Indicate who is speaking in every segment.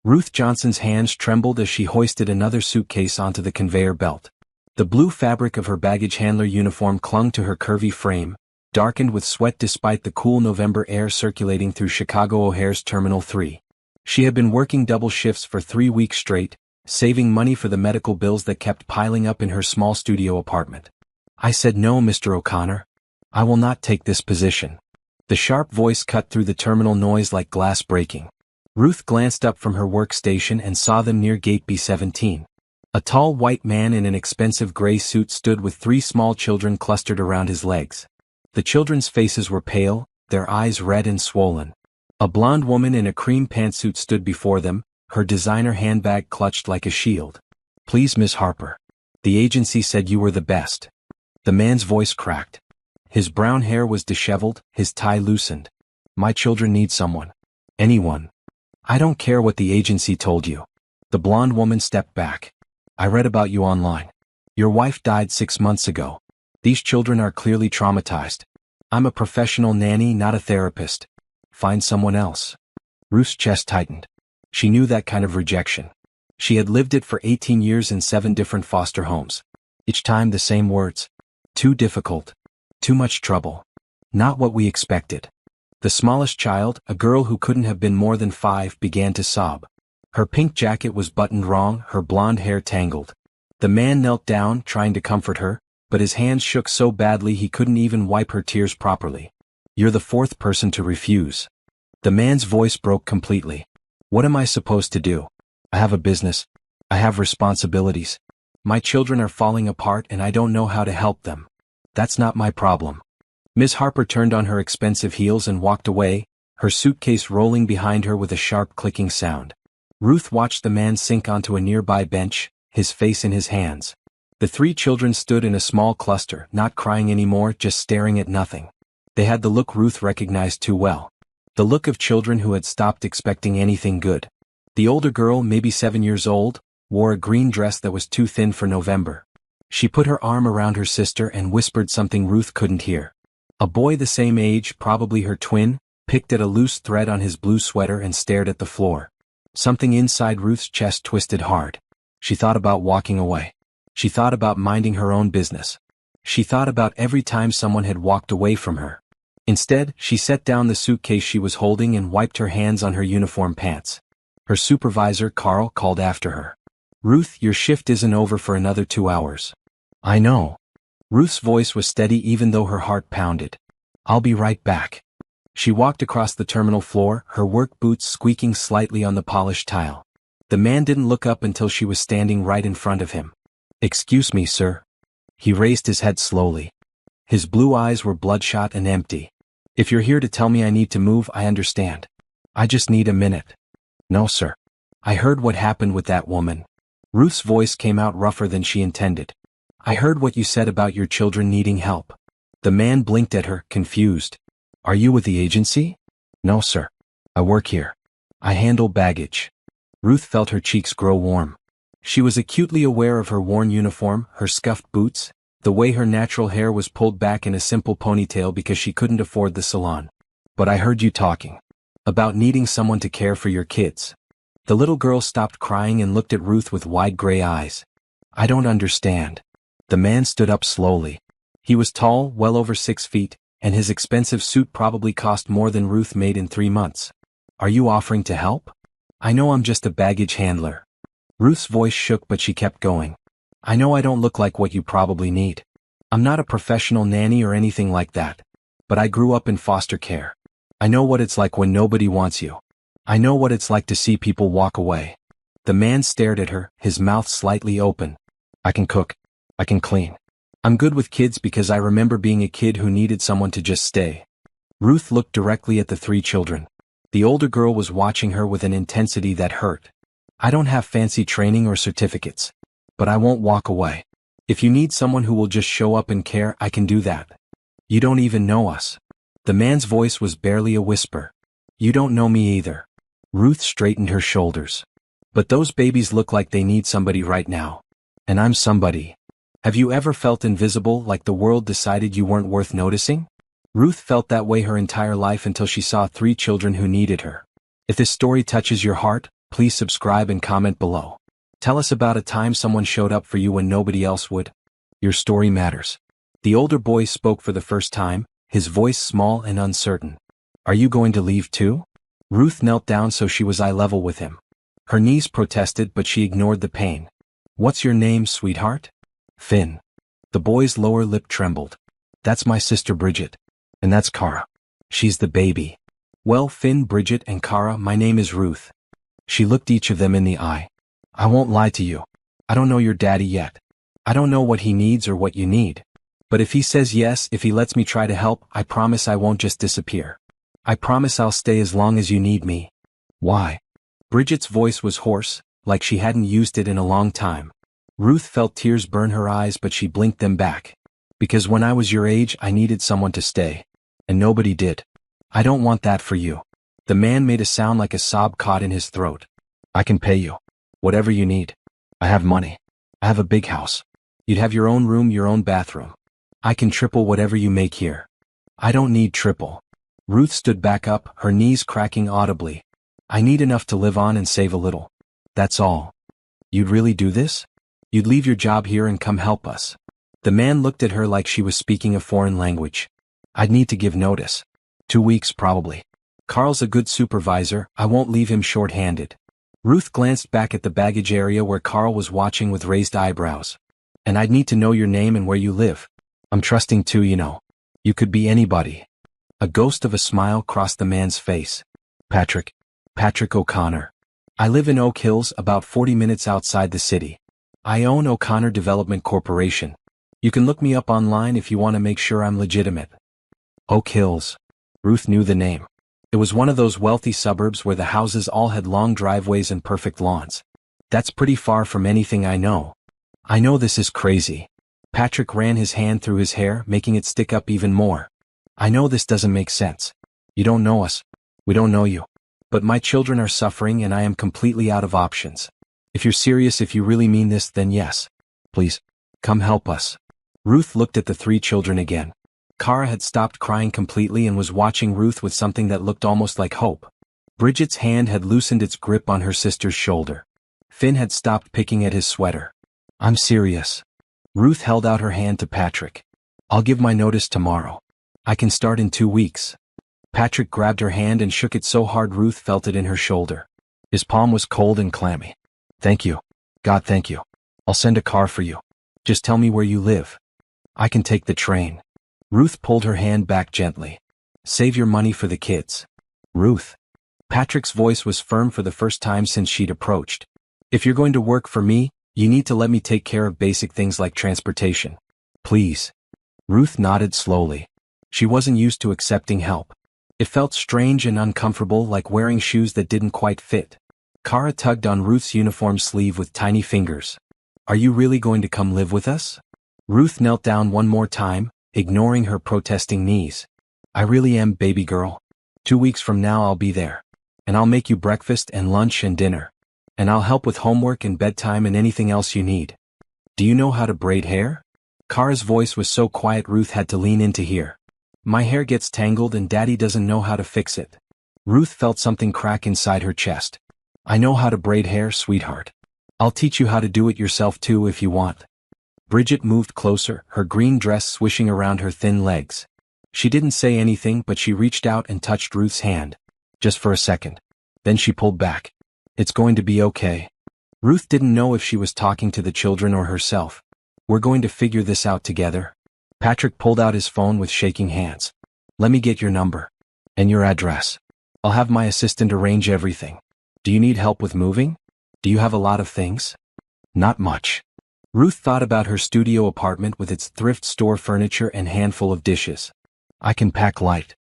Speaker 1: Ruth Johnson's hands trembled as she hoisted another suitcase onto the conveyor belt. The blue fabric of her baggage handler uniform clung to her curvy frame, darkened with sweat despite the cool November air circulating through Chicago O'Hare's Terminal 3. She had been working double shifts for 3 weeks straight, saving money for the medical bills that kept piling up in her small studio apartment. "I said no, Mr. O'Connor. I will not take this position." The sharp voice cut through the terminal noise like glass breaking. Ruth glanced up from her workstation and saw them near gate B17. A tall white man in an expensive gray suit stood with 3 small children clustered around his legs. The children's faces were pale, their eyes red and swollen. A blonde woman in a cream pantsuit stood before them, her designer handbag clutched like a shield. "Please, Miss Harper. The agency said you were the best." The man's voice cracked. His brown hair was disheveled, his tie loosened. "My children need someone. Anyone. I don't care what the agency told you." The blonde woman stepped back. "I read about you online. Your wife died 6 months ago. These children are clearly traumatized. I'm a professional nanny, not a therapist. Find someone else." Ruth's chest tightened. She knew that kind of rejection. She had lived it for 18 years in 7 different foster homes. Each time the same words. Too difficult. Too much trouble. Not what we expected. The smallest child, a girl who couldn't have been more than 5, began to sob. Her pink jacket was buttoned wrong, her blonde hair tangled. The man knelt down, trying to comfort her, but his hands shook so badly he couldn't even wipe her tears properly. "You're the 4th person to refuse." The man's voice broke completely. "What am I supposed to do? I have a business. I have responsibilities. My children are falling apart and I don't know how to help them. That's not my problem." Ms. Harper turned on her expensive heels and walked away, her suitcase rolling behind her with a sharp clicking sound. Ruth watched the man sink onto a nearby bench, his face in his hands. The 3 children stood in a small cluster, not crying anymore, just staring at nothing. They had the look Ruth recognized too well. The look of children who had stopped expecting anything good. The older girl, maybe 7 years old, wore a green dress that was too thin for November. She put her arm around her sister and whispered something Ruth couldn't hear. A boy the same age, probably her twin, picked at a loose thread on his blue sweater and stared at the floor. Something inside Ruth's chest twisted hard. She thought about walking away. She thought about minding her own business. She thought about every time someone had walked away from her. Instead, she set down the suitcase she was holding and wiped her hands on her uniform pants. Her supervisor, Carl, called after her. "Ruth, your shift isn't over for another 2 hours." "I know." Ruth's voice was steady even though her heart pounded. "I'll be right back." She walked across the terminal floor, her work boots squeaking slightly on the polished tile. The man didn't look up until she was standing right in front of him. "Excuse me, sir." He raised his head slowly. His blue eyes were bloodshot and empty. "If you're here to tell me I need to move, I understand. I just need a minute." "No, sir. I heard what happened with that woman." Ruth's voice came out rougher than she intended. "I heard what you said about your children needing help." The man blinked at her, confused. "Are you with the agency?" "No, sir. I work here. I handle baggage." Ruth felt her cheeks grow warm. She was acutely aware of her worn uniform, her scuffed boots, the way her natural hair was pulled back in a simple ponytail because she couldn't afford the salon. "But I heard you talking about needing someone to care for your kids." The little girl stopped crying and looked at Ruth with wide gray eyes. "I don't understand." The man stood up slowly. He was tall, well over 6 feet, and his expensive suit probably cost more than Ruth made in 3 months. "Are you offering to help?" "I know I'm just a baggage handler." Ruth's voice shook but she kept going. "I know I don't look like what you probably need. I'm not a professional nanny or anything like that. But I grew up in foster care. I know what it's like when nobody wants you. I know what it's like to see people walk away." The man stared at her, his mouth slightly open. "I can cook. I can clean. I'm good with kids because I remember being a kid who needed someone to just stay." Ruth looked directly at the 3 children. The older girl was watching her with an intensity that hurt. "I don't have fancy training or certificates. But I won't walk away. If you need someone who will just show up and care, I can do that. You don't even know us." The man's voice was barely a whisper. "You don't know me either." Ruth straightened her shoulders. "But those babies look like they need somebody right now. And I'm somebody. Have you ever felt invisible, like the world decided you weren't worth noticing?" Ruth felt that way her entire life until she saw 3 children who needed her. If this story touches your heart, Please subscribe and comment below. Tell us about a time someone showed up for you when nobody else would. Your story matters. The older boy spoke for the first time, his voice small and uncertain. Are you going to leave too? Ruth knelt down so she was eye level with him. Her knees protested, but she ignored the pain. What's your name, sweetheart? Finn. The boy's lower lip trembled. That's my sister Bridget. And that's Kara. She's the baby. Well, Finn, Bridget, and Kara, my name is Ruth. She looked each of them in the eye. I won't lie to you. I don't know your daddy yet. I don't know what he needs or what you need. But if he says yes, if he lets me try to help, I promise I won't just disappear. I promise I'll stay as long as you need me. Why? Bridget's voice was hoarse, like she hadn't used it in a long time. Ruth felt tears burn her eyes, but she blinked them back. Because when I was your age, I needed someone to stay. And nobody did. I don't want that for you. The man made a sound like a sob caught in his throat. I can pay you. Whatever you need. I have money. I have a big house. You'd have your own room, your own bathroom. I can triple whatever you make here. I don't need triple. Ruth stood back up, her knees cracking audibly. I need enough to live on and save a little. That's all. You'd really do this? You'd leave your job here and come help us. The man looked at her like she was speaking a foreign language. I'd need to give notice. 2 weeks probably. Carl's a good supervisor, I won't leave him short-handed. Ruth glanced back at the baggage area where Carl was watching with raised eyebrows. And I'd need to know your name and where you live. I'm trusting too, you know. You could be anybody. A ghost of a smile crossed the man's face. Patrick O'Connor. I live in Oak Hills, about 40 minutes outside the city. I own O'Connor Development Corporation. You can look me up online if you want to make sure I'm legitimate. Oak Hills. Ruth knew the name. It was one of those wealthy suburbs where the houses all had long driveways and perfect lawns. That's pretty far from anything I know. I know this is crazy. Patrick ran his hand through his hair, making it stick up even more. I know this doesn't make sense. You don't know us. We don't know you. But my children are suffering and I am completely out of options. If you're serious, if you really mean this, then yes. Please, come help us. Ruth looked at the 3 children again. Kara had stopped crying completely and was watching Ruth with something that looked almost like hope. Bridget's hand had loosened its grip on her sister's shoulder. Finn had stopped picking at his sweater. I'm serious. Ruth held out her hand to Patrick. I'll give my notice tomorrow. I can start in 2 weeks. Patrick grabbed her hand and shook it so hard Ruth felt it in her shoulder. His palm was cold and clammy. Thank you. God, thank you. I'll send a car for you. Just tell me where you live. I can take the train. Ruth pulled her hand back gently. Save your money for the kids. Ruth. Patrick's voice was firm for the first time since she'd approached. If you're going to work for me, you need to let me take care of basic things like transportation. Please. Ruth nodded slowly. She wasn't used to accepting help. It felt strange and uncomfortable, like wearing shoes that didn't quite fit. Kara tugged on Ruth's uniform sleeve with tiny fingers. Are you really going to come live with us? Ruth knelt down one more time, ignoring her protesting knees. I really am, baby girl. 2 weeks from now I'll be there. And I'll make you breakfast and lunch and dinner. And I'll help with homework and bedtime and anything else you need. Do you know how to braid hair? Kara's voice was so quiet Ruth had to lean in to hear. My hair gets tangled and Daddy doesn't know how to fix it. Ruth felt something crack inside her chest. I know how to braid hair, sweetheart. I'll teach you how to do it yourself too if you want. Bridget moved closer, her green dress swishing around her thin legs. She didn't say anything, but she reached out and touched Ruth's hand. Just for a second. Then she pulled back. It's going to be okay. Ruth didn't know if she was talking to the children or herself. We're going to figure this out together. Patrick pulled out his phone with shaking hands. Let me get your number. And your address. I'll have my assistant arrange everything. Do you need help with moving? Do you have a lot of things? Not much. Ruth thought about her studio apartment with its thrift store furniture and handful of dishes. I can pack light.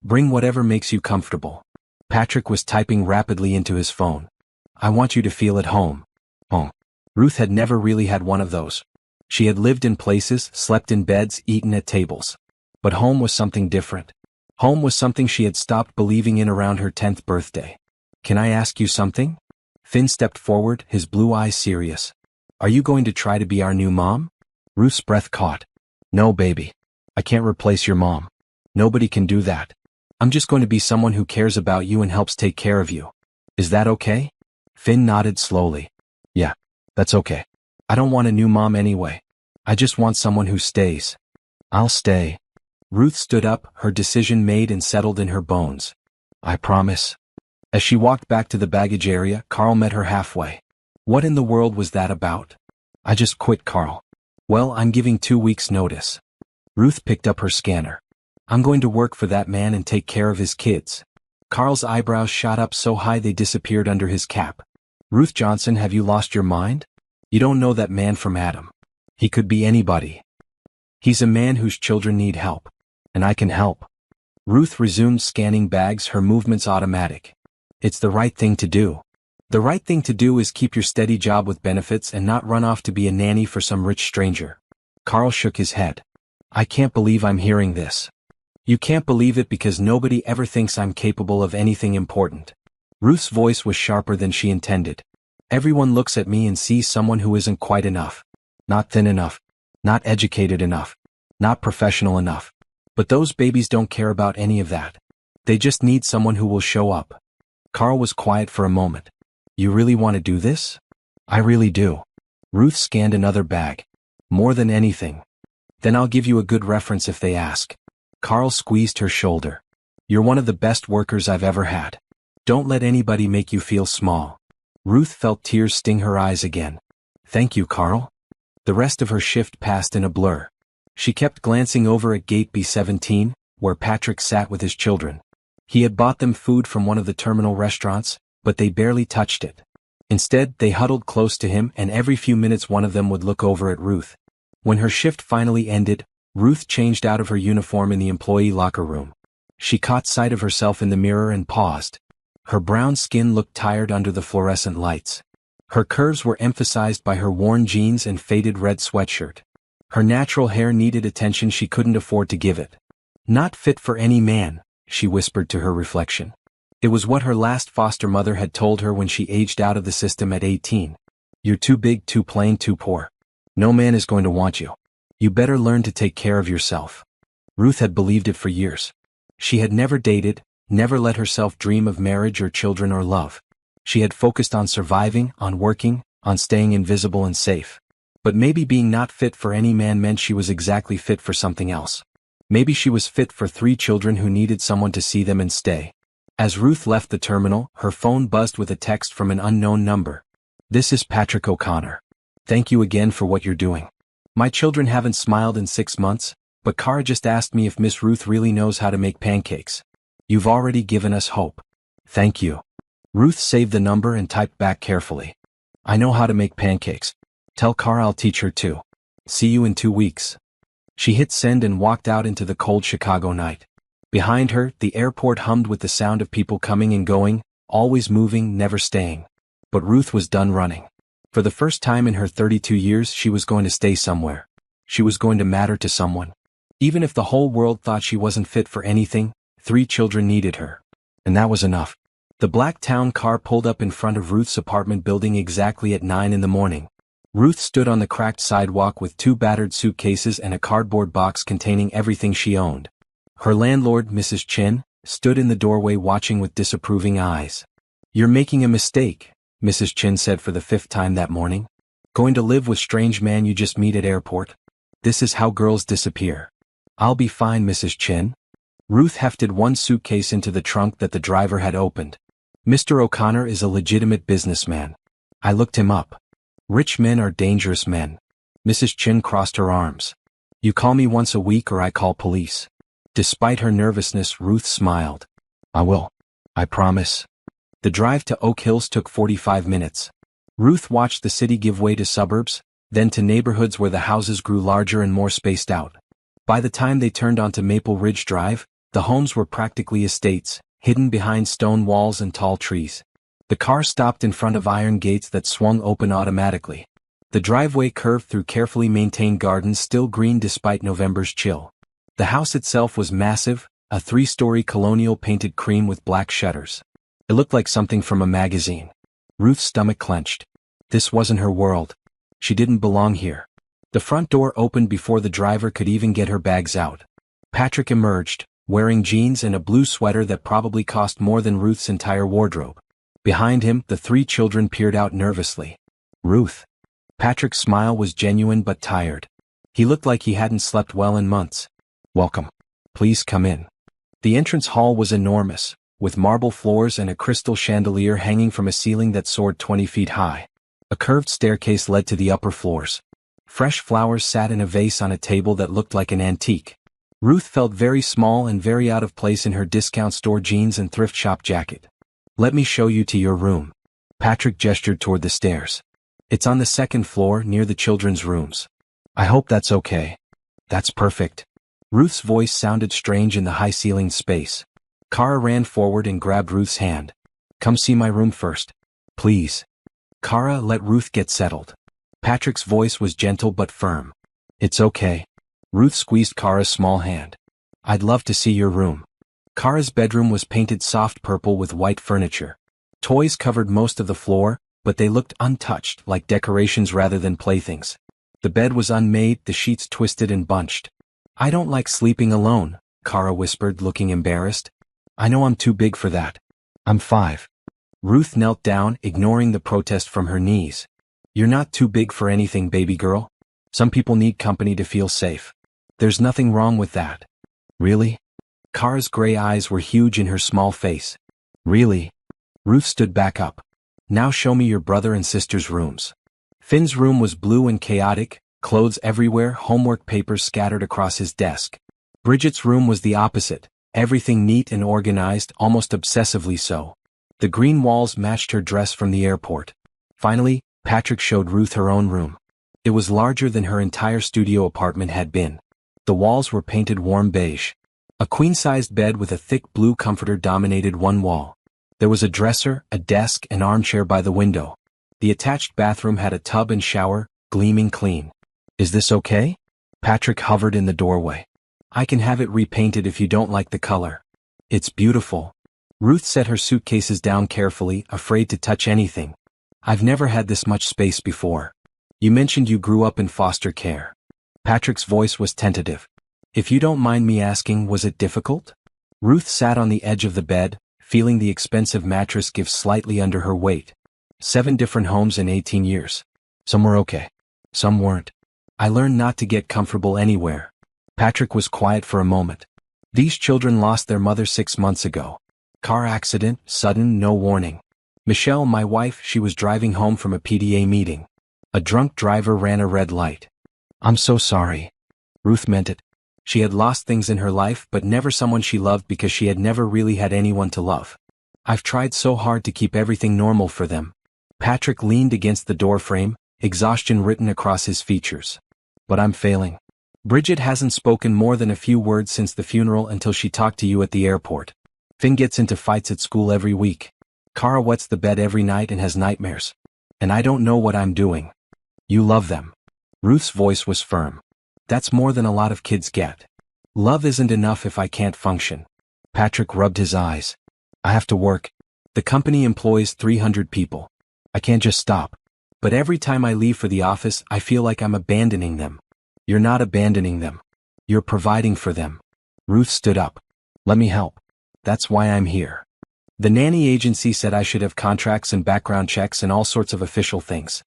Speaker 1: Bring whatever makes you comfortable. Patrick was typing rapidly into his phone. I want you to feel at home. Home. Ruth had never really had one of those. She had lived in places, slept in beds, eaten at tables. But home was something different. Home was something she had stopped believing in around her 10th birthday. Can I ask you something? Finn stepped forward, his blue eyes serious. Are you going to try to be our new mom? Ruth's breath caught. No, baby. I can't replace your mom. Nobody can do that. I'm just going to be someone who cares about you and helps take care of you. Is that okay? Finn nodded slowly. Yeah, that's okay. I don't want a new mom anyway. I just want someone who stays. I'll stay. Ruth stood up, her decision made and settled in her bones. I promise. As she walked back to the baggage area, Carl met her halfway. What in the world was that about? I just quit, Carl. Well, I'm giving 2 weeks' notice. Ruth picked up her scanner. I'm going to work for that man and take care of his kids. Carl's eyebrows shot up so high they disappeared under his cap. Ruth Johnson, have you lost your mind? You don't know that man from Adam. He could be anybody. He's a man whose children need help. And I can help. Ruth resumed scanning bags, her movements automatic. It's the right thing to do. The right thing to do is keep your steady job with benefits and not run off to be a nanny for some rich stranger. Carl shook his head. I can't believe I'm hearing this. You can't believe it because nobody ever thinks I'm capable of anything important. Ruth's voice was sharper than she intended. Everyone looks at me and sees someone who isn't quite enough. Not thin enough. Not educated enough. Not professional enough. But those babies don't care about any of that. They just need someone who will show up. Carl was quiet for a moment. You really want to do this? I really do. Ruth scanned another bag. More than anything. Then I'll give you a good reference if they ask. Carl squeezed her shoulder. You're one of the best workers I've ever had. Don't let anybody make you feel small. Ruth felt tears sting her eyes again. Thank you, Carl. The rest of her shift passed in a blur. She kept glancing over at gate B17, where Patrick sat with his children. He had bought them food from one of the terminal restaurants, but they barely touched it. Instead, they huddled close to him, and every few minutes one of them would look over at Ruth. When her shift finally ended, Ruth changed out of her uniform in the employee locker room. She caught sight of herself in the mirror and paused. Her brown skin looked tired under the fluorescent lights. Her curves were emphasized by her worn jeans and faded red sweatshirt. Her natural hair needed attention she couldn't afford to give it. Not fit for any man, she whispered to her reflection. It was what her last foster mother had told her when she aged out of the system at 18. You're too big, too plain, too poor. No man is going to want you. You better learn to take care of yourself. Ruth had believed it for years. She had never dated, never let herself dream of marriage or children or love. She had focused on surviving, on working, on staying invisible and safe. But maybe being not fit for any man meant she was exactly fit for something else. Maybe she was fit for 3 children who needed someone to see them and stay. As Ruth left the terminal, her phone buzzed with a text from an unknown number. This is Patrick O'Connor. Thank you again for what you're doing. My children haven't smiled in 6 months, but Cara just asked me if Miss Ruth really knows how to make pancakes. You've already given us hope. Thank you. Ruth saved the number and typed back carefully. I know how to make pancakes. Tell Cara I'll teach her too. See you in 2 weeks. She hit send and walked out into the cold Chicago night. Behind her, the airport hummed with the sound of people coming and going, always moving, never staying. But Ruth was done running. For the first time in her 32 years, she was going to stay somewhere. She was going to matter to someone. Even if the whole world thought she wasn't fit for anything, 3 children needed her. And that was enough. The black town car pulled up in front of Ruth's apartment building exactly at 9 in the morning. Ruth stood on the cracked sidewalk with 2 battered suitcases and a cardboard box containing everything she owned. Her landlord, Mrs. Chen, stood in the doorway watching with disapproving eyes. You're making a mistake, Mrs. Chen said for the 5th time that morning. Going to live with strange man you just meet at airport. This is how girls disappear. I'll be fine, Mrs. Chen. Ruth hefted 1 suitcase into the trunk that the driver had opened. Mr. O'Connor is a legitimate businessman. I looked him up. Rich men are dangerous men. Mrs. Chen crossed her arms. You call me once a week or I call police. Despite her nervousness, Ruth smiled. I will. I promise. The drive to Oak Hills took 45 minutes. Ruth watched the city give way to suburbs, then to neighborhoods where the houses grew larger and more spaced out. By the time they turned onto Maple Ridge Drive, the homes were practically estates, hidden behind stone walls and tall trees. The car stopped in front of iron gates that swung open automatically. The driveway curved through carefully maintained gardens still green despite November's chill. The house itself was massive, a 3-story colonial painted cream with black shutters. It looked like something from a magazine. Ruth's stomach clenched. This wasn't her world. She didn't belong here. The front door opened before the driver could even get her bags out. Patrick emerged, wearing jeans and a blue sweater that probably cost more than Ruth's entire wardrobe. Behind him, the three children peered out nervously. Ruth. Patrick's smile was genuine but tired. He looked like he hadn't slept well in months. Welcome. Please come in. The entrance hall was enormous, with marble floors and a crystal chandelier hanging from a ceiling that soared 20 feet high. A curved staircase led to the upper floors. Fresh flowers sat in a vase on a table that looked like an antique. Ruth felt very small and very out of place in her discount store jeans and thrift shop jacket. Let me show you to your room. Patrick gestured toward the stairs. It's on the second floor near the children's rooms. I hope that's okay. That's perfect. Ruth's voice sounded strange in the high-ceilinged space. Kara ran forward and grabbed Ruth's hand. Come see my room first. Please. Kara let Ruth get settled. Patrick's voice was gentle but firm. It's okay. Ruth squeezed Kara's small hand. I'd love to see your room. Kara's bedroom was painted soft purple with white furniture. Toys covered most of the floor, but they looked untouched, like decorations rather than playthings. The bed was unmade, the sheets twisted and bunched. I don't like sleeping alone, Kara whispered, looking embarrassed. I know I'm too big for that. I'm 5. Ruth knelt down, ignoring the protest from her knees. You're not too big for anything, baby girl. Some people need company to feel safe. There's nothing wrong with that. Really? Kara's gray eyes were huge in her small face. Really? Ruth stood back up. Now show me your brother and sister's rooms. Finn's room was blue and chaotic, clothes everywhere, homework papers scattered across his desk. Bridget's room was the opposite, everything neat and organized, almost obsessively so. The green walls matched her dress from the airport. Finally, Patrick showed Ruth her own room. It was larger than her entire studio apartment had been. The walls were painted warm beige. A queen-sized bed with a thick blue comforter dominated one wall. There was a dresser, a desk, an armchair by the window. The attached bathroom had a tub and shower, gleaming clean. Is this okay? Patrick hovered in the doorway. I can have it repainted if you don't like the color. It's beautiful. Ruth set her suitcases down carefully, afraid to touch anything. I've never had this much space before. You mentioned you grew up in foster care. Patrick's voice was tentative. If you don't mind me asking, was it difficult? Ruth sat on the edge of the bed, feeling the expensive mattress give slightly under her weight. 7 different homes in 18 years. Some were okay. Some weren't. I learned not to get comfortable anywhere. Patrick was quiet for a moment. These children lost their mother 6 months ago. Car accident, sudden, no warning. Michelle, my wife, she was driving home from a PDA meeting. A drunk driver ran a red light. I'm so sorry. Ruth meant it. She had lost things in her life, but never someone she loved because she had never really had anyone to love. I've tried so hard to keep everything normal for them. Patrick leaned against the doorframe, exhaustion written across his features. But I'm failing. Bridget hasn't spoken more than a few words since the funeral until she talked to you at the airport. Finn gets into fights at school every week. Kara wets the bed every night and has nightmares. And I don't know what I'm doing. You love them. Ruth's voice was firm. That's more than a lot of kids get. Love isn't enough if I can't function. Patrick rubbed his eyes. I have to work. The company employs 300 people. I can't just stop. But every time I leave for the office, I feel like I'm abandoning them. You're not abandoning them. You're providing for them. Ruth stood up. Let me help. That's why I'm here. The nanny agency said I should have contracts and background checks and all sorts of official things.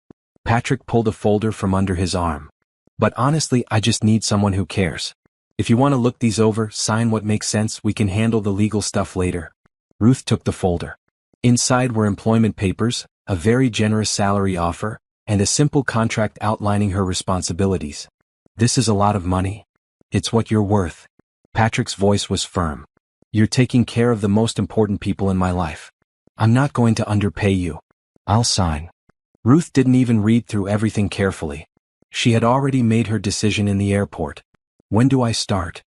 Speaker 1: Patrick pulled a folder from under his arm. But honestly, I just need someone who cares. If you want to look these over, sign what makes sense, we can handle the legal stuff later. Ruth took the folder. Inside were employment papers, a very generous salary offer, and a simple contract outlining her responsibilities. This is a lot of money. It's what you're worth. Patrick's voice was firm. You're taking care of the most important people in my life. I'm not going to underpay you. I'll sign. Ruth didn't even read through everything carefully. She had already made her decision in the airport. When do I start?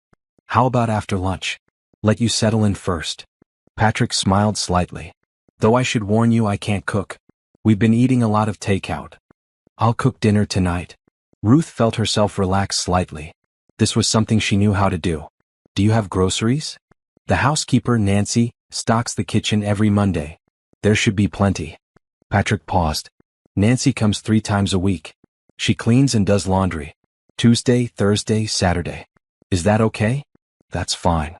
Speaker 1: How about after lunch? Let you settle in first. Patrick smiled slightly. Though I should warn you, I can't cook. We've been eating a lot of takeout. I'll cook dinner tonight. Ruth felt herself relax slightly. This was something she knew how to do. Do you have groceries? The housekeeper, Nancy, stocks the kitchen every Monday. There should be plenty. Patrick paused. Nancy comes 3 times a week. She cleans and does laundry. Tuesday, Thursday, Saturday. Is that okay? That's fine.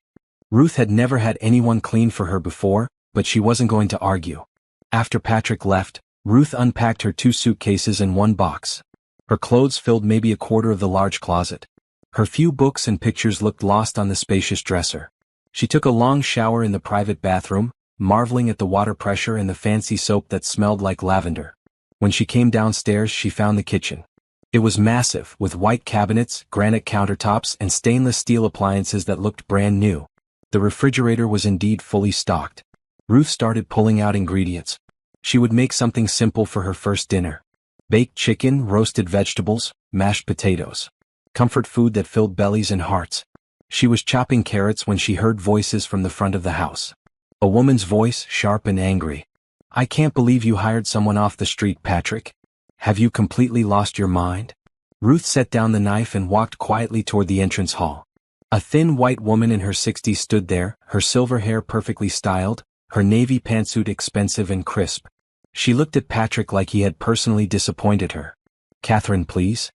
Speaker 1: Ruth had never had anyone clean for her before, but she wasn't going to argue. After Patrick left, Ruth unpacked her 2 suitcases and 1 box. Her clothes filled maybe a quarter of the large closet. Her few books and pictures looked lost on the spacious dresser. She took a long shower in the private bathroom, marveling at the water pressure and the fancy soap that smelled like lavender. When she came downstairs, she found the kitchen. It was massive, with white cabinets, granite countertops, and stainless steel appliances that looked brand new. The refrigerator was indeed fully stocked. Ruth started pulling out ingredients. She would make something simple for her first dinner. Baked chicken, roasted vegetables, mashed potatoes. Comfort food that filled bellies and hearts. She was chopping carrots when she heard voices from the front of the house. A woman's voice, sharp and angry. "I can't believe you hired someone off the street, Patrick. Have you completely lost your mind?" Ruth set down the knife and walked quietly toward the entrance hall. A thin white woman in her 60s stood there, her silver hair perfectly styled, her navy pantsuit expensive and crisp. She looked at Patrick like he had personally disappointed her. "Catherine, please."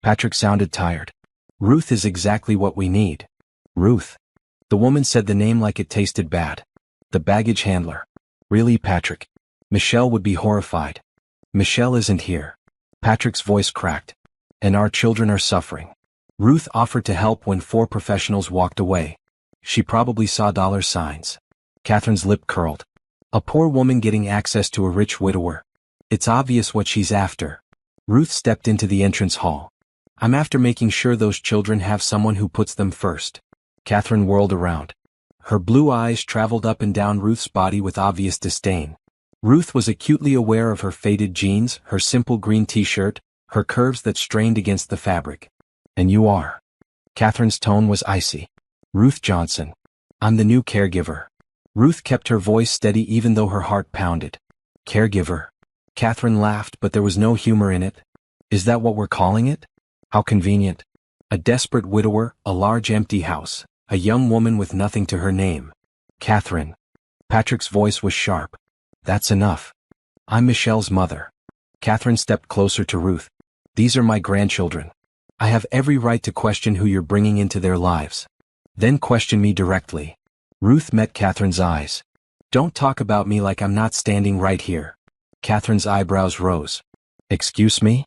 Speaker 1: Patrick sounded tired. "Ruth is exactly what we need." "Ruth." The woman said the name like it tasted bad. "The baggage handler." "Really, Patrick? Michelle would be horrified." "Michelle isn't here." Patrick's voice cracked. "And our children are suffering." Ruth offered to help when 4 professionals walked away. She probably saw dollar signs. Catherine's lip curled. A poor woman getting access to a rich widower. It's obvious what she's after. Ruth stepped into the entrance hall. "I'm after making sure those children have someone who puts them first." Catherine whirled around. Her blue eyes traveled up and down Ruth's body with obvious disdain. Ruth was acutely aware of her faded jeans, her simple green t-shirt, her curves that strained against the fabric. "And you are?" Catherine's tone was icy. "Ruth Johnson. I'm the new caregiver." Ruth kept her voice steady even though her heart pounded. "Caregiver?" Catherine laughed, but there was no humor in it. "Is that what we're calling it? How convenient. A desperate widower, a large empty house, a young woman with nothing to her name." "Catherine." Patrick's voice was sharp. "That's enough. I'm Michelle's mother." Catherine stepped closer to Ruth. "These are my grandchildren. I have every right to question who you're bringing into their lives. Then question me directly." Ruth met Catherine's eyes. "Don't talk about me like I'm not standing right here." Catherine's eyebrows rose. "Excuse me?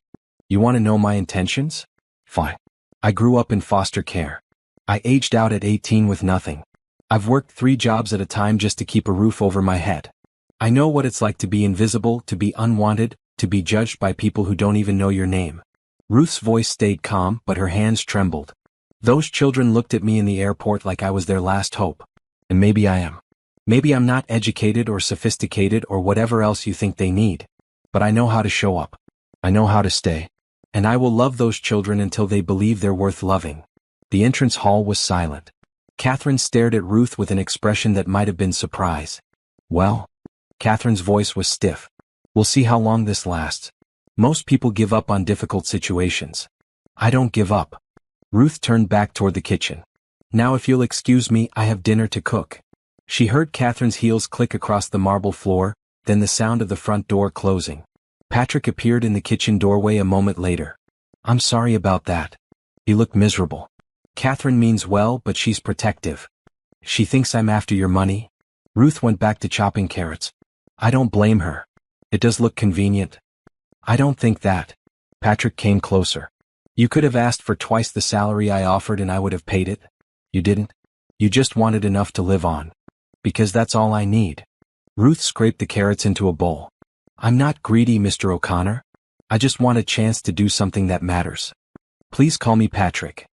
Speaker 1: You want to know my intentions? Fine. I grew up in foster care. I aged out at 18 with nothing. I've worked 3 jobs at a time just to keep a roof over my head. I know what it's like to be invisible, to be unwanted, to be judged by people who don't even know your name." Ruth's voice stayed calm, but her hands trembled. "Those children looked at me in the airport like I was their last hope. And maybe I am. Maybe I'm not educated or sophisticated or whatever else you think they need. But I know how to show up. I know how to stay. And I will love those children until they believe they're worth loving." The entrance hall was silent. Catherine stared at Ruth with an expression that might have been surprise. "Well?" Catherine's voice was stiff. "We'll see how long this lasts. Most people give up on difficult situations. I don't give up." Ruth turned back toward the kitchen. "Now if you'll excuse me, I have dinner to cook." She heard Catherine's heels click across the marble floor, then the sound of the front door closing. Patrick appeared in the kitchen doorway a moment later. "I'm sorry about that." He looked miserable. "Catherine means well, but she's protective. She thinks I'm after your money." Ruth went back to chopping carrots. "I don't blame her. It does look convenient." "I don't think that." Patrick came closer. "You could have asked for twice the salary I offered and I would have paid it. You didn't. You just wanted enough to live on. Because that's all I need." Ruth scraped the carrots into a bowl. "I'm not greedy, Mr. O'Connor. I just want a chance to do something that matters. Please call me Patrick."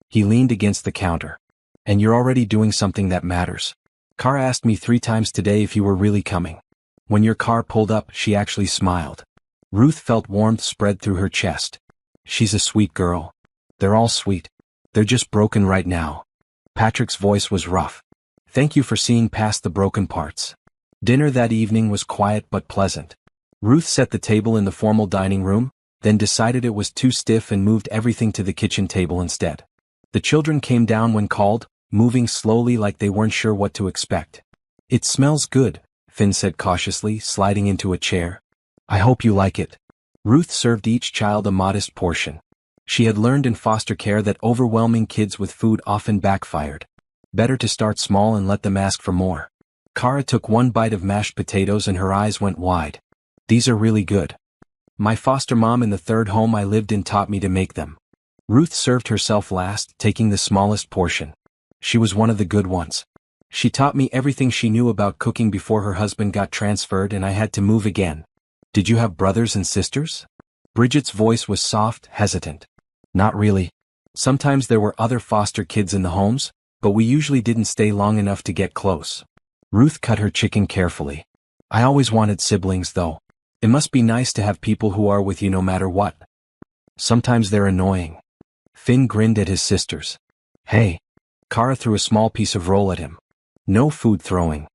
Speaker 1: He leaned against the counter. "And you're already doing something that matters. Car asked me 3 times today if you were really coming. When your car pulled up, she actually smiled." Ruth felt warmth spread through her chest. "She's a sweet girl. They're all sweet. They're just broken right now." Patrick's voice was rough. "Thank you for seeing past the broken parts." Dinner that evening was quiet but pleasant. Ruth set the table in the formal dining room, then decided it was too stiff and moved everything to the kitchen table instead. The children came down when called, moving slowly like they weren't sure what to expect. "It smells good," Finn said cautiously, sliding into a chair. "I hope you like it." Ruth served each child a modest portion. She had learned in foster care that overwhelming kids with food often backfired. Better to start small and let them ask for more. Kara took one bite of mashed potatoes and her eyes went wide. These are really good. My foster mom in the third home I lived in taught me to make them. Ruth served herself last, taking the smallest portion. She was one of the good ones. She taught me everything she knew about cooking before her husband got transferred and I had to move again. Did you have brothers and sisters? Bridget's voice was soft, hesitant. Not really. Sometimes there were other foster kids in the homes, but we usually didn't stay long enough to get close. Ruth cut her chicken carefully. I always wanted siblings though. It must be nice to have people who are with you no matter what. Sometimes they're annoying. Finn grinned at his sisters. Hey. Kara threw a small piece of roll at him. No food throwing.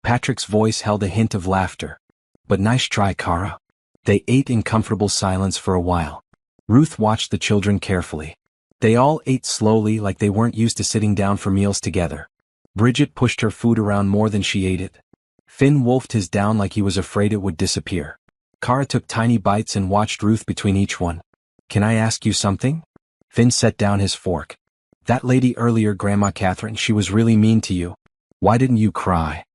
Speaker 1: Patrick's voice held a hint of laughter. But nice try, Kara. They ate in comfortable silence for a while. Ruth watched the children carefully. They all ate slowly like they weren't used to sitting down for meals together. Bridget pushed her food around more than she ate it. Finn wolfed his down like he was afraid it would disappear. Kara took tiny bites and watched Ruth between each one. Can I ask you something? Finn set down his fork. That lady earlier, Grandma Catherine, she was really mean to you. Why didn't you cry?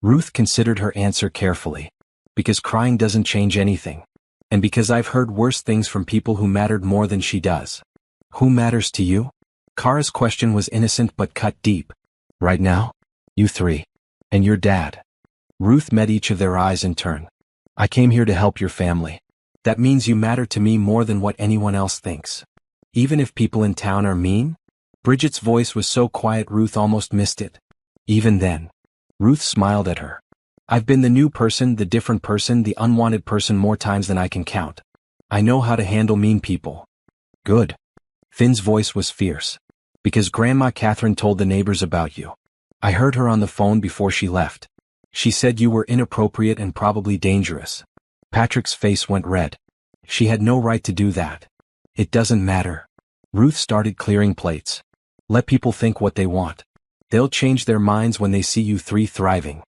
Speaker 1: Ruth considered her answer carefully. Because crying doesn't change anything. And because I've heard worse things from people who mattered more than she does. Who matters to you? Kara's question was innocent but cut deep. Right now? You three. And your dad. Ruth met each of their eyes in turn. I came here to help your family. That means you matter to me more than what anyone else thinks. Even if people in town are mean? Bridget's voice was so quiet Ruth almost missed it. Even then. Ruth smiled at her. I've been the new person, the different person, the unwanted person more times than I can count. I know how to handle mean people. Good. Finn's voice was fierce. Because Grandma Catherine told the neighbors about you. I heard her on the phone before she left. She said you were inappropriate and probably dangerous. Patrick's face went red. She had no right to do that. It doesn't matter. Ruth started clearing plates. Let people think what they want. They'll change their minds when they see you three thriving.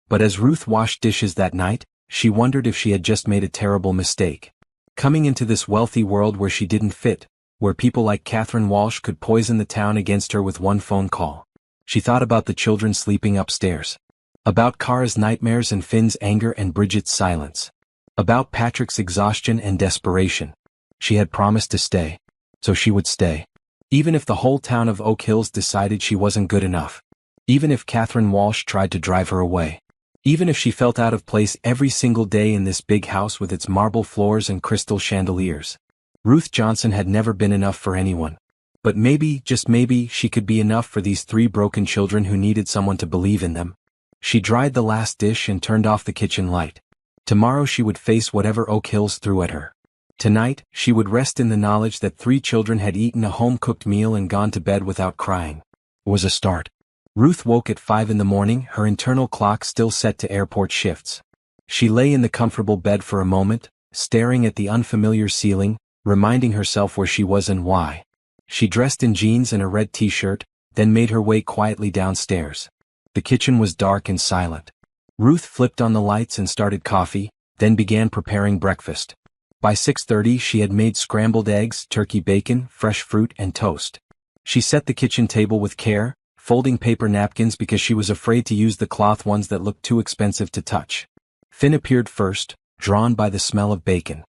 Speaker 1: But as Ruth washed dishes that night, she wondered if she had just made a terrible mistake. Coming into this wealthy world where she didn't fit, where people like Catherine Walsh could poison the town against her with one phone call. She thought about the children sleeping upstairs. About Kara's nightmares and Finn's anger and Bridget's silence. About Patrick's exhaustion and desperation. She had promised to stay. So she would stay. Even if the whole town of Oak Hills decided she wasn't good enough. Even if Catherine Walsh tried to drive her away. Even if she felt out of place every single day in this big house with its marble floors and crystal chandeliers. Ruth Johnson had never been enough for anyone. But maybe, just maybe, she could be enough for these three broken children who needed someone to believe in them. She dried the last dish and turned off the kitchen light. Tomorrow she would face whatever Oak Hills threw at her. Tonight, she would rest in the knowledge that three children had eaten a home-cooked meal and gone to bed without crying. It was a start. Ruth woke at 5 in the morning, her internal clock still set to airport shifts. She lay in the comfortable bed for a moment, staring at the unfamiliar ceiling, reminding herself where she was and why. She dressed in jeans and a red t-shirt, then made her way quietly downstairs. The kitchen was dark and silent. Ruth flipped on the lights and started coffee, then began preparing breakfast. By 6:30 she had made scrambled eggs, turkey bacon, fresh fruit, and toast. She set the kitchen table with care, folding paper napkins because she was afraid to use the cloth ones that looked too expensive to touch. Finn appeared first, drawn by the smell of bacon.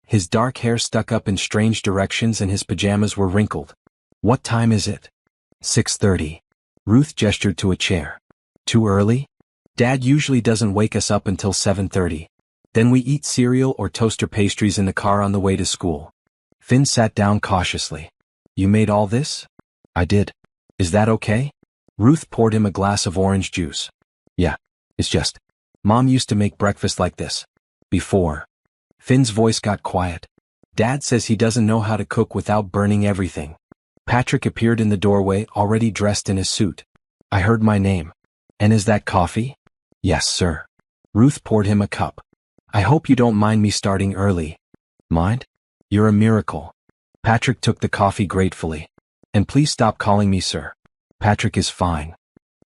Speaker 1: His dark hair stuck up in strange directions and his pajamas were wrinkled. What time is it? 6:30. Ruth gestured to a chair. Too early? Dad usually doesn't wake us up until 7:30. Then we eat cereal or toaster pastries in the car on the way to school. Finn sat down cautiously. You made all this? I did. Is that okay? Ruth poured him a glass of orange juice. Yeah, it's just. Mom used to make breakfast like this. Before. Finn's voice got quiet. Dad says he doesn't know how to cook without burning everything. Patrick appeared in the doorway, already dressed in his suit. I heard my name. And is that coffee? Yes, sir. Ruth poured him a cup. I hope you don't mind me starting early. Mind? You're a miracle. Patrick took the coffee gratefully. And please stop calling me sir. Patrick is fine.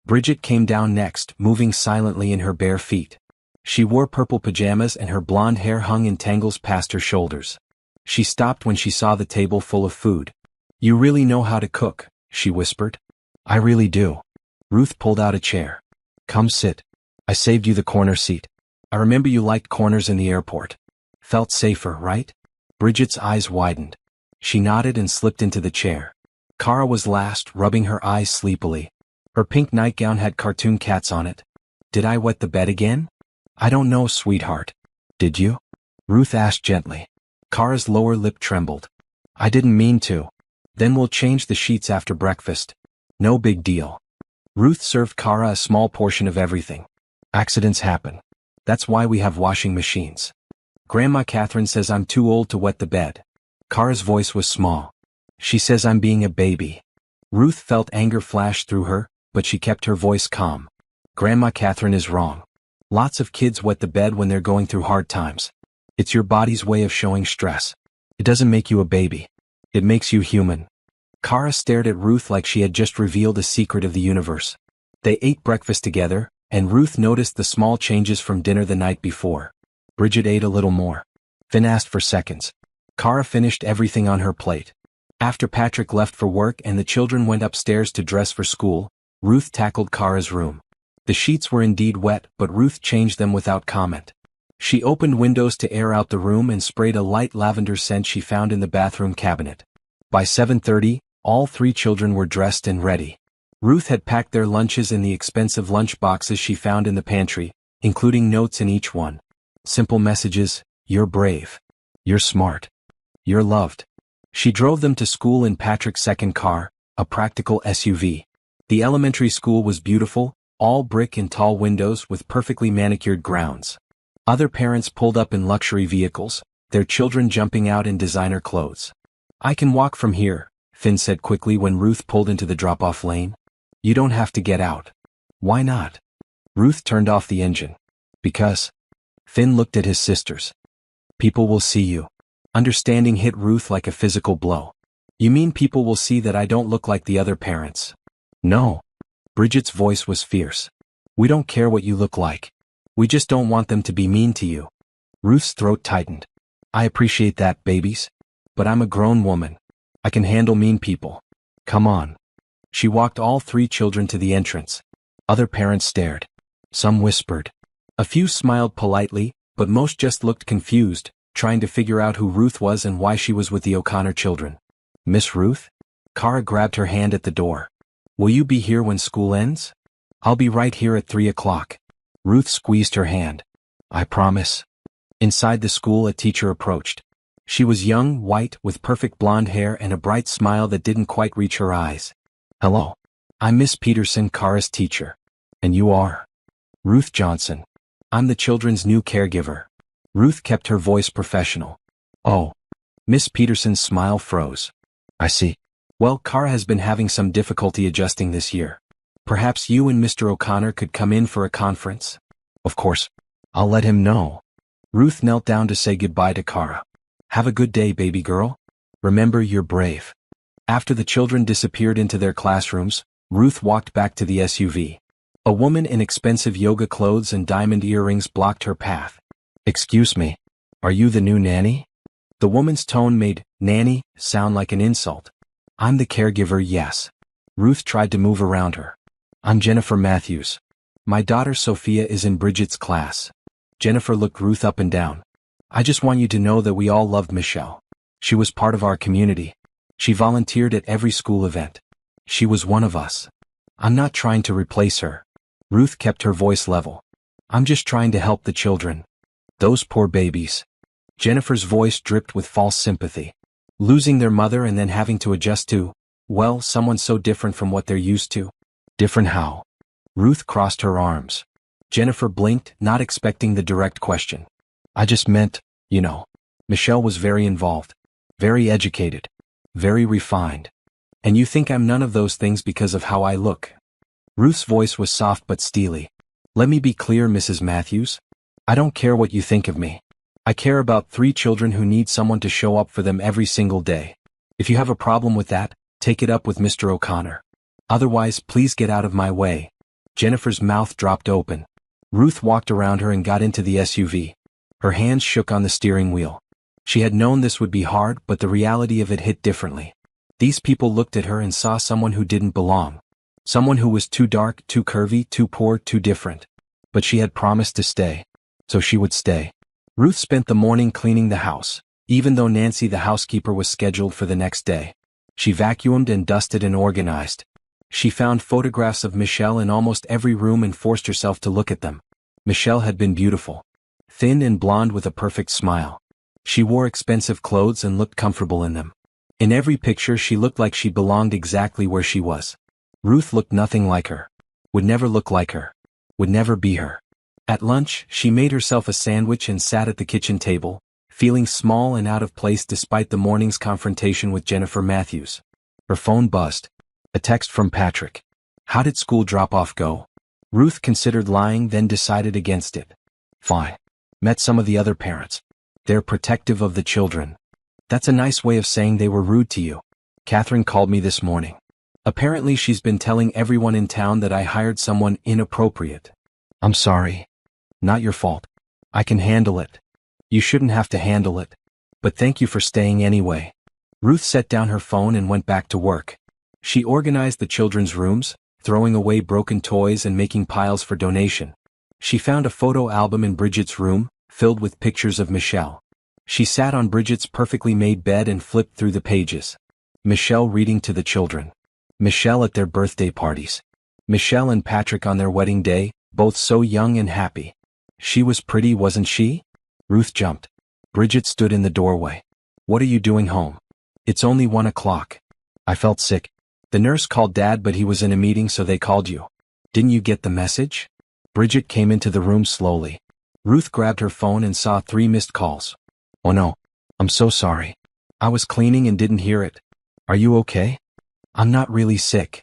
Speaker 1: Bridget came down next, moving silently in her bare feet. She wore purple pajamas and her blonde hair hung in tangles past her shoulders. She stopped when she saw the table full of food. You really know how to cook, she whispered. I really do. Ruth pulled out a chair. Come sit. I saved you the corner seat. I remember you liked corners in the airport. Felt safer, right? Bridget's eyes widened. She nodded and slipped into the chair. Kara was last, rubbing her eyes sleepily. Her pink nightgown had cartoon cats on it. Did I wet the bed again? I don't know, sweetheart. Did you? Ruth asked gently. Kara's lower lip trembled. I didn't mean to. Then we'll change the sheets after breakfast. No big deal. Ruth served Kara a small portion of everything. Accidents happen. That's why we have washing machines. Grandma Catherine says I'm too old to wet the bed. Kara's voice was small. She says I'm being a baby. Ruth felt anger flash through her, but she kept her voice calm. Grandma Catherine is wrong. Lots of kids wet the bed when they're going through hard times. It's your body's way of showing stress. It doesn't make you a baby. It makes you human. Kara stared at Ruth like she had just revealed a secret of the universe. They ate breakfast together, and Ruth noticed the small changes from dinner the night before. Bridget ate a little more. Finn asked for seconds. Kara finished everything on her plate. After Patrick left for work and the children went upstairs to dress for school, Ruth tackled Kara's room. The sheets were indeed wet, but Ruth changed them without comment. She opened windows to air out the room and sprayed a light lavender scent she found in the bathroom cabinet. By 7:30, all three children were dressed and ready. Ruth had packed their lunches in the expensive lunch boxes she found in the pantry, including notes in each one. Simple messages: you're brave. You're smart. You're loved. She drove them to school in Patrick's second car, a practical SUV. The elementary school was beautiful, all brick and tall windows with perfectly manicured grounds. Other parents pulled up in luxury vehicles, their children jumping out in designer clothes. I can walk from here, Finn said quickly when Ruth pulled into the drop-off lane. You don't have to get out. Why not? Ruth turned off the engine. Because. Finn looked at his sisters. People will see you. Understanding hit Ruth like a physical blow. You mean people will see that I don't look like the other parents? No. Bridget's voice was fierce. We don't care what you look like. We just don't want them to be mean to you. Ruth's throat tightened. I appreciate that, babies. But I'm a grown woman. I can handle mean people. Come on. She walked all three children to the entrance. Other parents stared. Some whispered. A few smiled politely, but most just looked confused, trying to figure out who Ruth was and why she was with the O'Connor children. Miss Ruth? Kara grabbed her hand at the door. Will you be here when school ends? I'll be right here at 3 o'clock. Ruth squeezed her hand. I promise. Inside the school, a teacher approached. She was young, white, with perfect blonde hair and a bright smile that didn't quite reach her eyes. Hello. I'm Miss Peterson, Kara's teacher. And you are? Ruth Johnson. I'm the children's new caregiver. Ruth kept her voice professional. Oh. Miss Peterson's smile froze. I see. Well, Kara has been having some difficulty adjusting this year. Perhaps you and Mr. O'Connor could come in for a conference? Of course. I'll let him know. Ruth knelt down to say goodbye to Kara. Have a good day, baby girl. Remember, you're brave. After the children disappeared into their classrooms, Ruth walked back to the SUV. A woman in expensive yoga clothes and diamond earrings blocked her path. Excuse me. Are you the new nanny? The woman's tone made nanny sound like an insult. I'm the caregiver, yes. Ruth tried to move around her. I'm Jennifer Matthews. My daughter Sophia is in Bridget's class. Jennifer looked Ruth up and down. I just want you to know that we all loved Michelle. She was part of our community. She volunteered at every school event. She was one of us. I'm not trying to replace her. Ruth kept her voice level. I'm just trying to help the children. Those poor babies. Jennifer's voice dripped with false sympathy. Losing their mother and then having to adjust to, well, someone so different from what they're used to. Different how? Ruth crossed her arms. Jennifer blinked, not expecting the direct question. I just meant, you know. Michelle was very involved. Very educated. Very refined. And you think I'm none of those things because of how I look. Ruth's voice was soft but steely. Let me be clear, Mrs. Matthews. I don't care what you think of me. I care about 3 children who need someone to show up for them every single day. If you have a problem with that, take it up with Mr. O'Connor. Otherwise, please get out of my way. Jennifer's mouth dropped open. Ruth walked around her and got into the SUV. Her hands shook on the steering wheel. She had known this would be hard, but the reality of it hit differently. These people looked at her and saw someone who didn't belong. Someone who was too dark, too curvy, too poor, too different. but she had promised to stay. So she would stay. Ruth spent the morning cleaning the house, even though Nancy the housekeeper was scheduled for the next day. She vacuumed and dusted and organized. She found photographs of Michelle in almost every room and forced herself to look at them. Michelle had been beautiful. Thin and blonde with a perfect smile. She wore expensive clothes and looked comfortable in them. In every picture she looked like she belonged exactly where she was. Ruth looked nothing like her. Would never look like her. Would never be her. At lunch, she made herself a sandwich and sat at the kitchen table, feeling small and out of place despite the morning's confrontation with Jennifer Matthews. Her phone buzzed. A text from Patrick. How did school drop-off go? Ruth considered lying, then decided against it. Fine. Met some of the other parents. They're protective of the children. That's a nice way of saying they were rude to you. Catherine called me this morning. Apparently she's been telling everyone in town that I hired someone inappropriate. I'm sorry. Not your fault. I can handle it. You shouldn't have to handle it. But thank you for staying anyway. Ruth set down her phone and went back to work. She organized the children's rooms, throwing away broken toys and making piles for donation. She found a photo album in Bridget's room, filled with pictures of Michelle. She sat on Bridget's perfectly made bed and flipped through the pages. Michelle reading to the children. Michelle at their birthday parties. Michelle and Patrick on their wedding day, both so young and happy. She was pretty, wasn't she? Ruth jumped. Bridget stood in the doorway. What are you doing home? It's only 1 o'clock. I felt sick. The nurse called Dad, but he was in a meeting, so they called you. Didn't you get the message? Bridget came into the room slowly. Ruth grabbed her phone and saw 3 missed calls. Oh no. I'm so sorry. I was cleaning and didn't hear it. Are you okay? I'm not really sick.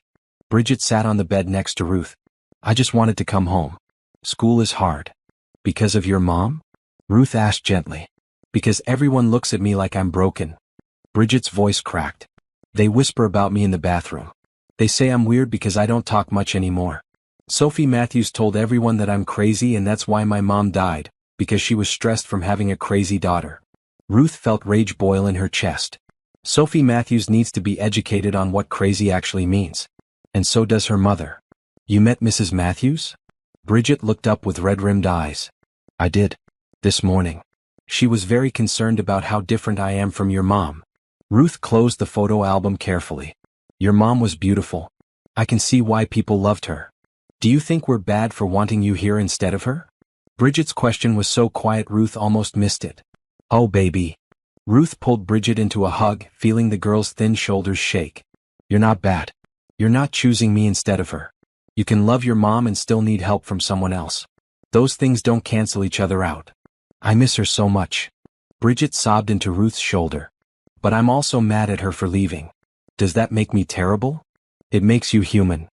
Speaker 1: Bridget sat on the bed next to Ruth. I just wanted to come home. School is hard. Because of your mom? Ruth asked gently. Because everyone looks at me like I'm broken. Bridget's voice cracked. They whisper about me in the bathroom. They say I'm weird because I don't talk much anymore. Sophie Matthews told everyone that I'm crazy, and that's why my mom died, because she was stressed from having a crazy daughter. Ruth felt rage boil in her chest. Sophie Matthews needs to be educated on what crazy actually means. And so does her mother. You met Mrs. Matthews? Bridget looked up with red-rimmed eyes. I did. This morning. She was very concerned about how different I am from your mom. Ruth closed the photo album carefully. Your mom was beautiful. I can see why people loved her. Do you think we're bad for wanting you here instead of her? Bridget's question was so quiet Ruth almost missed it. Oh baby. Ruth pulled Bridget into a hug, feeling the girl's thin shoulders shake. You're not bad. You're not choosing me instead of her. You can love your mom and still need help from someone else. Those things don't cancel each other out. I miss her so much. Bridget sobbed into Ruth's shoulder. But I'm also mad at her for leaving. Does that make me terrible? It makes you human.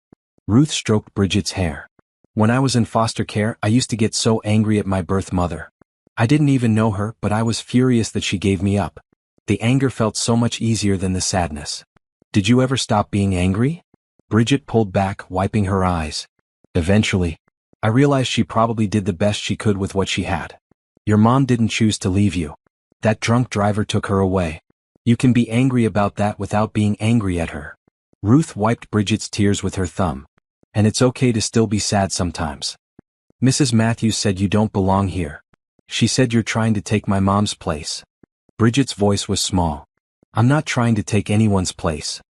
Speaker 1: Ruth stroked Bridget's hair. When I was in foster care, I used to get so angry at my birth mother. I didn't even know her, but I was furious that she gave me up. The anger felt so much easier than the sadness. Did you ever stop being angry? Bridget pulled back, wiping her eyes. Eventually. I realized she probably did the best she could with what she had. Your mom didn't choose to leave you. That drunk driver took her away. You can be angry about that without being angry at her. Ruth wiped Bridget's tears with her thumb. And it's okay to still be sad sometimes. Mrs. Matthews said you don't belong here. She said you're trying to take my mom's place. Bridget's voice was small. I'm not trying to take anyone's place.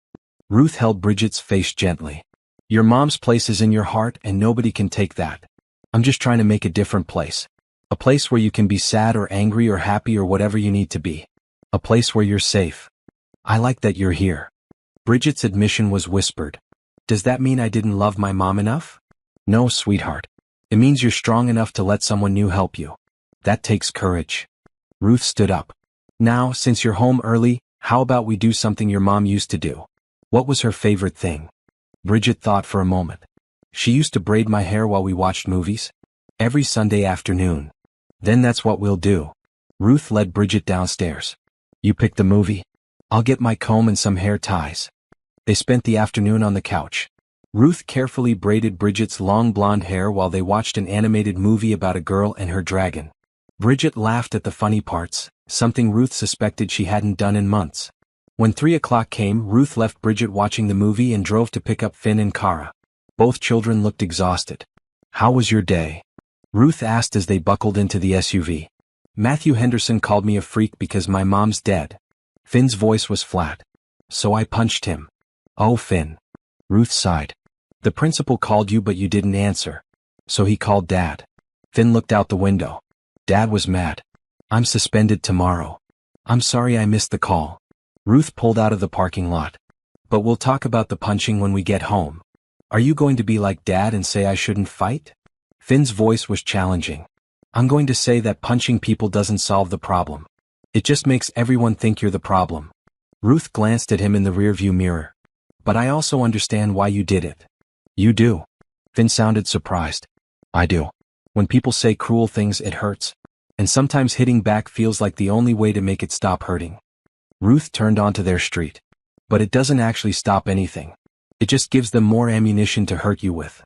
Speaker 1: Ruth held Bridget's face gently. Your mom's place is in your heart and nobody can take that. I'm just trying to make a different place. A place where you can be sad or angry or happy or whatever you need to be. A place where you're safe. I like that you're here. Bridget's admission was whispered. Does that mean I didn't love my mom enough? No, sweetheart. It means you're strong enough to let someone new help you. That takes courage. Ruth stood up. Now, since you're home early, how about we do something your mom used to do? What was her favorite thing? Bridget thought for a moment. She used to braid my hair while we watched movies. Every Sunday afternoon. Then that's what we'll do. Ruth led Bridget downstairs. You pick the movie. I'll get my comb and some hair ties. They spent the afternoon on the couch. Ruth carefully braided Bridget's long blonde hair while they watched an animated movie about a girl and her dragon. Bridget laughed at the funny parts, something Ruth suspected she hadn't done in months. When 3 o'clock came, Ruth left Bridget watching the movie and drove to pick up Finn and Kara. Both children looked exhausted. How was your day? Ruth asked as they buckled into the SUV. Matthew Henderson called me a freak because my mom's dead. Finn's voice was flat. So I punched him. Oh, Finn. Ruth sighed. The principal called you but you didn't answer. So he called Dad. Finn looked out the window. Dad was mad. I'm suspended tomorrow. I'm sorry I missed the call. Ruth pulled out of the parking lot. But we'll talk about the punching when we get home. Are you going to be like Dad and say I shouldn't fight? Finn's voice was challenging. I'm going to say that punching people doesn't solve the problem. It just makes everyone think you're the problem. Ruth glanced at him in the rearview mirror. But I also understand why you did it. You do? Finn sounded surprised. I do. When people say cruel things, it hurts. And sometimes hitting back feels like the only way to make it stop hurting. Ruth turned onto their street. But it doesn't actually stop anything. It just gives them more ammunition to hurt you with.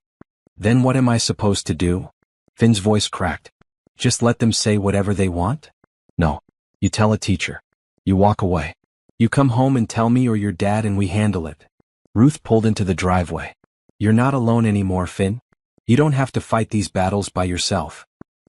Speaker 1: Then what am I supposed to do? Finn's voice cracked. Just let them say whatever they want? No. You tell a teacher. You walk away. You come home and tell me or your dad and we handle it. Ruth pulled into the driveway. You're not alone anymore, Finn. You don't have to fight these battles by yourself.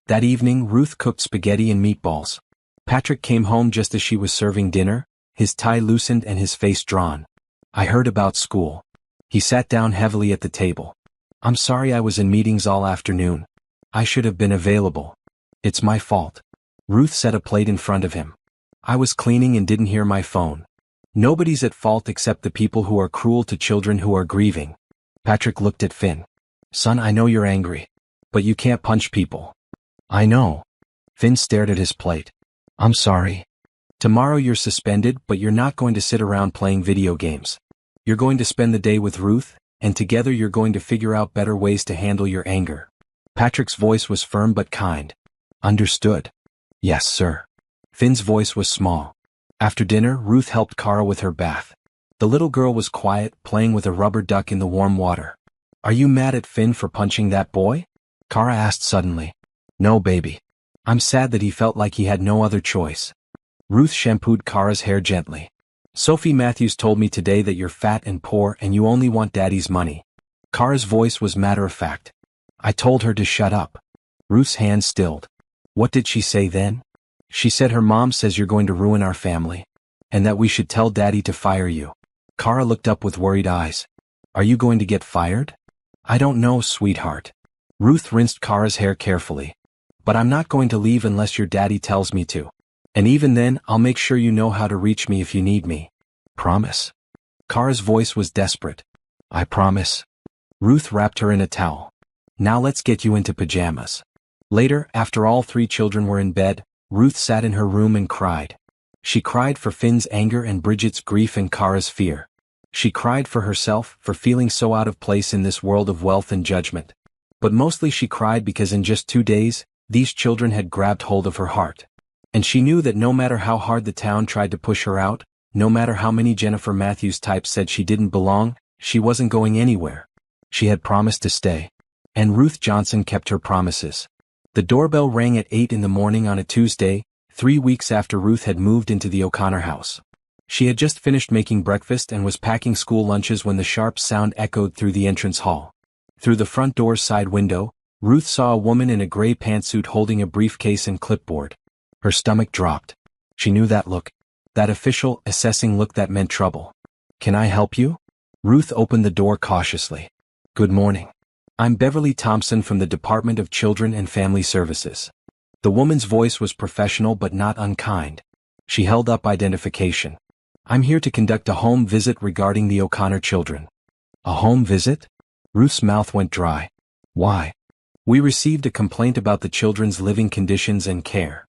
Speaker 1: That evening, Ruth cooked spaghetti and meatballs. Patrick came home just as she was serving dinner, his tie loosened and his face drawn. I heard about school. He sat down heavily at the table. I'm sorry I was in meetings all afternoon. I should have been available. It's my fault. Ruth set a plate in front of him. I was cleaning and didn't hear my phone. Nobody's at fault except the people who are cruel to children who are grieving. Patrick looked at Finn. Son, I know you're angry. But you can't punch people. I know. Finn stared at his plate. I'm sorry. Tomorrow you're suspended, but you're not going to sit around playing video games. You're going to spend the day with Ruth, and together you're going to figure out better ways to handle your anger. Patrick's voice was firm but kind. Understood. Yes, sir. Finn's voice was small. After dinner, Ruth helped Kara with her bath. The little girl was quiet, playing with a rubber duck in the warm water. Are you mad at Finn for punching that boy? Kara asked suddenly. No, baby. I'm sad that he felt like he had no other choice. Ruth shampooed Kara's hair gently. Sophie Matthews told me today that you're fat and poor and you only want Daddy's money. Kara's voice was matter-of-fact. I told her to shut up. Ruth's hand stilled. What did she say then? She said her mom says you're going to ruin our family. And that we should tell Daddy to fire you. Kara looked up with worried eyes. Are you going to get fired? I don't know, sweetheart. Ruth rinsed Kara's hair carefully. But I'm not going to leave unless your daddy tells me to. And even then, I'll make sure you know how to reach me if you need me. Promise? Kara's voice was desperate. I promise. Ruth wrapped her in a towel. Now let's get you into pajamas. Later, after all three children were in bed, Ruth sat in her room and cried. She cried for Finn's anger and Bridget's grief and Kara's fear. She cried for herself, for feeling so out of place in this world of wealth and judgment. But mostly she cried because in just 2 days, these children had grabbed hold of her heart. And she knew that no matter how hard the town tried to push her out, no matter how many Jennifer Matthews types said she didn't belong, she wasn't going anywhere. She had promised to stay. And Ruth Johnson kept her promises. The doorbell rang at 8 in the morning on a Tuesday, 3 weeks after Ruth had moved into the O'Connor house. She had just finished making breakfast and was packing school lunches when the sharp sound echoed through the entrance hall. Through the front door's side window, Ruth saw a woman in a gray pantsuit holding a briefcase and clipboard. Her stomach dropped. She knew that look. That official, assessing look that meant trouble. Can I help you? Ruth opened the door cautiously. Good morning. I'm Beverly Thompson from the Department of Children and Family Services. The woman's voice was professional but not unkind. She held up identification. I'm here to conduct a home visit regarding the O'Connor children. A home visit? Ruth's mouth went dry. Why? We received a complaint about the children's living conditions and care.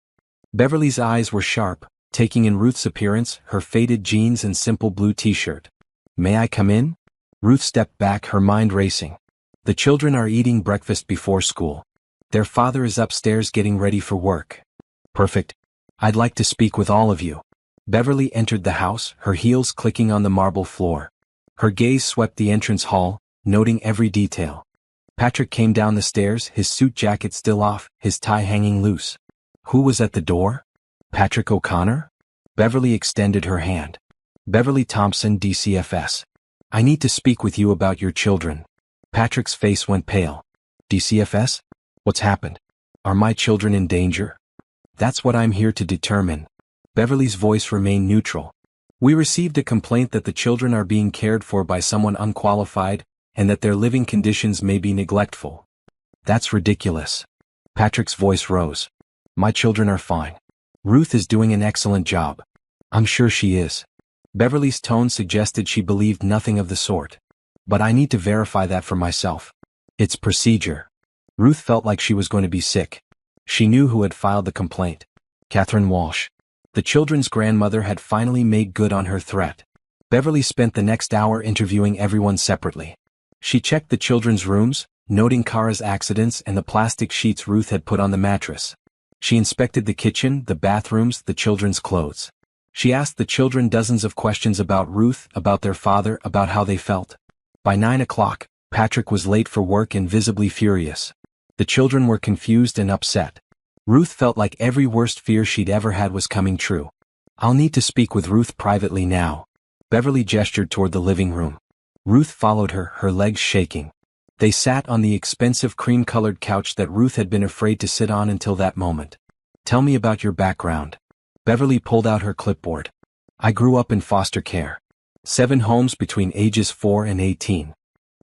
Speaker 1: Beverly's eyes were sharp, taking in Ruth's appearance, her faded jeans and simple blue t-shirt. May I come in? Ruth stepped back, her mind racing. The children are eating breakfast before school. Their father is upstairs getting ready for work. Perfect. I'd like to speak with all of you. Beverly entered the house, her heels clicking on the marble floor. Her gaze swept the entrance hall, noting every detail. Patrick came down the stairs, his suit jacket still off, his tie hanging loose. Who was at the door? Patrick O'Connor? Beverly extended her hand. Beverly Thompson, DCFS. I need to speak with you about your children. Patrick's face went pale. DCFS? What's happened? Are my children in danger? That's what I'm here to determine. Beverly's voice remained neutral. We received a complaint that the children are being cared for by someone unqualified, and that their living conditions may be neglectful. That's ridiculous. Patrick's voice rose. My children are fine. Ruth is doing an excellent job. I'm sure she is. Beverly's tone suggested she believed nothing of the sort. But I need to verify that for myself. It's procedure. Ruth felt like she was going to be sick. She knew who had filed the complaint. Catherine Walsh. The children's grandmother had finally made good on her threat. Beverly spent the next hour interviewing everyone separately. She checked the children's rooms, noting Kara's accidents and the plastic sheets Ruth had put on the mattress. She inspected the kitchen, the bathrooms, the children's clothes. She asked the children dozens of questions about Ruth, about their father, about how they felt. By 9 o'clock, Patrick was late for work and visibly furious. The children were confused and upset. Ruth felt like every worst fear she'd ever had was coming true. I'll need to speak with Ruth privately now. Beverly gestured toward the living room. Ruth followed her, her legs shaking. They sat on the expensive cream-colored couch that Ruth had been afraid to sit on until that moment. Tell me about your background. Beverly pulled out her clipboard. I grew up in foster care. 7 homes between ages 4 and 18.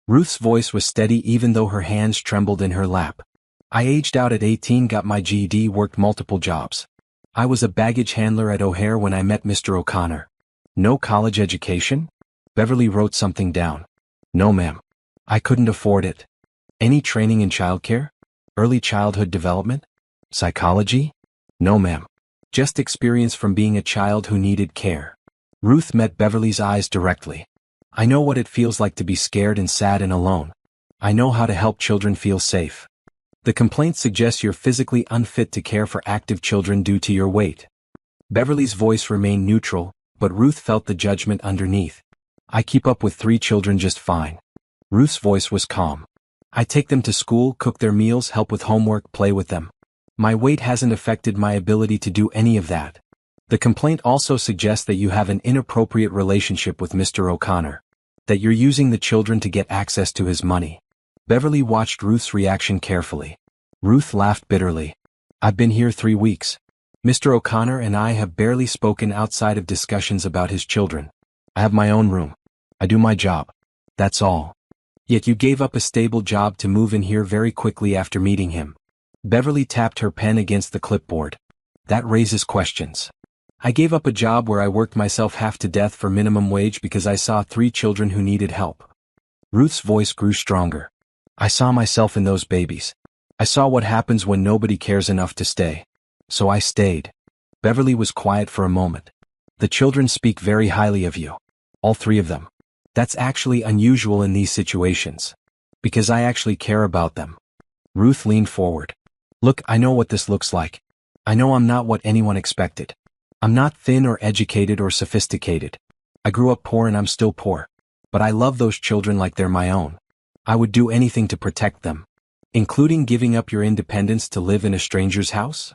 Speaker 1: Ruth's voice was steady even though her hands trembled in her lap. I aged out at 18, got my GED, worked multiple jobs. I was a baggage handler at O'Hare when I met Mr. O'Connor. No college education? Beverly wrote something down. No, ma'am. I couldn't afford it. Any training in childcare? Early childhood development? Psychology? No, ma'am. Just experience from being a child who needed care. Ruth met Beverly's eyes directly. I know what it feels like to be scared and sad and alone. I know how to help children feel safe. The complaint suggests you're physically unfit to care for active children due to your weight. Beverly's voice remained neutral, but Ruth felt the judgment underneath. I keep up with 3 children just fine. Ruth's voice was calm. I take them to school, cook their meals, help with homework, play with them. My weight hasn't affected my ability to do any of that. The complaint also suggests that you have an inappropriate relationship with Mr. O'Connor. That you're using the children to get access to his money. Beverly watched Ruth's reaction carefully. Ruth laughed bitterly. I've been here 3 weeks. Mr. O'Connor and I have barely spoken outside of discussions about his children. I have my own room. I do my job. That's all. Yet you gave up a stable job to move in here very quickly after meeting him. Beverly tapped her pen against the clipboard. That raises questions. I gave up a job where I worked myself half to death for minimum wage because I saw 3 children who needed help. Ruth's voice grew stronger. I saw myself in those babies. I saw what happens when nobody cares enough to stay. So I stayed. Beverly was quiet for a moment. The children speak very highly of you. All 3 of them. That's actually unusual in these situations. Because I actually care about them. Ruth leaned forward. Look, I know what this looks like. I know I'm not what anyone expected. I'm not thin or educated or sophisticated. I grew up poor and I'm still poor. But I love those children like they're my own. I would do anything to protect them. Including giving up your independence to live in a stranger's house?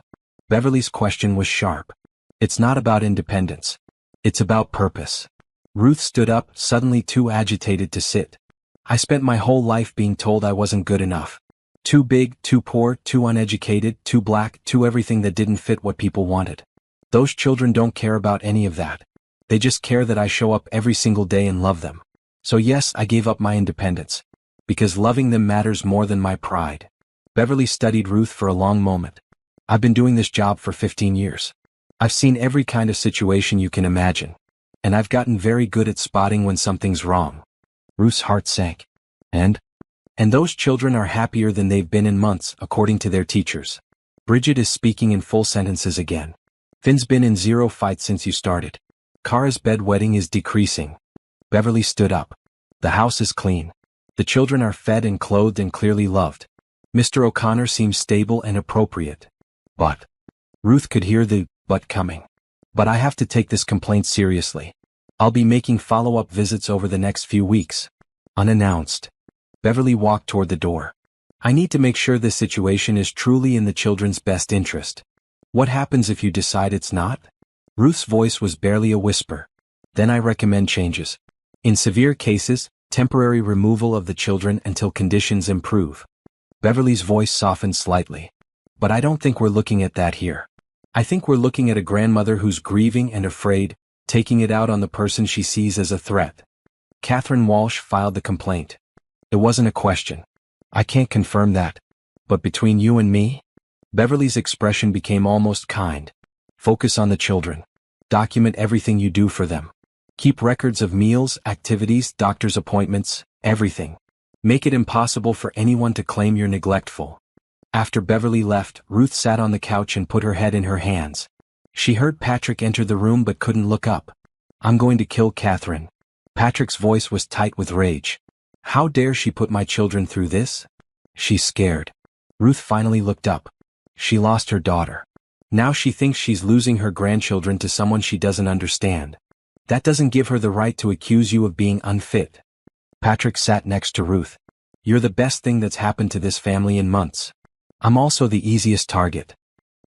Speaker 1: Beverly's question was sharp. It's not about independence. It's about purpose. Ruth stood up, suddenly too agitated to sit. I spent my whole life being told I wasn't good enough. Too big, too poor, too uneducated, too black, too everything that didn't fit what people wanted. Those children don't care about any of that. They just care that I show up every single day and love them. So yes, I gave up my independence. Because loving them matters more than my pride. Beverly studied Ruth for a long moment. I've been doing this job for 15 years. I've seen every kind of situation you can imagine. And I've gotten very good at spotting when something's wrong. Ruth's heart sank. And those children are happier than they've been in months, according to their teachers. Bridget is speaking in full sentences again. Finn's been in 0 fights since you started. Kara's bedwetting is decreasing. Beverly stood up. The house is clean. The children are fed and clothed and clearly loved. Mr. O'Connor seems stable and appropriate. But Ruth could hear the but coming. But I have to take this complaint seriously. I'll be making follow-up visits over the next few weeks. Unannounced. Beverly walked toward the door. I need to make sure this situation is truly in the children's best interest. What happens if you decide it's not? Ruth's voice was barely a whisper. Then I recommend changes. In severe cases, temporary removal of the children until conditions improve. Beverly's voice softened slightly. But I don't think we're looking at that here. I think we're looking at a grandmother who's grieving and afraid, taking it out on the person she sees as a threat. Catherine Walsh filed the complaint. It wasn't a question. I can't confirm that. But between you and me? Beverly's expression became almost kind. Focus on the children. Document everything you do for them. Keep records of meals, activities, doctor's appointments, everything. Make it impossible for anyone to claim you're neglectful. After Beverly left, Ruth sat on the couch and put her head in her hands. She heard Patrick enter the room but couldn't look up. I'm going to kill Catherine. Patrick's voice was tight with rage. How dare she put my children through this? She's scared. Ruth finally looked up. She lost her daughter. Now she thinks she's losing her grandchildren to someone she doesn't understand. That doesn't give her the right to accuse you of being unfit. Patrick sat next to Ruth. You're the best thing that's happened to this family in months. I'm also the easiest target.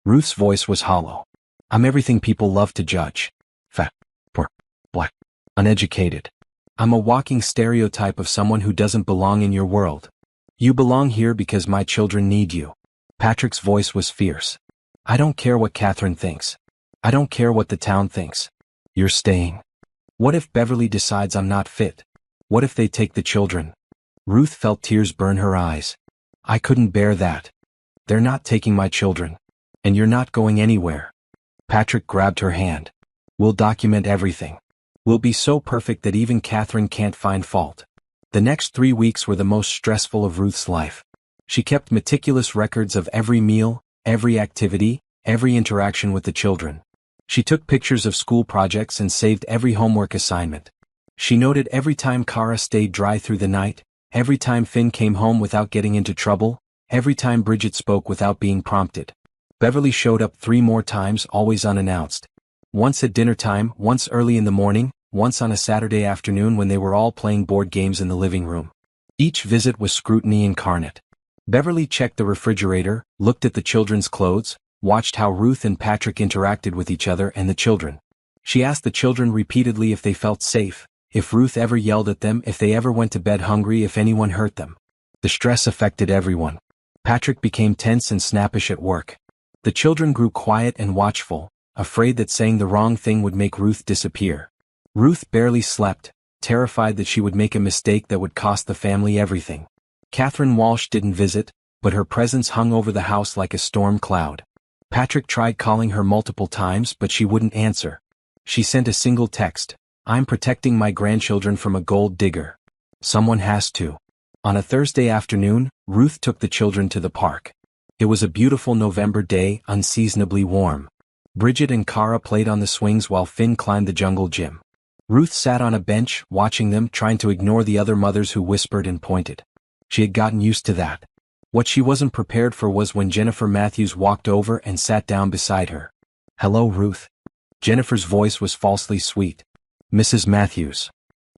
Speaker 1: Ruth's voice was hollow. I'm everything people love to judge. Fat, poor, black, uneducated. I'm a walking stereotype of someone who doesn't belong in your world. You belong here because my children need you. Patrick's voice was fierce. I don't care what Catherine thinks. I don't care what the town thinks. You're staying. What if Beverly decides I'm not fit? What if they take the children? Ruth felt tears burn her eyes. I couldn't bear that. They're not taking my children. And you're not going anywhere. Patrick grabbed her hand. We'll document everything. We'll be so perfect that even Catherine can't find fault. The next 3 weeks were the most stressful of Ruth's life. She kept meticulous records of every meal, every activity, every interaction with the children. She took pictures of school projects and saved every homework assignment. She noted every time Kara stayed dry through the night, every time Finn came home without getting into trouble, every time Bridget spoke without being prompted. Beverly showed up 3 more times, always unannounced. Once at dinner time, once early in the morning, once on a Saturday afternoon when they were all playing board games in the living room. Each visit was scrutiny incarnate. Beverly checked the refrigerator, looked at the children's clothes, watched how Ruth and Patrick interacted with each other and the children. She asked the children repeatedly if they felt safe, if Ruth ever yelled at them, if they ever went to bed hungry, if anyone hurt them. The stress affected everyone. Patrick became tense and snappish at work. The children grew quiet and watchful, afraid that saying the wrong thing would make Ruth disappear. Ruth barely slept, terrified that she would make a mistake that would cost the family everything. Catherine Walsh didn't visit, but her presence hung over the house like a storm cloud. Patrick tried calling her multiple times but she wouldn't answer. She sent a single text. I'm protecting my grandchildren from a gold digger. Someone has to. On a Thursday afternoon, Ruth took the children to the park. It was a beautiful November day, unseasonably warm. Bridget and Kara played on the swings while Finn climbed the jungle gym. Ruth sat on a bench, watching them, trying to ignore the other mothers who whispered and pointed. She had gotten used to that. What she wasn't prepared for was when Jennifer Matthews walked over and sat down beside her. Hello, Ruth. Jennifer's voice was falsely sweet. Mrs. Matthews.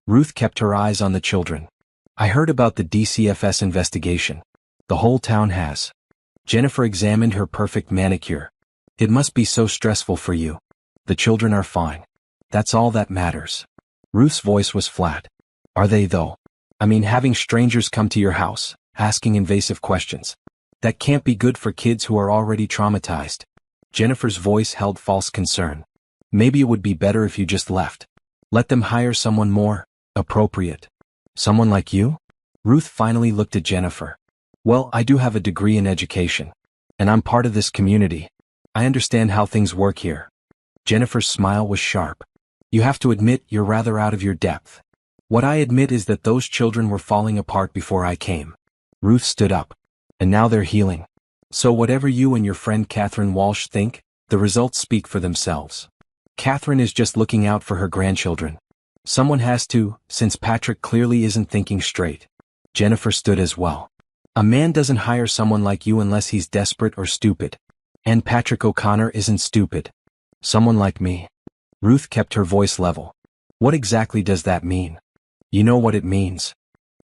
Speaker 1: Ruth kept her eyes on the children. I heard about the DCFS investigation. The whole town has. Jennifer examined her perfect manicure. It must be so stressful for you. The children are fine. That's all that matters. Ruth's voice was flat. Are they though? I mean, having strangers come to your house, asking invasive questions. That can't be good for kids who are already traumatized. Jennifer's voice held false concern. Maybe it would be better if you just left. Let them hire someone more appropriate. Someone like you? Ruth finally looked at Jennifer. Well, I do have a degree in education. And I'm part of this community. I understand how things work here. Jennifer's smile was sharp. You have to admit you're rather out of your depth. What I admit is that those children were falling apart before I came. Ruth stood up. And now they're healing. So whatever you and your friend Catherine Walsh think, the results speak for themselves. Catherine is just looking out for her grandchildren. Someone has to, since Patrick clearly isn't thinking straight. Jennifer stood as well. A man doesn't hire someone like you unless he's desperate or stupid. And Patrick O'Connor isn't stupid. Someone like me. Ruth kept her voice level. What exactly does that mean? You know what it means.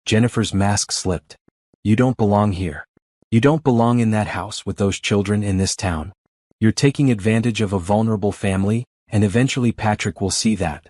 Speaker 1: Jennifer's mask slipped. You don't belong here. You don't belong in that house with those children in this town. You're taking advantage of a vulnerable family, and eventually Patrick will see that.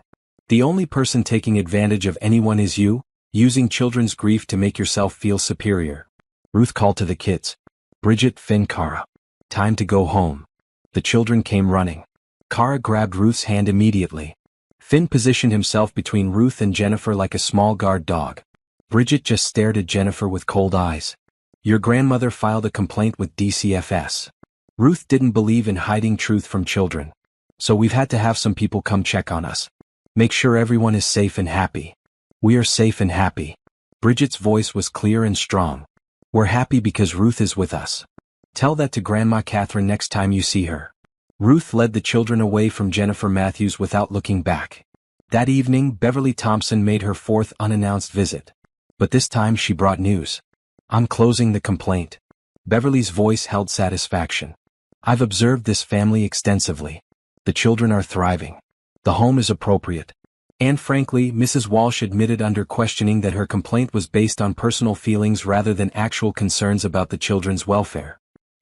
Speaker 1: The only person taking advantage of anyone is you, using children's grief to make yourself feel superior. Ruth called to the kids. Bridget, Finn, Kara. Time to go home. The children came running. Kara grabbed Ruth's hand immediately. Finn positioned himself between Ruth and Jennifer like a small guard dog. Bridget just stared at Jennifer with cold eyes. Your grandmother filed a complaint with DCFS. Ruth didn't believe in hiding truth from children. So we've had to have some people come check on us. Make sure everyone is safe and happy. We are safe and happy. Bridget's voice was clear and strong. We're happy because Ruth is with us. Tell that to Grandma Catherine next time you see her. Ruth led the children away from Jennifer Matthews without looking back. That evening, Beverly Thompson made her fourth unannounced visit. But this time she brought news. I'm closing the complaint. Beverly's voice held satisfaction. I've observed this family extensively. The children are thriving. The home is appropriate. And frankly, Mrs. Walsh admitted under questioning that her complaint was based on personal feelings rather than actual concerns about the children's welfare.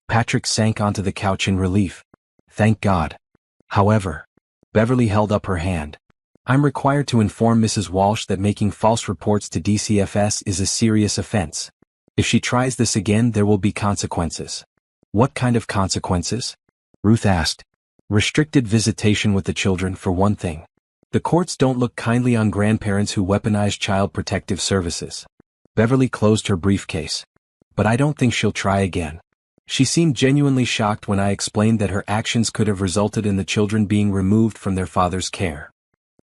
Speaker 1: Patrick sank onto the couch in relief. Thank God. However, Beverly held up her hand. I'm required to inform Mrs. Walsh that making false reports to DCFS is a serious offense. If she tries this again, there will be consequences. What kind of consequences? Ruth asked. Restricted visitation with the children, for one thing. The courts don't look kindly on grandparents who weaponize child protective services. Beverly closed her briefcase. But I don't think she'll try again. She seemed genuinely shocked when I explained that her actions could have resulted in the children being removed from their father's care.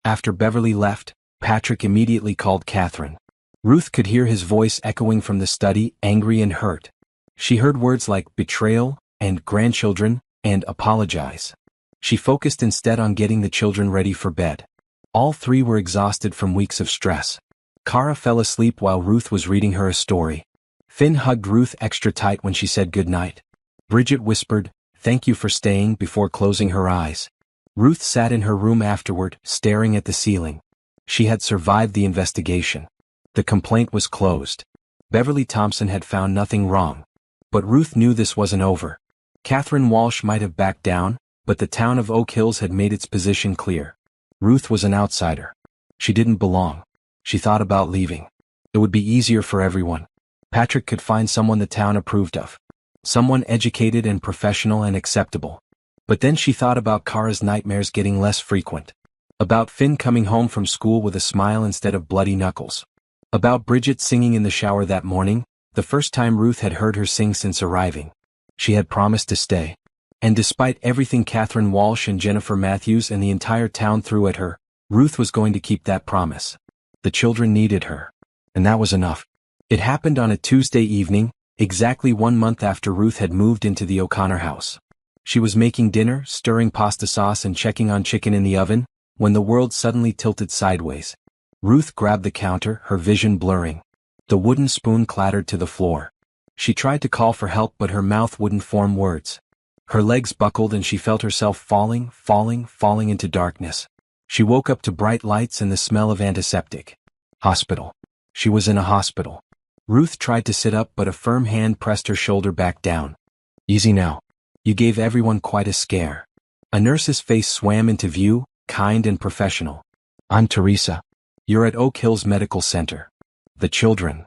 Speaker 1: After Beverly left, Patrick immediately called Catherine. Ruth could hear his voice echoing from the study, angry and hurt. She heard words like betrayal, and grandchildren, and apologize. She focused instead on getting the children ready for bed. All three were exhausted from weeks of stress. Kara fell asleep while Ruth was reading her a story. Finn hugged Ruth extra tight when she said goodnight. Bridget whispered, "Thank you for staying," before closing her eyes. Ruth sat in her room afterward, staring at the ceiling. She had survived the investigation. The complaint was closed. Beverly Thompson had found nothing wrong. But Ruth knew this wasn't over. Catherine Walsh might have backed down, but the town of Oak Hills had made its position clear. Ruth was an outsider. She didn't belong. She thought about leaving. It would be easier for everyone. Patrick could find someone the town approved of. Someone educated and professional and acceptable. But then she thought about Kara's nightmares getting less frequent. About Finn coming home from school with a smile instead of bloody knuckles. About Bridget singing in the shower that morning, the first time Ruth had heard her sing since arriving. She had promised to stay. And despite everything Catherine Walsh and Jennifer Matthews and the entire town threw at her, Ruth was going to keep that promise. The children needed her. And that was enough. It happened on a Tuesday evening, exactly 1 month after Ruth had moved into the O'Connor house. She was making dinner, stirring pasta sauce and checking on chicken in the oven, when the world suddenly tilted sideways. Ruth grabbed the counter, her vision blurring. The wooden spoon clattered to the floor. She tried to call for help, but her mouth wouldn't form words. Her legs buckled and she felt herself falling into darkness. She woke up to bright lights and the smell of antiseptic. Hospital. She was in a hospital. Ruth tried to sit up, but a firm hand pressed her shoulder back down. Easy now. You gave everyone quite a scare. A nurse's face swam into view, kind and professional. I'm Teresa. You're at Oak Hills Medical Center. The children.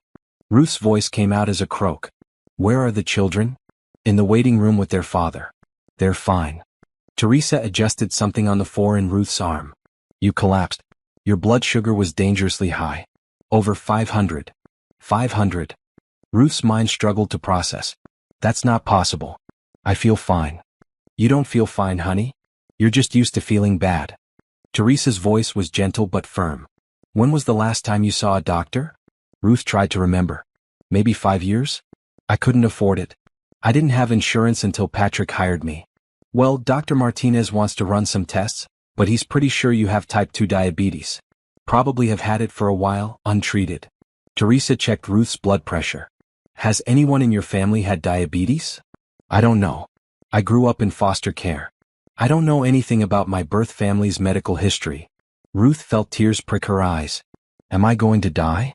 Speaker 1: Ruth's voice came out as a croak. Where are the children? In the waiting room with their father. They're fine. Teresa adjusted something on the floor in Ruth's arm. You collapsed. Your blood sugar was dangerously high. Over 500. 500. Ruth's mind struggled to process. That's not possible. I feel fine. You don't feel fine, honey. You're just used to feeling bad. Teresa's voice was gentle but firm. When was the last time you saw a doctor? Ruth tried to remember. Maybe 5 years? I couldn't afford it. I didn't have insurance until Patrick hired me. Well, Dr. Martinez wants to run some tests, but he's pretty sure you have type 2 diabetes. Probably have had it for a while, untreated. Teresa checked Ruth's blood pressure. Has anyone in your family had diabetes? I don't know. I grew up in foster care. I don't know anything about my birth family's medical history. Ruth felt tears prick her eyes. Am I going to die?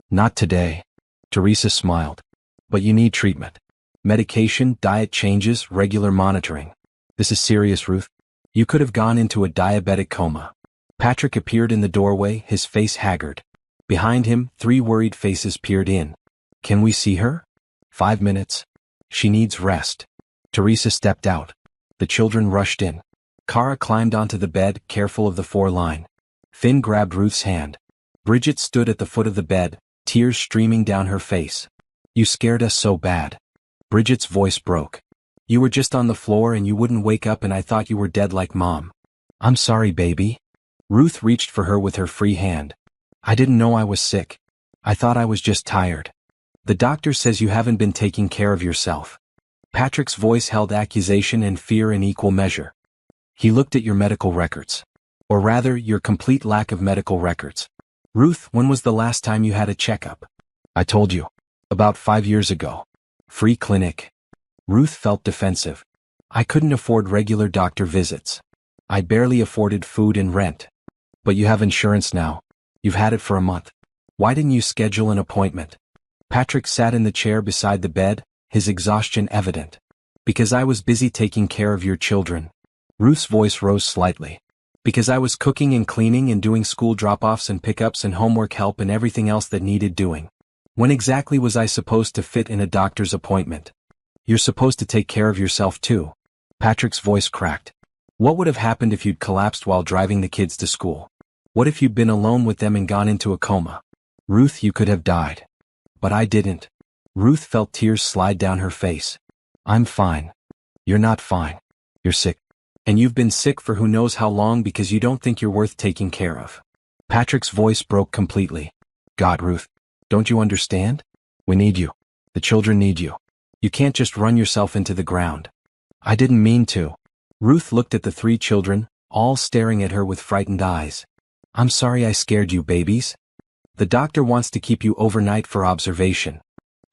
Speaker 1: Not today. Teresa smiled. But you need treatment. Medication, diet changes, regular monitoring. This is serious, Ruth. You could have gone into a diabetic coma. Patrick appeared in the doorway, his face haggard. Behind him, 3 worried faces peered in. Can we see her? 5 minutes. She needs rest. Teresa stepped out. The children rushed in. Kara climbed onto the bed, careful of the 4-line. Finn grabbed Ruth's hand. Bridget stood at the foot of the bed, tears streaming down her face. You scared us so bad. Bridget's voice broke. You were just on the floor and you wouldn't wake up and I thought you were dead like Mom. I'm sorry, baby. Ruth reached for her with her free hand. I didn't know I was sick. I thought I was just tired. The doctor says you haven't been taking care of yourself. Patrick's voice held accusation and fear in equal measure. He looked at your medical records. Or rather, your complete lack of medical records. Ruth, when was the last time you had a checkup? I told you. About 5 years ago. Free clinic. Ruth felt defensive. I couldn't afford regular doctor visits. I barely afforded food and rent. But you have insurance now. You've had it for a month. Why didn't you schedule an appointment? Patrick sat in the chair beside the bed, his exhaustion evident. Because I was busy taking care of your children. Ruth's voice rose slightly. Because I was cooking and cleaning and doing school drop-offs and pickups and homework help and everything else that needed doing. When exactly was I supposed to fit in a doctor's appointment? You're supposed to take care of yourself too. Patrick's voice cracked. What would have happened if you'd collapsed while driving the kids to school? What if you'd been alone with them and gone into a coma? Ruth, you could have died. But I didn't. Ruth felt tears slide down her face. I'm fine. You're not fine. You're sick. And you've been sick for who knows how long because you don't think you're worth taking care of. Patrick's voice broke completely. God, Ruth. Don't you understand? We need you. The children need you. You can't just run yourself into the ground. I didn't mean to. Ruth looked at the 3 children, all staring at her with frightened eyes. I'm sorry I scared you, babies. The doctor wants to keep you overnight for observation.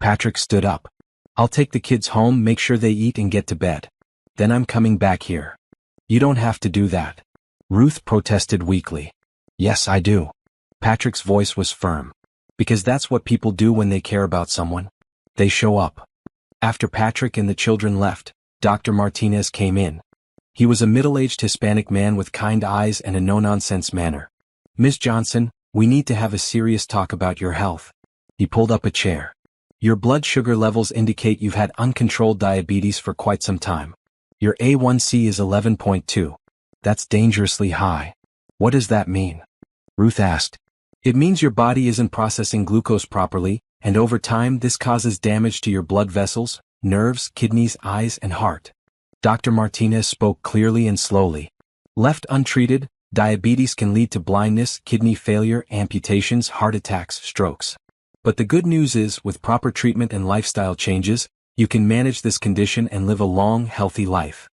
Speaker 1: Patrick stood up. I'll take the kids home, make sure they eat and get to bed. Then I'm coming back here. You don't have to do that. Ruth protested weakly. Yes, I do. Patrick's voice was firm. Because that's what people do when they care about someone. They show up. After Patrick and the children left, Dr. Martinez came in. He was a middle-aged Hispanic man with kind eyes and a no-nonsense manner. Ms. Johnson, we need to have a serious talk about your health. He pulled up a chair. Your blood sugar levels indicate you've had uncontrolled diabetes for quite some time. Your A1C is 11.2. That's dangerously high. What does that mean? Ruth asked. It means your body isn't processing glucose properly, and over time this causes damage to your blood vessels, nerves, kidneys, eyes, and heart. Dr. Martinez spoke clearly and slowly. Left untreated, diabetes can lead to blindness, kidney failure, amputations, heart attacks, strokes. But the good news is, with proper treatment and lifestyle changes, you can manage this condition and live a long, healthy life.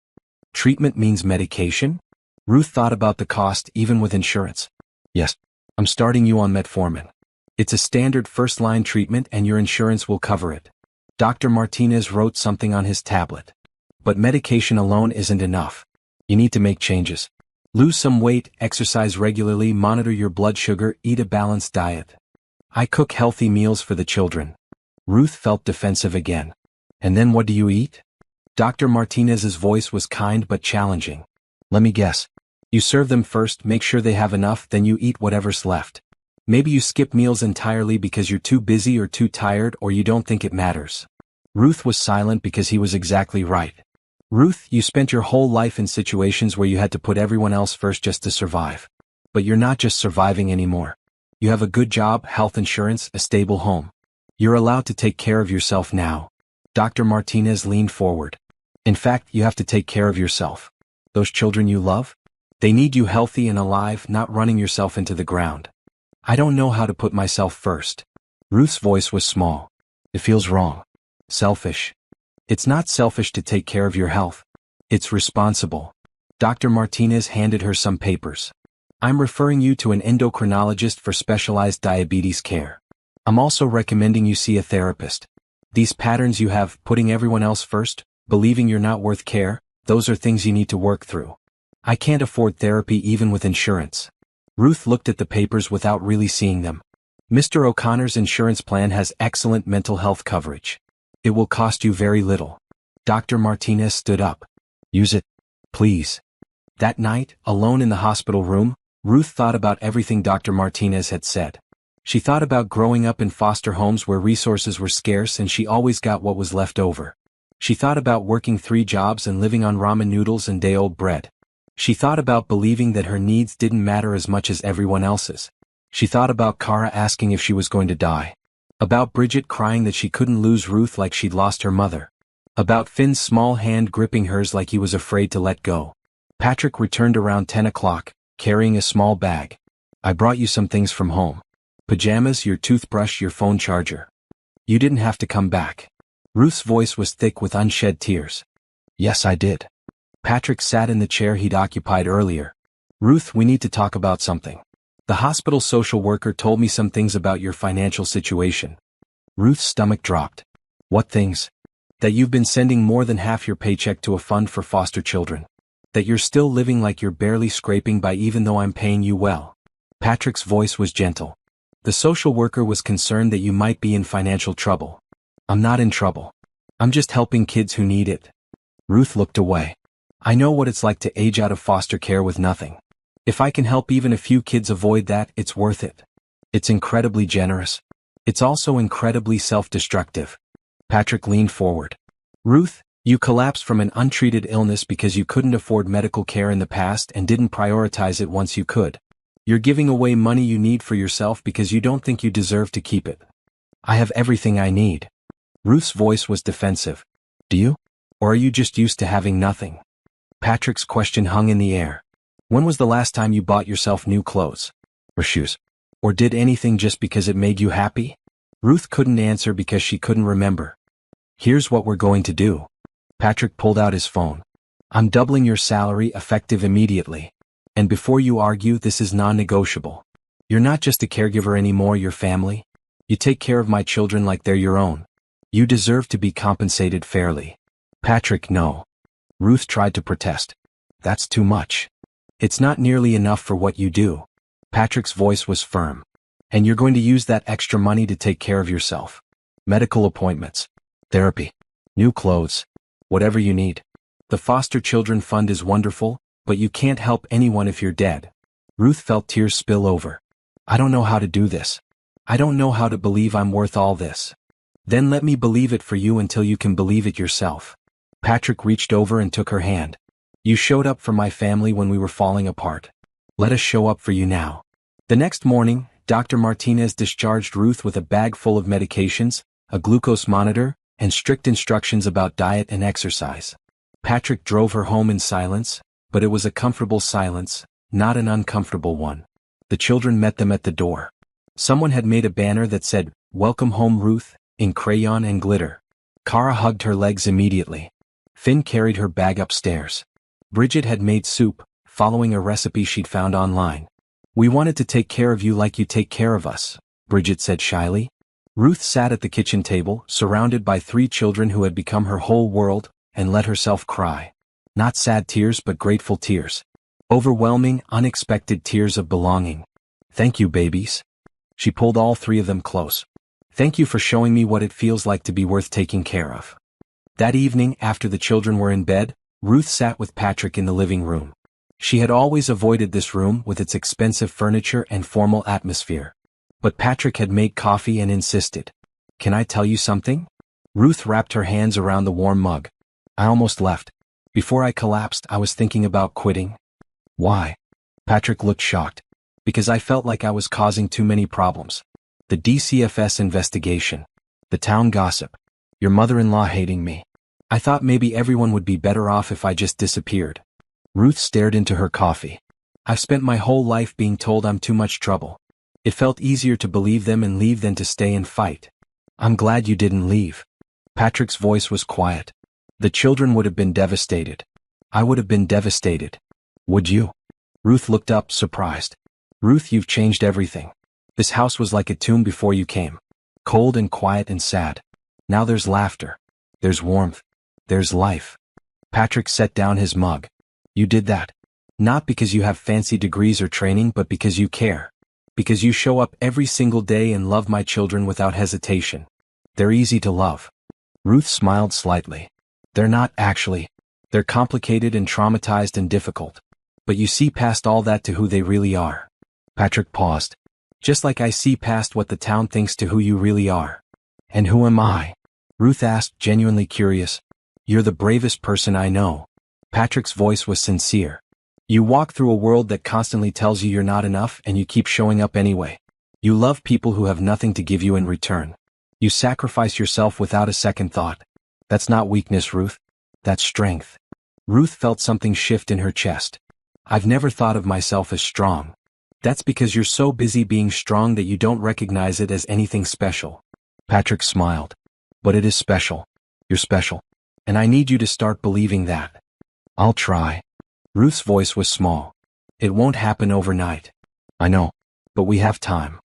Speaker 1: Treatment means medication? Ruth thought about the cost even with insurance. Yes, I'm starting you on metformin. It's a standard first-line treatment and your insurance will cover it. Dr. Martinez wrote something on his tablet. But medication alone isn't enough. You need to make changes. Lose some weight, exercise regularly, monitor your blood sugar, eat a balanced diet. I cook healthy meals for the children. Ruth felt defensive again. And then what do you eat? Dr. Martinez's voice was kind but challenging. Let me guess. You serve them first, make sure they have enough, then you eat whatever's left. Maybe you skip meals entirely because you're too busy or too tired or you don't think it matters. Ruth was silent because he was exactly right. Ruth, you spent your whole life in situations where you had to put everyone else first just to survive. But you're not just surviving anymore. You have a good job, health insurance, a stable home. You're allowed to take care of yourself now. Dr. Martinez leaned forward. In fact, you have to take care of yourself. Those children you love? They need you healthy and alive, not running yourself into the ground. I don't know how to put myself first. Ruth's voice was small. It feels wrong. Selfish. It's not selfish to take care of your health. It's responsible. Dr. Martinez handed her some papers. I'm referring you to an endocrinologist for specialized diabetes care. I'm also recommending you see a therapist. These patterns you have, putting everyone else first, believing you're not worth care, those are things you need to work through. I can't afford therapy even with insurance. Ruth looked at the papers without really seeing them. Mr. O'Connor's insurance plan has excellent mental health coverage. It will cost you very little. Dr. Martinez stood up. Use it, please. That night, alone in the hospital room, Ruth thought about everything Dr. Martinez had said. She thought about growing up in foster homes where resources were scarce and she always got what was left over. She thought about working 3 jobs and living on ramen noodles and day-old bread. She thought about believing that her needs didn't matter as much as everyone else's. She thought about Kara asking if she was going to die. About Bridget crying that she couldn't lose Ruth like she'd lost her mother. About Finn's small hand gripping hers like he was afraid to let go. Patrick returned around 10 o'clock, carrying a small bag. I brought you some things from home. Pajamas, your toothbrush, your phone charger. You didn't have to come back. Ruth's voice was thick with unshed tears. Yes, I did. Patrick sat in the chair he'd occupied earlier. Ruth, we need to talk about something. The hospital social worker told me some things about your financial situation. Ruth's stomach dropped. What things? That you've been sending more than half your paycheck to a fund for foster children. That you're still living like you're barely scraping by even though I'm paying you well. Patrick's voice was gentle. The social worker was concerned that you might be in financial trouble. I'm not in trouble. I'm just helping kids who need it. Ruth looked away. I know what it's like to age out of foster care with nothing. If I can help even a few kids avoid that, it's worth it. It's incredibly generous. It's also incredibly self-destructive. Patrick leaned forward. Ruth, you collapsed from an untreated illness because you couldn't afford medical care in the past and didn't prioritize it once you could. You're giving away money you need for yourself because you don't think you deserve to keep it. I have everything I need. Ruth's voice was defensive. Do you? Or are you just used to having nothing? Patrick's question hung in the air. When was the last time you bought yourself new clothes? Or shoes? Or did anything just because it made you happy? Ruth couldn't answer because she couldn't remember. Here's what we're going to do. Patrick pulled out his phone. I'm doubling your salary effective immediately. And before you argue, this is non-negotiable. You're not just a caregiver anymore, you're family. You take care of my children like they're your own. You deserve to be compensated fairly. Patrick, no. Ruth tried to protest. That's too much. It's not nearly enough for what you do. Patrick's voice was firm. And you're going to use that extra money to take care of yourself. Medical appointments. Therapy. New clothes. Whatever you need. The foster children fund is wonderful, but you can't help anyone if you're dead. Ruth felt tears spill over. I don't know how to do this. I don't know how to believe I'm worth all this. Then let me believe it for you until you can believe it yourself. Patrick reached over and took her hand. You showed up for my family when we were falling apart. Let us show up for you now. The next morning, Dr. Martinez discharged Ruth with a bag full of medications, a glucose monitor, and strict instructions about diet and exercise. Patrick drove her home in silence, but it was a comfortable silence, not an uncomfortable one. The children met them at the door. Someone had made a banner that said, "Welcome home, Ruth," in crayon and glitter. Kara hugged her legs immediately. Finn carried her bag upstairs. Bridget had made soup, following a recipe she'd found online. We wanted to take care of you like you take care of us, Bridget said shyly. Ruth sat at the kitchen table, surrounded by 3 children who had become her whole world, and let herself cry. Not sad tears but grateful tears. Overwhelming, unexpected tears of belonging. Thank you, babies. She pulled all 3 of them close. Thank you for showing me what it feels like to be worth taking care of. That evening, after the children were in bed, Ruth sat with Patrick in the living room. She had always avoided this room with its expensive furniture and formal atmosphere. But Patrick had made coffee and insisted. Can I tell you something? Ruth wrapped her hands around the warm mug. I almost left. Before I collapsed, I was thinking about quitting. Why? Patrick looked shocked. Because I felt like I was causing too many problems. The DCFS investigation. The town gossip. Your mother-in-law hating me. I thought maybe everyone would be better off if I just disappeared. Ruth stared into her coffee. I've spent my whole life being told I'm too much trouble. It felt easier to believe them and leave than to stay and fight. I'm glad you didn't leave. Patrick's voice was quiet. The children would have been devastated. I would have been devastated. Would you? Ruth looked up, surprised. Ruth, you've changed everything. This house was like a tomb before you came. Cold and quiet and sad. Now there's laughter. There's warmth. There's life. Patrick set down his mug. You did that. Not because you have fancy degrees or training, but because you care. Because you show up every single day and love my children without hesitation. They're easy to love. Ruth smiled slightly. They're not, actually. They're complicated and traumatized and difficult. But you see past all that to who they really are. Patrick paused. Just like I see past what the town thinks to who you really are. And who am I? Ruth asked, genuinely curious. You're the bravest person I know. Patrick's voice was sincere. You walk through a world that constantly tells you you're not enough and you keep showing up anyway. You love people who have nothing to give you in return. You sacrifice yourself without a second thought. That's not weakness, Ruth. That's strength. Ruth felt something shift in her chest. I've never thought of myself as strong. That's because you're so busy being strong that you don't recognize it as anything special. Patrick smiled. But it is special. You're special. And I need you to start believing that. I'll try. Ruth's voice was small. It won't happen overnight. I know. But we have time.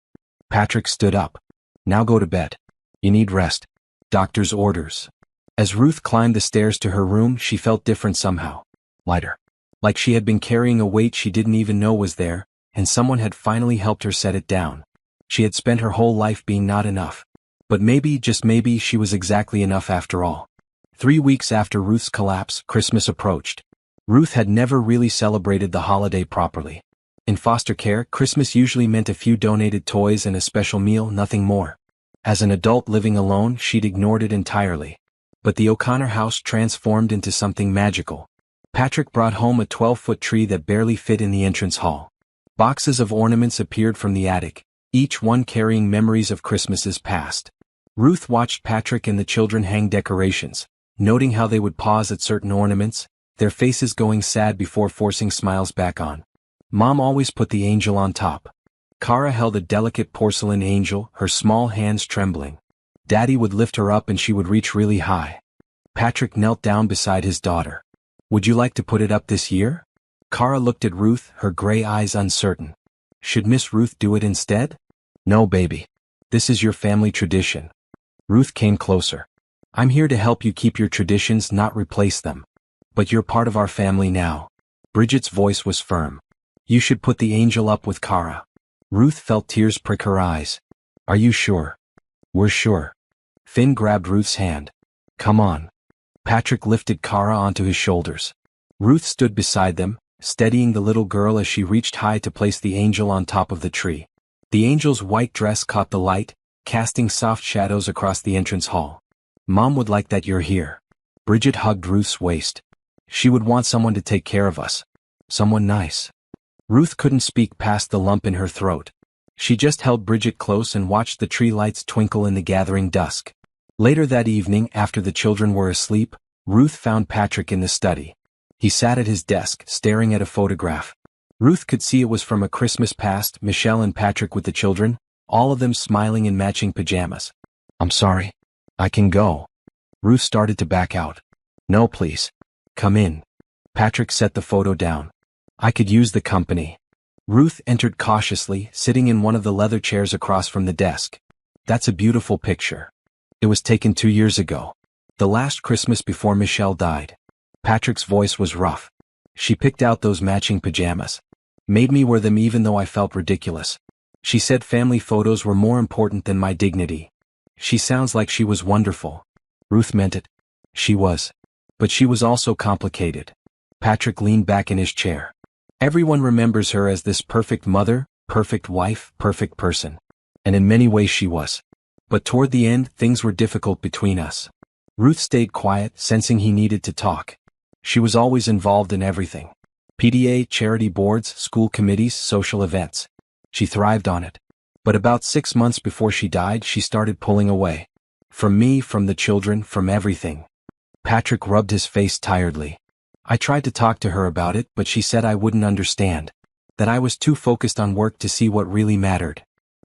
Speaker 1: Patrick stood up. Now go to bed. You need rest. Doctor's orders. As Ruth climbed the stairs to her room, she felt different somehow. Lighter. Like she had been carrying a weight she didn't even know was there, and someone had finally helped her set it down. She had spent her whole life being not enough. But maybe, just maybe, she was exactly enough after all. 3 weeks after Ruth's collapse, Christmas approached. Ruth had never really celebrated the holiday properly. In foster care, Christmas usually meant a few donated toys and a special meal, nothing more. As an adult living alone, she'd ignored it entirely. But the O'Connor house transformed into something magical. Patrick brought home a 12-foot tree that barely fit in the entrance hall. Boxes of ornaments appeared from the attic, each one carrying memories of Christmases past. Ruth watched Patrick and the children hang decorations, noting how they would pause at certain ornaments, their faces going sad before forcing smiles back on. Mom always put the angel on top. Kara held a delicate porcelain angel, her small hands trembling. Daddy would lift her up and she would reach really high. Patrick knelt down beside his daughter. Would you like to put it up this year? Kara looked at Ruth, her gray eyes uncertain. Should Miss Ruth do it instead? No, baby. This is your family tradition. Ruth came closer. I'm here to help you keep your traditions, not replace them. But you're part of our family now. Bridget's voice was firm. You should put the angel up with Kara. Ruth felt tears prick her eyes. Are you sure? We're sure. Finn grabbed Ruth's hand. Come on. Patrick lifted Kara onto his shoulders. Ruth stood beside them, steadying the little girl as she reached high to place the angel on top of the tree. The angel's white dress caught the light, casting soft shadows across the entrance hall. Mom would like that you're here. Bridget hugged Ruth's waist. She would want someone to take care of us. Someone nice. Ruth couldn't speak past the lump in her throat. She just held Bridget close and watched the tree lights twinkle in the gathering dusk. Later that evening, after the children were asleep, Ruth found Patrick in the study. He sat at his desk, staring at a photograph. Ruth could see it was from a Christmas past, Michelle and Patrick with the children, all of them smiling in matching pajamas. I'm sorry. I can go. Ruth started to back out. No, please. Come in. Patrick set the photo down. I could use the company. Ruth entered cautiously, sitting in one of the leather chairs across from the desk. That's a beautiful picture. It was taken 2 years ago. The last Christmas before Michelle died. Patrick's voice was rough. She picked out those matching pajamas. Made me wear them even though I felt ridiculous. She said family photos were more important than my dignity. She sounds like she was wonderful. Ruth meant it. She was. But she was also complicated. Patrick leaned back in his chair. Everyone remembers her as this perfect mother, perfect wife, perfect person. And in many ways she was. But toward the end, things were difficult between us. Ruth stayed quiet, sensing he needed to talk. She was always involved in everything. PTA, charity boards, school committees, social events. She thrived on it. But about 6 months before she died, she started pulling away. From me, from the children, from everything. Patrick rubbed his face tiredly. I tried to talk to her about it, but she said I wouldn't understand. That I was too focused on work to see what really mattered.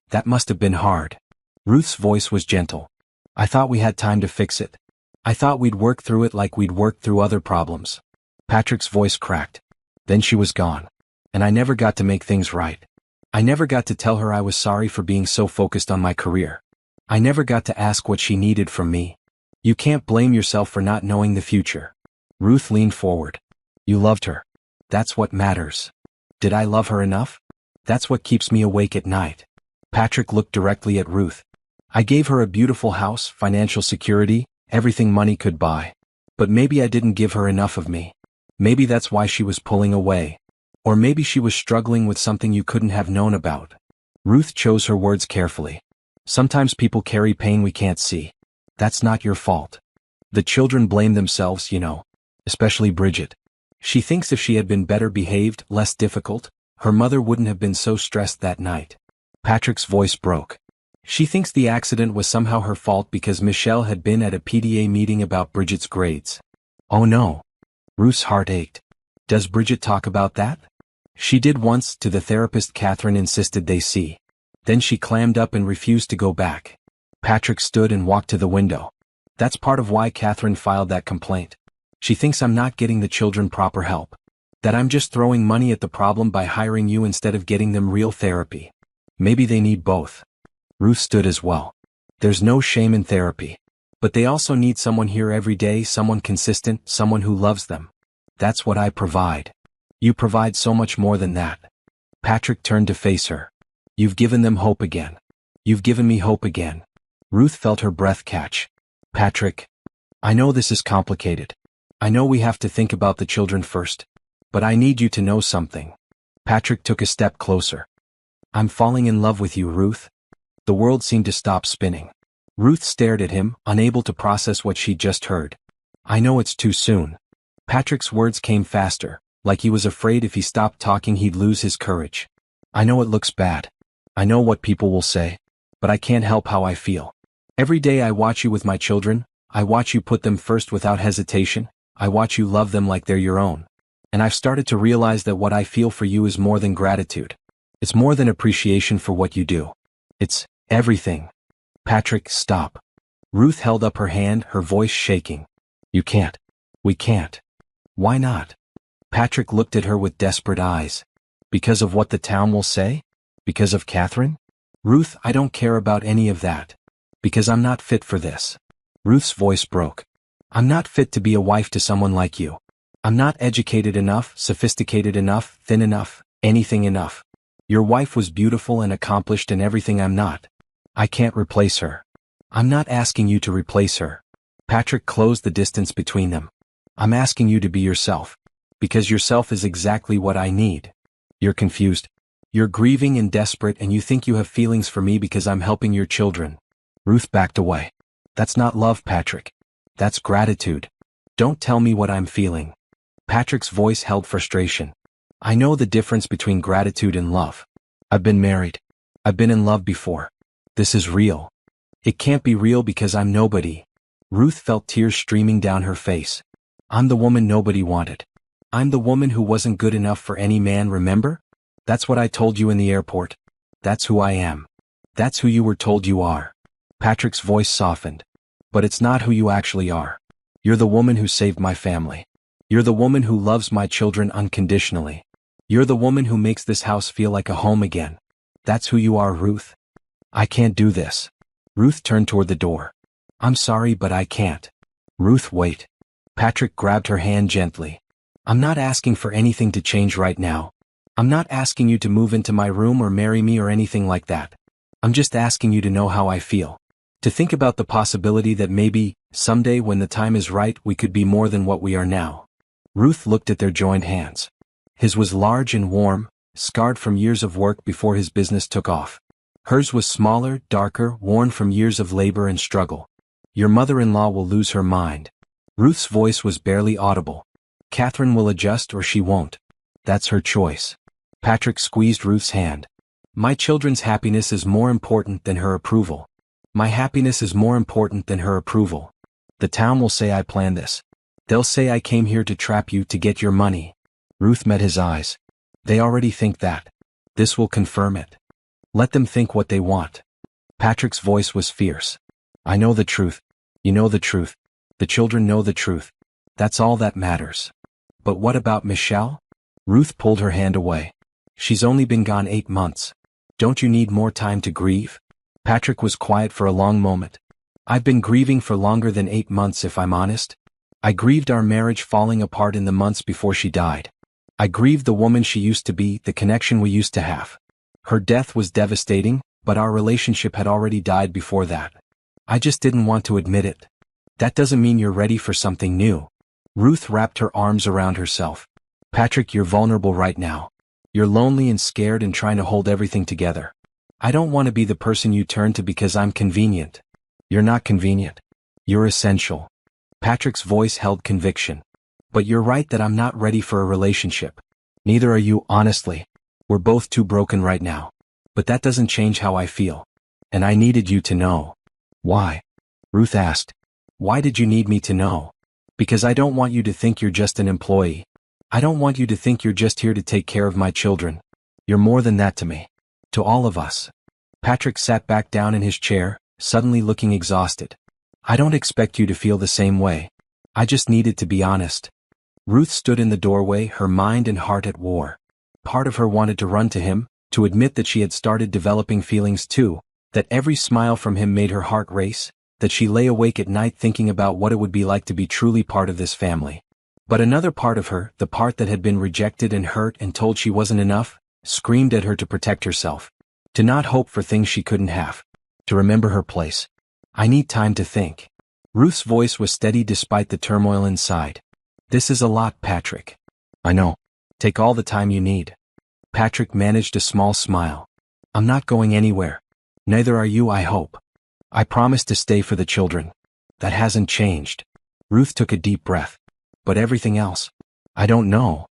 Speaker 1: That must have been hard. Ruth's voice was gentle. I thought we had time to fix it. I thought we'd work through it like we'd worked through other problems. Patrick's voice cracked. Then she was gone. And I never got to make things right. I never got to tell her I was sorry for being so focused on my career. I never got to ask what she needed from me. You can't blame yourself for not knowing the future. Ruth leaned forward. You loved her. That's what matters. Did I love her enough? That's what keeps me awake at night. Patrick looked directly at Ruth. I gave her a beautiful house, financial security, everything money could buy. But maybe I didn't give her enough of me. Maybe that's why she was pulling away. Or maybe she was struggling with something you couldn't have known about. Ruth chose her words carefully. Sometimes people carry pain we can't see. That's not your fault. The children blame themselves, especially Bridget. She thinks if she had been better behaved, less difficult, her mother wouldn't have been so stressed that night. Patrick's voice broke. She thinks the accident was somehow her fault because Michelle had been at a PTA meeting about Bridget's grades. Oh no. Ruth's heart ached. Does Bridget talk about that? She did once, to the therapist Catherine insisted they see. Then she clammed up and refused to go back. Patrick stood and walked to the window. That's part of why Catherine filed that complaint. She thinks I'm not getting the children proper help. That I'm just throwing money at the problem by hiring you instead of getting them real therapy. Maybe they need both. Ruth stood as well. There's no shame in therapy. But they also need someone here every day, someone consistent, someone who loves them. That's what I provide. You provide so much more than that. Patrick turned to face her. You've given them hope again. You've given me hope again. Ruth felt her breath catch. Patrick, I know this is complicated. I know we have to think about the children first. But I need you to know something. Patrick took a step closer. I'm falling in love with you, Ruth. The world seemed to stop spinning. Ruth stared at him, unable to process what she'd just heard. I know it's too soon. Patrick's words came faster, like he was afraid if he stopped talking he'd lose his courage. I know it looks bad. I know what people will say. But I can't help how I feel. Every day I watch you with my children, I watch you put them first without hesitation, I watch you love them like they're your own. And I've started to realize that what I feel for you is more than gratitude. It's more than appreciation for what you do. It's everything. Patrick, stop. Ruth held up her hand, her voice shaking. You can't. We can't. Why not? Patrick looked at her with desperate eyes. Because of what the town will say? Because of Catherine? Ruth, I don't care about any of that. Because I'm not fit for this. Ruth's voice broke. I'm not fit to be a wife to someone like you. I'm not educated enough, sophisticated enough, thin enough, anything enough. Your wife was beautiful and accomplished and everything I'm not. I can't replace her. I'm not asking you to replace her. Patrick closed the distance between them. I'm asking you to be yourself. Because yourself is exactly what I need. You're confused. You're grieving and desperate and you think you have feelings for me because I'm helping your children. Ruth backed away. That's not love, Patrick. That's gratitude. Don't tell me what I'm feeling. Patrick's voice held frustration. I know the difference between gratitude and love. I've been married. I've been in love before. This is real. It can't be real because I'm nobody. Ruth felt tears streaming down her face. I'm the woman nobody wanted. I'm the woman who wasn't good enough for any man, remember? That's what I told you in the airport. That's who I am. That's who you were told you are. Patrick's voice softened. But it's not who you actually are. You're the woman who saved my family. You're the woman who loves my children unconditionally. You're the woman who makes this house feel like a home again. That's who you are, Ruth. I can't do this. Ruth turned toward the door. I'm sorry, but I can't. Ruth, wait. Patrick grabbed her hand gently. I'm not asking for anything to change right now. I'm not asking you to move into my room or marry me or anything like that. I'm just asking you to know how I feel. To think about the possibility that maybe, someday when the time is right, we could be more than what we are now. Ruth looked at their joined hands. His was large and warm, scarred from years of work before his business took off. Hers was smaller, darker, worn from years of labor and struggle. Your mother-in-law will lose her mind. Ruth's voice was barely audible. Catherine will adjust or she won't. That's her choice. Patrick squeezed Ruth's hand. My children's happiness is more important than her approval. My happiness is more important than her approval. The town will say I planned this. They'll say I came here to trap you to get your money. Ruth met his eyes. They already think that. This will confirm it. Let them think what they want. Patrick's voice was fierce. I know the truth. You know the truth. The children know the truth. That's all that matters. But what about Michelle? Ruth pulled her hand away. She's only been gone 8 months. Don't you need more time to grieve? Patrick was quiet for a long moment. I've been grieving for longer than 8 months if I'm honest. I grieved our marriage falling apart in the months before she died. I grieved the woman she used to be, the connection we used to have. Her death was devastating, but our relationship had already died before that. I just didn't want to admit it. That doesn't mean you're ready for something new. Ruth wrapped her arms around herself. Patrick, you're vulnerable right now. You're lonely and scared and trying to hold everything together. I don't want to be the person you turn to because I'm convenient. You're not convenient. You're essential. Patrick's voice held conviction. But you're right that I'm not ready for a relationship. Neither are you, honestly. We're both too broken right now. But that doesn't change how I feel. And I needed you to know. Why? Ruth asked. Why did you need me to know? Because I don't want you to think you're just an employee. I don't want you to think you're just here to take care of my children. You're more than that to me. To all of us. Patrick sat back down in his chair, suddenly looking exhausted. I don't expect you to feel the same way. I just needed to be honest. Ruth stood in the doorway, her mind and heart at war. Part of her wanted to run to him, to admit that she had started developing feelings too, that every smile from him made her heart race, that she lay awake at night thinking about what it would be like to be truly part of this family. But another part of her, the part that had been rejected and hurt and told she wasn't enough, screamed at her to protect herself. To not hope for things she couldn't have. To remember her place. I need time to think. Ruth's voice was steady despite the turmoil inside. This is a lot, Patrick. I know. Take all the time you need. Patrick managed a small smile. I'm not going anywhere. Neither are you, I hope. I promise to stay for the children. That hasn't changed. Ruth took a deep breath. But everything else? I don't know.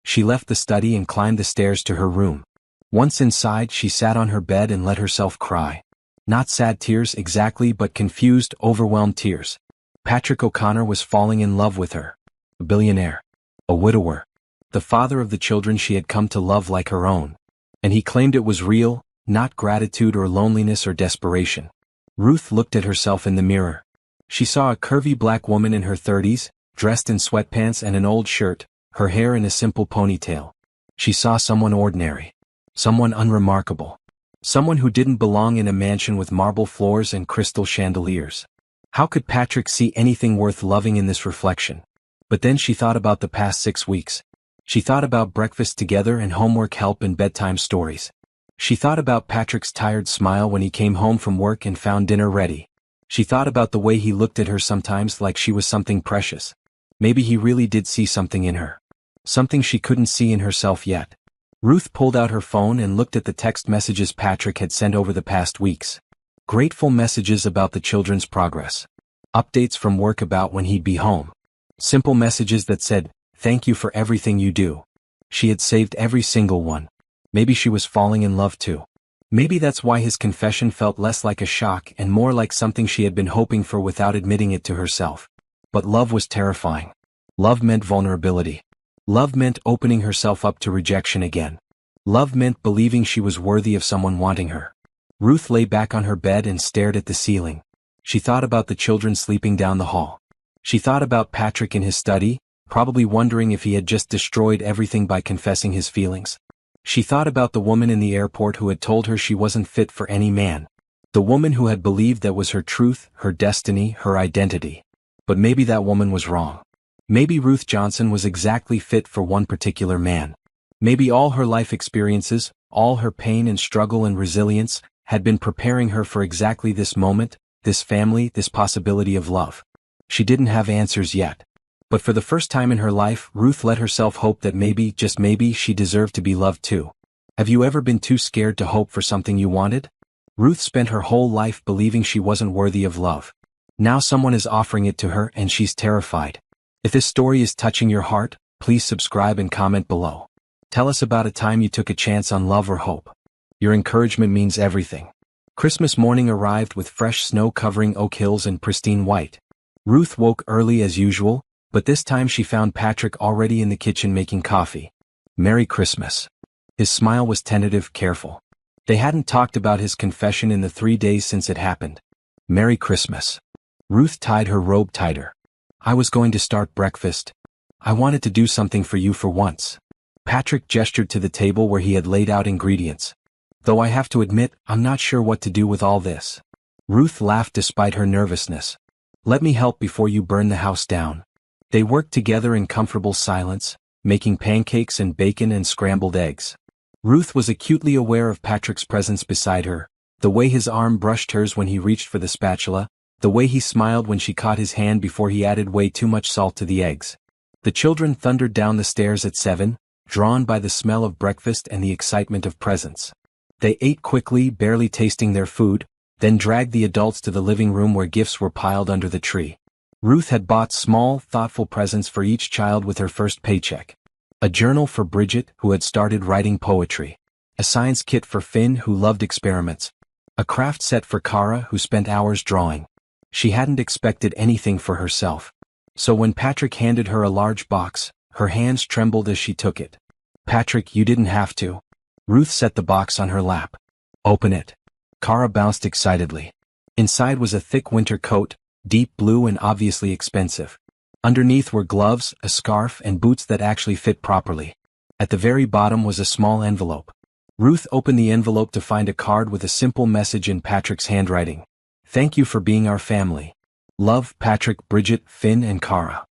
Speaker 1: She left the study and climbed the stairs to her room. Once inside, she sat on her bed and let herself cry. Not sad tears exactly, but confused, overwhelmed tears. Patrick O'Connor was falling in love with her. A billionaire. A widower. The father of the children she had come to love like her own. And he claimed it was real, not gratitude or loneliness or desperation. Ruth looked at herself in the mirror. She saw a curvy black woman in her 30s, dressed in sweatpants and an old shirt, her hair in a simple ponytail. She saw someone ordinary. Someone unremarkable. Someone who didn't belong in a mansion with marble floors and crystal chandeliers. How could Patrick see anything worth loving in this reflection? But then she thought about the past 6 weeks. She thought about breakfast together and homework help and bedtime stories. She thought about Patrick's tired smile when he came home from work and found dinner ready. She thought about the way he looked at her sometimes like she was something precious. Maybe he really did see something in her. Something she couldn't see in herself yet. Ruth pulled out her phone and looked at the text messages Patrick had sent over the past weeks. Grateful messages about the children's progress. Updates from work about when he'd be home. Simple messages that said, "Thank you for everything you do." She had saved every single one. Maybe she was falling in love too. Maybe that's why his confession felt less like a shock and more like something she had been hoping for without admitting it to herself. But love was terrifying. Love meant vulnerability. Love meant opening herself up to rejection again. Love meant believing she was worthy of someone wanting her. Ruth lay back on her bed and stared at the ceiling. She thought about the children sleeping down the hall. She thought about Patrick in his study, probably wondering if he had just destroyed everything by confessing his feelings. She thought about the woman in the airport who had told her she wasn't fit for any man. The woman who had believed that was her truth, her destiny, her identity. But maybe that woman was wrong. Maybe Ruth Johnson was exactly fit for one particular man. Maybe all her life experiences, all her pain and struggle and resilience, had been preparing her for exactly this moment, this family, this possibility of love. She didn't have answers yet. But for the first time in her life, Ruth let herself hope that maybe, just maybe, she deserved to be loved too. Have you ever been too scared to hope for something you wanted? Ruth spent her whole life believing she wasn't worthy of love. Now someone is offering it to her and she's terrified. If this story is touching your heart, please subscribe and comment below. Tell us about a time you took a chance on love or hope. Your encouragement means everything. Christmas morning arrived with fresh snow covering Oak Hills and pristine white. Ruth woke early as usual, but this time she found Patrick already in the kitchen making coffee. Merry Christmas. His smile was tentative, careful. They hadn't talked about his confession in the 3 days since it happened. Merry Christmas. Ruth tied her robe tighter. I was going to start breakfast. I wanted to do something for you for once. Patrick gestured to the table where he had laid out ingredients. Though I have to admit, I'm not sure what to do with all this. Ruth laughed despite her nervousness. Let me help before you burn the house down. They worked together in comfortable silence, making pancakes and bacon and scrambled eggs. Ruth was acutely aware of Patrick's presence beside her, the way his arm brushed hers when he reached for the spatula, the way he smiled when she caught his hand before he added way too much salt to the eggs. The children thundered down the stairs at 7, drawn by the smell of breakfast and the excitement of presents. They ate quickly, barely tasting their food, then dragged the adults to the living room where gifts were piled under the tree. Ruth had bought small, thoughtful presents for each child with her first paycheck. A journal for Bridget, who had started writing poetry. A science kit for Finn, who loved experiments. A craft set for Kara, who spent hours drawing. She hadn't expected anything for herself. So when Patrick handed her a large box, her hands trembled as she took it. "Patrick, you didn't have to." Ruth set the box on her lap. "Open it." Kara bounced excitedly. Inside was a thick winter coat, deep blue and obviously expensive. Underneath were gloves, a scarf, and boots that actually fit properly. At the very bottom was a small envelope. Ruth opened the envelope to find a card with a simple message in Patrick's handwriting. "Thank you for being our family. Love, Patrick, Bridget, Finn, and Kara."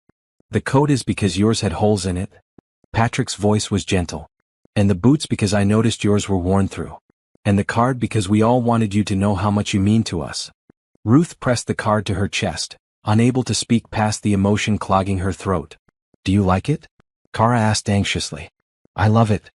Speaker 1: "The coat is because yours had holes in it." Patrick's voice was gentle. "And the boots because I noticed yours were worn through. And the card because we all wanted you to know how much you mean to us." Ruth pressed the card to her chest, unable to speak past the emotion clogging her throat. "Do you like it?" Kara asked anxiously. "I love it."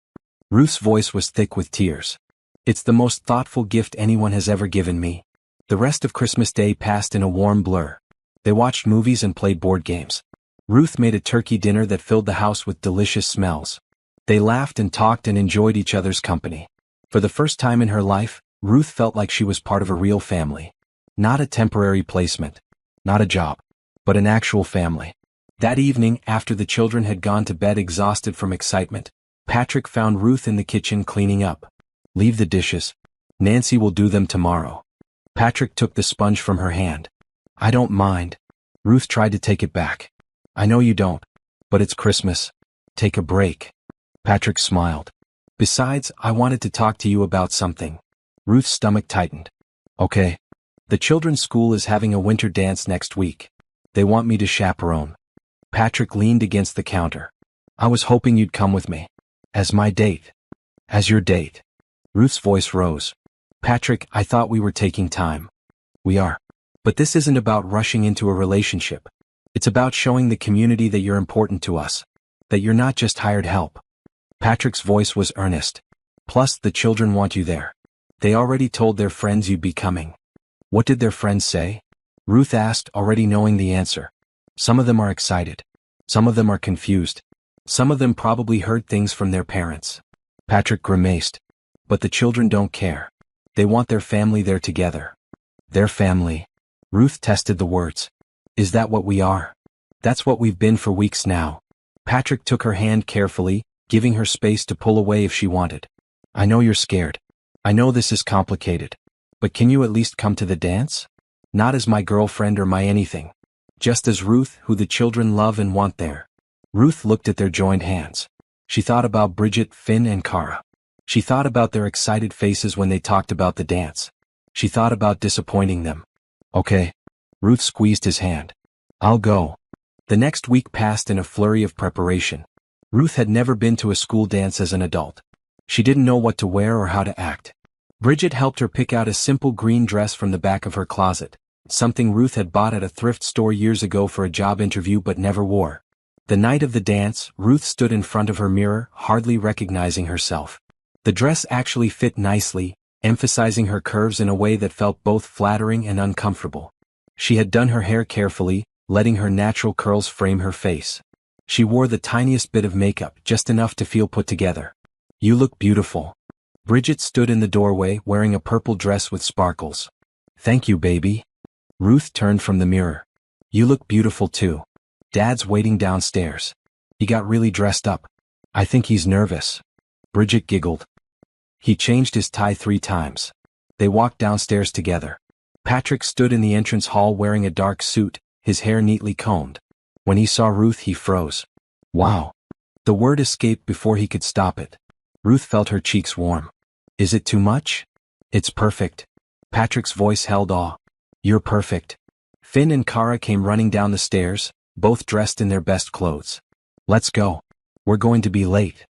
Speaker 1: Ruth's voice was thick with tears. "It's the most thoughtful gift anyone has ever given me." The rest of Christmas Day passed in a warm blur. They watched movies and played board games. Ruth made a turkey dinner that filled the house with delicious smells. They laughed and talked and enjoyed each other's company. For the first time in her life, Ruth felt like she was part of a real family. Not a temporary placement. Not a job. But an actual family. That evening, after the children had gone to bed exhausted from excitement, Patrick found Ruth in the kitchen cleaning up. "Leave the dishes. Nancy will do them tomorrow." Patrick took the sponge from her hand. "I don't mind." Ruth tried to take it back. "I know you don't. But it's Christmas. Take a break." Patrick smiled. "Besides, I wanted to talk to you about something." Ruth's stomach tightened. "Okay." "The children's school is having a winter dance next week. They want me to chaperone." Patrick leaned against the counter. "I was hoping you'd come with me." "As my date." "As your date." Ruth's voice rose. "Patrick, I thought we were taking time." "We are. But this isn't about rushing into a relationship. It's about showing the community that you're important to us. That you're not just hired help." Patrick's voice was earnest. "Plus, the children want you there. They already told their friends you'd be coming." "What did their friends say?" Ruth asked, already knowing the answer. "Some of them are excited. Some of them are confused. Some of them probably heard things from their parents." Patrick grimaced. "But the children don't care. They want their family there together." "Their family." Ruth tested the words. "Is that what we are?" "That's what we've been for weeks now." Patrick took her hand carefully, giving her space to pull away if she wanted. "I know you're scared. I know this is complicated. But can you at least come to the dance? Not as my girlfriend or my anything. Just as Ruth, who the children love and want there." Ruth looked at their joined hands. She thought about Bridget, Finn, and Kara. She thought about their excited faces when they talked about the dance. She thought about disappointing them. "Okay." Ruth squeezed his hand. "I'll go." The next week passed in a flurry of preparation. Ruth had never been to a school dance as an adult. She didn't know what to wear or how to act. Bridget helped her pick out a simple green dress from the back of her closet, something Ruth had bought at a thrift store years ago for a job interview but never wore. The night of the dance, Ruth stood in front of her mirror, hardly recognizing herself. The dress actually fit nicely, emphasizing her curves in a way that felt both flattering and uncomfortable. She had done her hair carefully, letting her natural curls frame her face. She wore the tiniest bit of makeup, just enough to feel put together. "You look beautiful." Bridget stood in the doorway, wearing a purple dress with sparkles. "Thank you, baby." Ruth turned from the mirror. "You look beautiful too. Dad's waiting downstairs. He got really dressed up. I think he's nervous." Bridget giggled. "He changed his tie 3 times." They walked downstairs together. Patrick stood in the entrance hall wearing a dark suit, his hair neatly combed. When he saw Ruth, he froze. "Wow." The word escaped before he could stop it. Ruth felt her cheeks warm. "Is it too much?" "It's perfect." Patrick's voice held awe. "You're perfect." Finn and Kara came running down the stairs, both dressed in their best clothes. "Let's go. We're going to be late."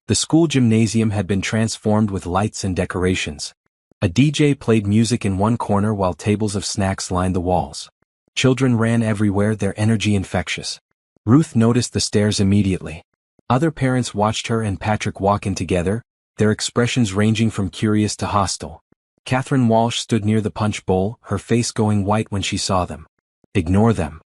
Speaker 1: The school gymnasium had been transformed with lights and decorations. A DJ played music in one corner while tables of snacks lined the walls. Children ran everywhere, their energy infectious. Ruth noticed the stairs immediately. Other parents watched her and Patrick walk in together, their expressions ranging from curious to hostile. Catherine Walsh stood near the punch bowl, her face going white when she saw them. "Ignore them."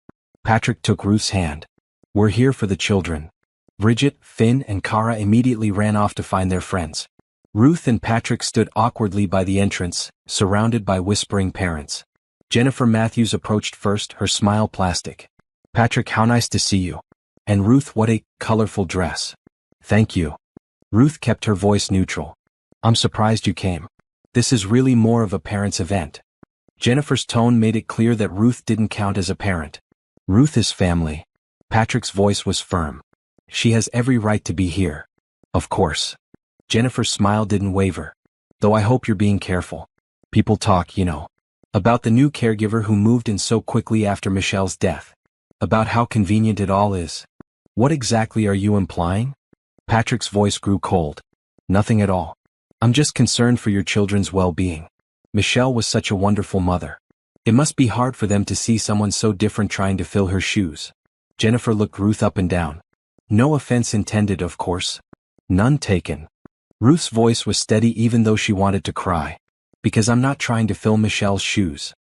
Speaker 1: Patrick took Ruth's hand. We're here for the children. Bridget, Finn, and Kara immediately ran off to find their friends. Ruth and Patrick stood awkwardly by the entrance, surrounded by whispering parents. Jennifer Matthews approached first, her smile plastic. Patrick, how nice to see you. And Ruth, what a colorful dress. Thank you. Ruth kept her voice neutral. I'm surprised you came. This is really more of a parents' event. Jennifer's tone made it clear that Ruth didn't count as a parent. Ruth is family. Patrick's voice was firm. She has every right to be here. Of course. Jennifer's smile didn't waver. Though I hope you're being careful. People talk, you know. About the new caregiver who moved in so quickly after Michelle's death. About how convenient it all is. What exactly are you implying? Patrick's voice grew cold. Nothing at all. I'm just concerned for your children's well-being. Michelle was such a wonderful mother. It must be hard for them to see someone so different trying to fill her shoes. Jennifer looked Ruth up and down. No offense intended, of course. None taken. Ruth's voice was steady even though she wanted to cry. Because I'm not trying to fill Michelle's shoes.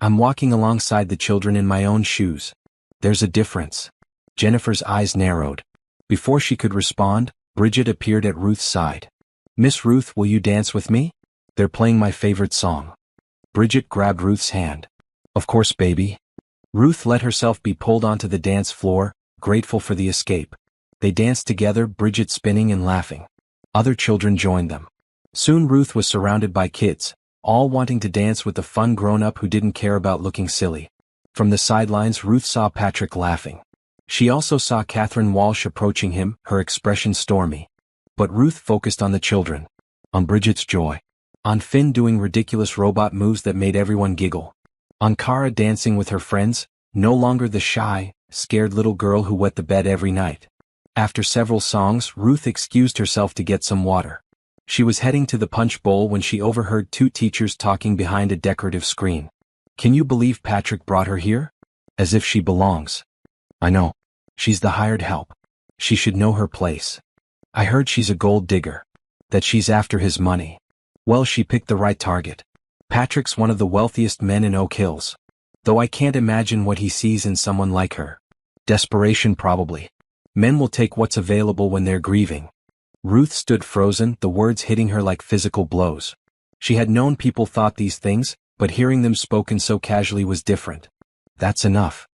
Speaker 1: I'm walking alongside the children in my own shoes. There's a difference. Jennifer's eyes narrowed. Before she could respond, Bridget appeared at Ruth's side. Miss Ruth, will you dance with me? They're playing my favorite song. Bridget grabbed Ruth's hand. Of course, baby. Ruth let herself be pulled onto the dance floor, grateful for the escape. They danced together, Bridget spinning and laughing. Other children joined them. Soon Ruth was surrounded by kids, all wanting to dance with the fun grown-up who didn't care about looking silly. From the sidelines, Ruth saw Patrick laughing. She also saw Catherine Walsh approaching him, her expression stormy. But Ruth focused on the children. On Bridget's joy. On Finn doing ridiculous robot moves that made everyone giggle. On Kara dancing with her friends, no longer the shy, scared little girl who wet the bed every night. After several songs, Ruth excused herself to get some water. She was heading to the punch bowl when she overheard two teachers talking behind a decorative screen. Can you believe Patrick brought her here? As if she belongs. I know. She's the hired help. She should know her place. I heard she's a gold digger. That she's after his money. Well, she picked the right target. Patrick's one of the wealthiest men in Oak Hills. Though I can't imagine what he sees in someone like her. Desperation probably. Men will take what's available when they're grieving. Ruth stood frozen, the words hitting her like physical blows. She had known people thought these things, but hearing them spoken so casually was different. That's enough.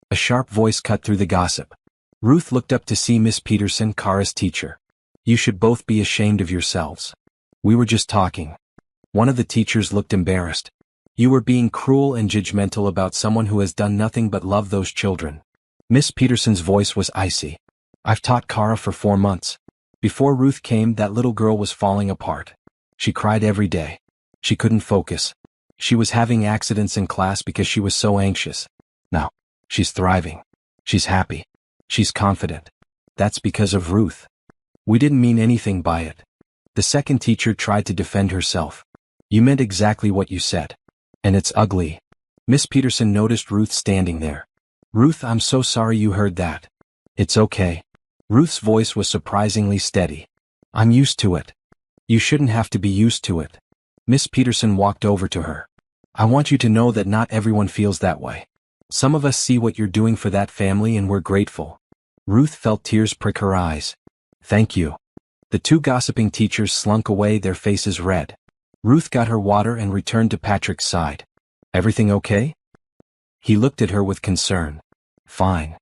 Speaker 1: A sharp voice cut through the gossip. Ruth looked up to see Miss Peterson, Kara's teacher. You should both be ashamed of yourselves. We were just talking. One of the teachers looked embarrassed. You were being cruel and judgmental about someone who has done nothing but love those children. Miss Peterson's voice was icy. I've taught Kara for 4 months. Before Ruth came, that little girl was falling apart. She cried every day. She couldn't focus. She was having accidents in class because she was so anxious. Now, she's thriving. She's happy. She's confident. That's because of Ruth. We didn't mean anything by it. The second teacher tried to defend herself. You meant exactly what you said. And it's ugly. Miss Peterson noticed Ruth standing there. Ruth, I'm so sorry you heard that. It's okay. Ruth's voice was surprisingly steady. I'm used to it. You shouldn't have to be used to it. Miss Peterson walked over to her. I want you to know that not everyone feels that way. Some of us see what you're doing for that family and we're grateful. Ruth felt tears prick her eyes. Thank you. The two gossiping teachers slunk away, their faces red. Ruth got her water and returned to Patrick's side. Everything okay? He looked at her with concern. Fine.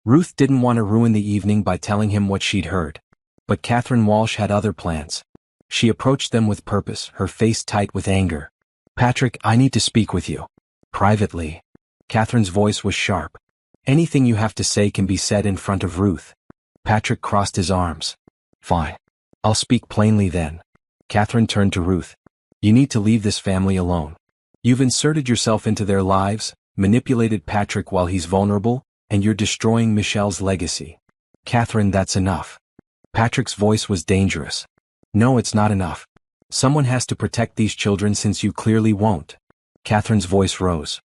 Speaker 1: Ruth didn't want to ruin the evening by telling him what she'd heard. But Catherine Walsh had other plans. She approached them with purpose, her face tight with anger. Patrick, I need to speak with you. Privately. Catherine's voice was sharp. Anything you have to say can be said in front of Ruth. Patrick crossed his arms. Fine. I'll speak plainly then. Catherine turned to Ruth. You need to leave this family alone. You've inserted yourself into their lives, manipulated Patrick while he's vulnerable, and you're destroying Michelle's legacy. Catherine, that's enough. Patrick's voice was dangerous. No, it's not enough. Someone has to protect these children since you clearly won't. Catherine's voice rose.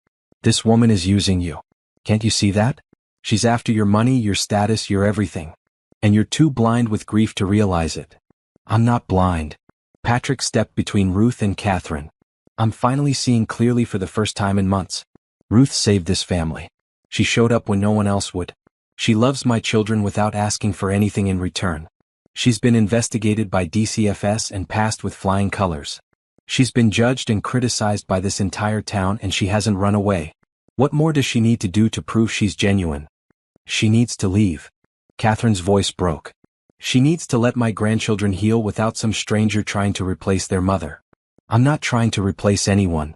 Speaker 1: This woman is using you. Can't you see that? She's after your money, your status, your everything. And you're too blind with grief to realize it. I'm not blind. Patrick stepped between Ruth and Catherine. I'm finally seeing clearly for the first time in months. Ruth saved this family. She showed up when no one else would. She loves my children without asking for anything in return. She's been investigated by DCFS and passed with flying colors. She's been judged and criticized by this entire town and she hasn't run away. What more does she need to do to prove she's genuine? She needs to leave. Catherine's voice broke. She needs to let my grandchildren heal without some stranger trying to replace their mother. I'm not trying to replace anyone.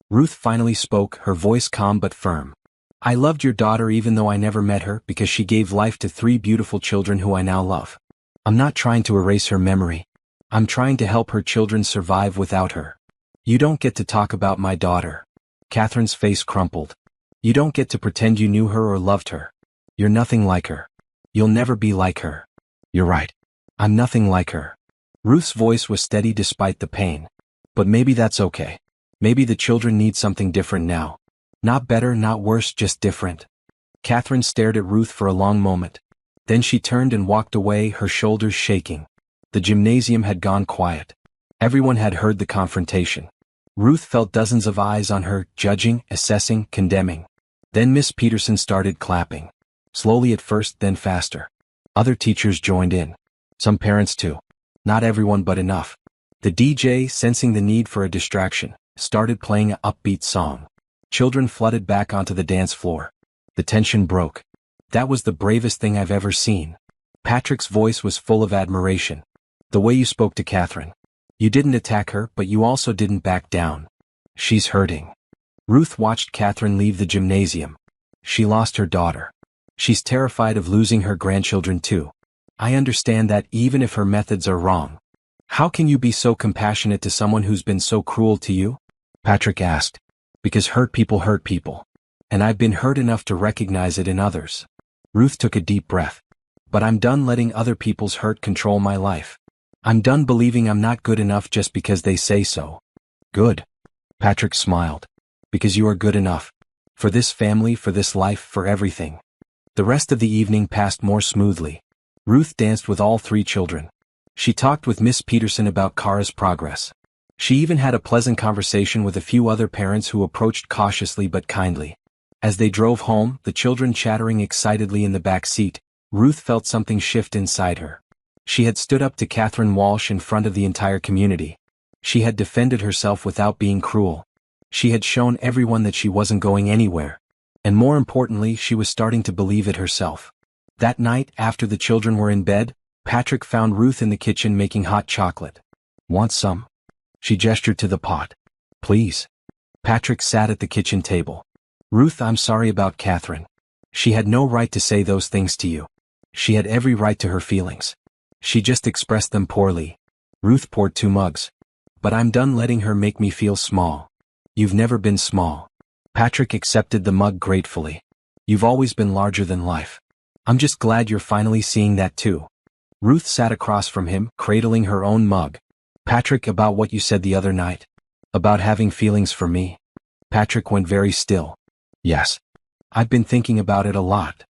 Speaker 1: Ruth finally spoke, her voice calm but firm. I loved your daughter even though I never met her because she gave life to 3 beautiful children who I now love. I'm not trying to erase her memory. I'm trying to help her children survive without her. You don't get to talk about my daughter. Catherine's face crumpled. You don't get to pretend you knew her or loved her. You're nothing like her. You'll never be like her. You're right. I'm nothing like her. Ruth's voice was steady despite the pain. But maybe that's okay. Maybe the children need something different now. Not better, not worse, just different. Catherine stared at Ruth for a long moment. Then she turned and walked away, her shoulders shaking. The gymnasium had gone quiet. Everyone had heard the confrontation. Ruth felt dozens of eyes on her, judging, assessing, condemning. Then Miss Peterson started clapping. Slowly at first, then faster. Other teachers joined in. Some parents too. Not everyone but enough. The DJ, sensing the need for a distraction, started playing an upbeat song. Children flooded back onto the dance floor. The tension broke. That was the bravest thing I've ever seen. Patrick's voice was full of admiration. The way you spoke to Catherine. You didn't attack her, but you also didn't back down. She's hurting. Ruth watched Catherine leave the gymnasium. She lost her daughter. She's terrified of losing her grandchildren too. I understand that even if her methods are wrong. How can you be so compassionate to someone who's been so cruel to you? Patrick asked. Because hurt people hurt people. And I've been hurt enough to recognize it in others. Ruth took a deep breath. But I'm done letting other people's hurt control my life. I'm done believing I'm not good enough just because they say so. Good. Patrick smiled. Because you are good enough. For this family, for this life, for everything. The rest of the evening passed more smoothly. Ruth danced with all 3 children. She talked with Miss Peterson about Kara's progress. She even had a pleasant conversation with a few other parents who approached cautiously but kindly. As they drove home, the children chattering excitedly in the back seat, Ruth felt something shift inside her. She had stood up to Catherine Walsh in front of the entire community. She had defended herself without being cruel. She had shown everyone that she wasn't going anywhere. And more importantly, she was starting to believe it herself. That night, after the children were in bed, Patrick found Ruth in the kitchen making hot chocolate. Want some? She gestured to the pot. Please. Patrick sat at the kitchen table. Ruth, I'm sorry about Catherine. She had no right to say those things to you. She had every right to her feelings. She just expressed them poorly. Ruth poured 2 mugs. But I'm done letting her make me feel small. You've never been small. Patrick accepted the mug gratefully. You've always been larger than life. I'm just glad you're finally seeing that too. Ruth sat across from him, cradling her own mug. Patrick, about what you said the other night? About having feelings for me? Patrick went very still. Yes. I've been thinking about it a lot.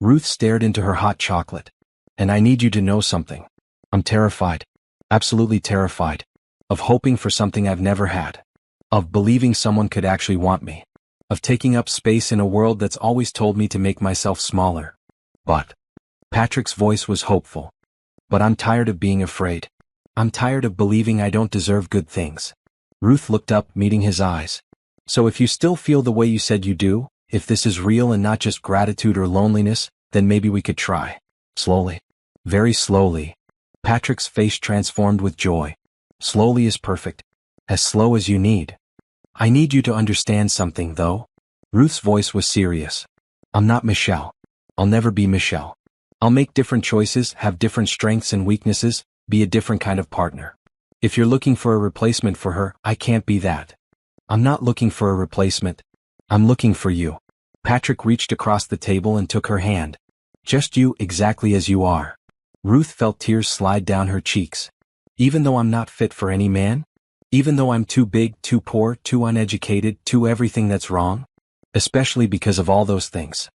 Speaker 1: Ruth stared into her hot chocolate. And I need you to know something. I'm terrified. Absolutely terrified. Of hoping for something I've never had. Of believing someone could actually want me. Of taking up space in a world that's always told me to make myself smaller. But. Patrick's voice was hopeful. But I'm tired of being afraid. I'm tired of believing I don't deserve good things. Ruth looked up, meeting his eyes. So if you still feel the way you said you do, if this is real and not just gratitude or loneliness, then maybe we could try. Slowly. Very slowly. Patrick's face transformed with joy. Slowly is perfect. As slow as you need. I need you to understand something, though. Ruth's voice was serious. I'm not Michelle. I'll never be Michelle. I'll make different choices, have different strengths and weaknesses, be a different kind of partner. If you're looking for a replacement for her, I can't be that. I'm not looking for a replacement. I'm looking for you. Patrick reached across the table and took her hand. Just you, exactly as you are. Ruth felt tears slide down her cheeks. Even though I'm not fit for any man? Even though I'm too big, too poor, too uneducated, too everything that's wrong? Especially because of all those things.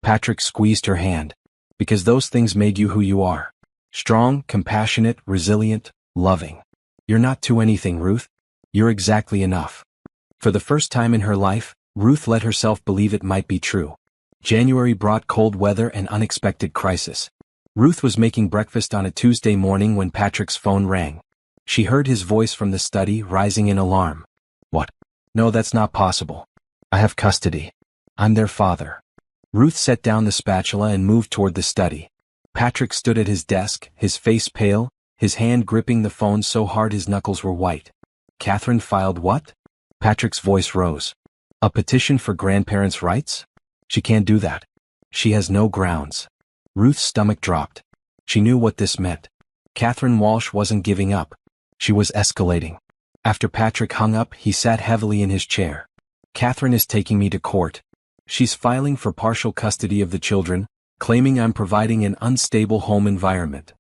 Speaker 1: Patrick squeezed her hand. Because those things made you who you are. Strong, compassionate, resilient, loving. You're not too anything, Ruth. You're exactly enough. For the first time in her life, Ruth let herself believe it might be true. January brought cold weather and unexpected crisis. Ruth was making breakfast on a Tuesday morning when Patrick's phone rang. She heard his voice from the study, rising in alarm. What? No, that's not possible. I have custody. I'm their father. Ruth set down the spatula and moved toward the study. Patrick stood at his desk, his face pale, his hand gripping the phone so hard his knuckles were white. Catherine filed what? Patrick's voice rose. A petition for grandparents' rights? She can't do that. She has no grounds. Ruth's stomach dropped. She knew what this meant. Catherine Walsh wasn't giving up. She was escalating. After Patrick hung up, he sat heavily in his chair. Catherine is taking me to court. She's filing for partial custody of the children, claiming I'm providing an unstable home environment.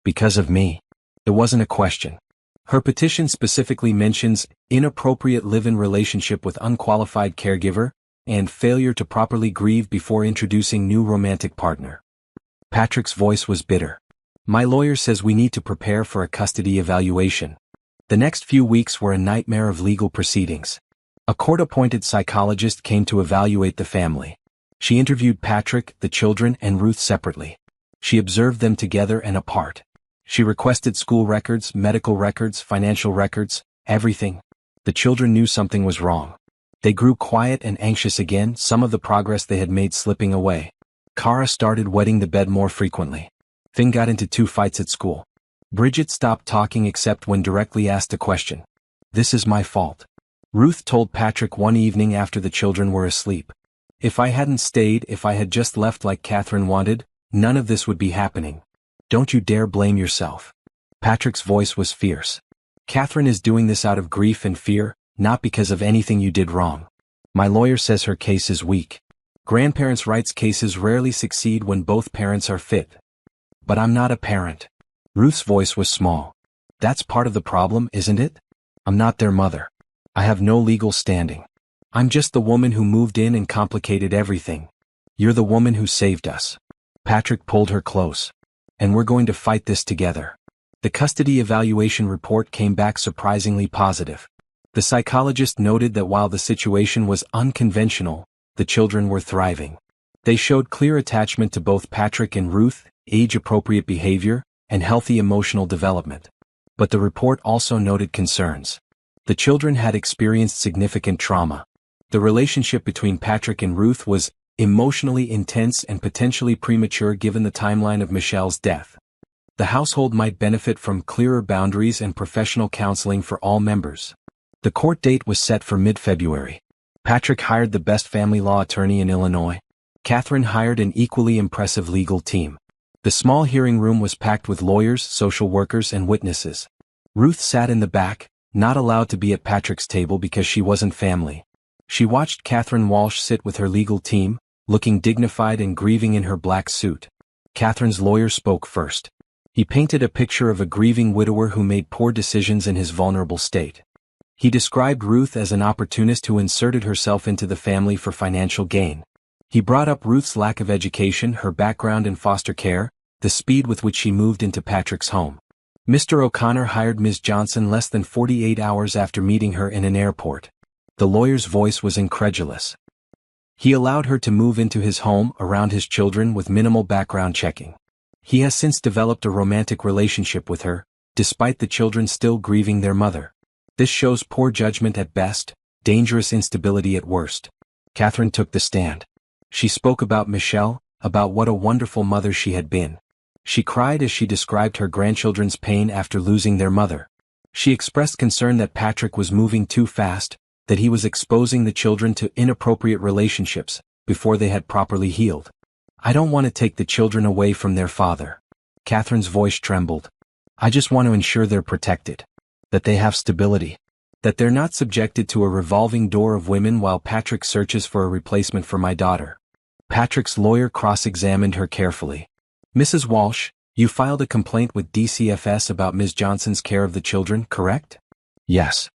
Speaker 1: Because of me. It wasn't a question. Her petition specifically mentions inappropriate live-in relationship with unqualified caregiver and failure to properly grieve before introducing new romantic partner. Patrick's voice was bitter. My lawyer says we need to prepare for a custody evaluation. The next few weeks were a nightmare of legal proceedings. A court-appointed psychologist came to evaluate the family. She interviewed Patrick, the children, and Ruth separately. She observed them together and apart. She requested school records, medical records, financial records, everything. The children knew something was wrong. They grew quiet and anxious again, some of the progress they had made slipping away. Kara started wetting the bed more frequently. Finn got into 2 fights at school. Bridget stopped talking except when directly asked a question. This is my fault. Ruth told Patrick one evening after the children were asleep. If I hadn't stayed, if I had just left like Catherine wanted, none of this would be happening. Don't you dare blame yourself. Patrick's voice was fierce. Catherine is doing this out of grief and fear, not because of anything you did wrong. My lawyer says her case is weak. Grandparents' rights cases rarely succeed when both parents are fit. But I'm not a parent. Ruth's voice was small. That's part of the problem, isn't it? I'm not their mother. I have no legal standing. I'm just the woman who moved in and complicated everything. You're the woman who saved us. Patrick pulled her close. And we're going to fight this together. The custody evaluation report came back surprisingly positive. The psychologist noted that while the situation was unconventional, the children were thriving. They showed clear attachment to both Patrick and Ruth, age-appropriate behavior, and healthy emotional development. But the report also noted concerns. The children had experienced significant trauma. The relationship between Patrick and Ruth was emotionally intense and potentially premature given the timeline of Michelle's death. The household might benefit from clearer boundaries and professional counseling for all members. The court date was set for mid-February. Patrick hired the best family law attorney in Illinois. Catherine hired an equally impressive legal team. The small hearing room was packed with lawyers, social workers, and witnesses. Ruth sat in the back, not allowed to be at Patrick's table because she wasn't family. She watched Catherine Walsh sit with her legal team, looking dignified and grieving in her black suit. Catherine's lawyer spoke first. He painted a picture of a grieving widower who made poor decisions in his vulnerable state. He described Ruth as an opportunist who inserted herself into the family for financial gain. He brought up Ruth's lack of education, her background in foster care, the speed with which she moved into Patrick's home. Mr. O'Connor hired Ms. Johnson less than 48 hours after meeting her in an airport. The lawyer's voice was incredulous. He allowed her to move into his home around his children with minimal background checking. He has since developed a romantic relationship with her, despite the children still grieving their mother. This shows poor judgment at best, dangerous instability at worst. Catherine took the stand. She spoke about Michelle, about what a wonderful mother she had been. She cried as she described her grandchildren's pain after losing their mother. She expressed concern that Patrick was moving too fast, that he was exposing the children to inappropriate relationships before they had properly healed. I don't want to take the children away from their father. Catherine's voice trembled. I just want to ensure they're protected. That they have stability. That they're not subjected to a revolving door of women while Patrick searches for a replacement for my daughter. Patrick's lawyer cross-examined her carefully. Mrs. Walsh, you filed a complaint with DCFS about Ms. Johnson's care of the children, correct? Yes.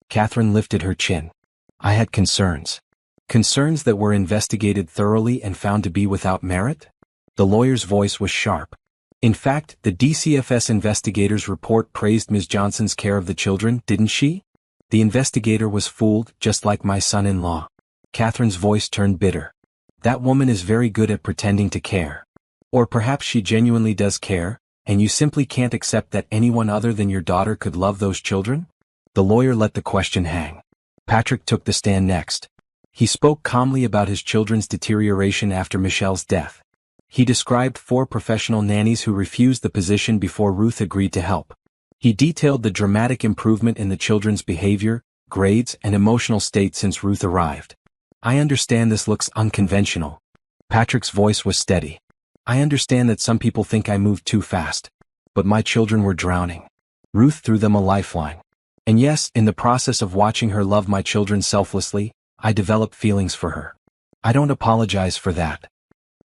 Speaker 1: Catherine lifted her chin. I had concerns. Concerns that were investigated thoroughly and found to be without merit? The lawyer's voice was sharp. In fact, the DCFS investigator's report praised Ms. Johnson's care of the children, didn't she? The investigator was fooled, just like my son-in-law. Catherine's voice turned bitter. That woman is very good at pretending to care. Or perhaps she genuinely does care, and you simply can't accept that anyone other than your daughter could love those children? The lawyer let the question hang. Patrick took the stand next. He spoke calmly about his children's deterioration after Michelle's death. He described 4 professional nannies who refused the position before Ruth agreed to help. He detailed the dramatic improvement in the children's behavior, grades, and emotional state since Ruth arrived. I understand this looks unconventional. Patrick's voice was steady. I understand that some people think I moved too fast. But my children were drowning. Ruth threw them a lifeline. And yes, in the process of watching her love my children selflessly, I developed feelings for her. I don't apologize for that.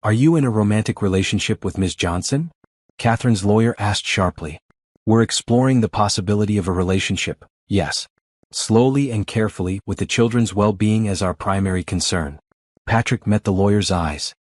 Speaker 1: Are you in a romantic relationship with Ms. Johnson? Catherine's lawyer asked sharply. We're exploring the possibility of a relationship, yes. Slowly and carefully, with the children's well-being as our primary concern. Patrick met the lawyer's eyes.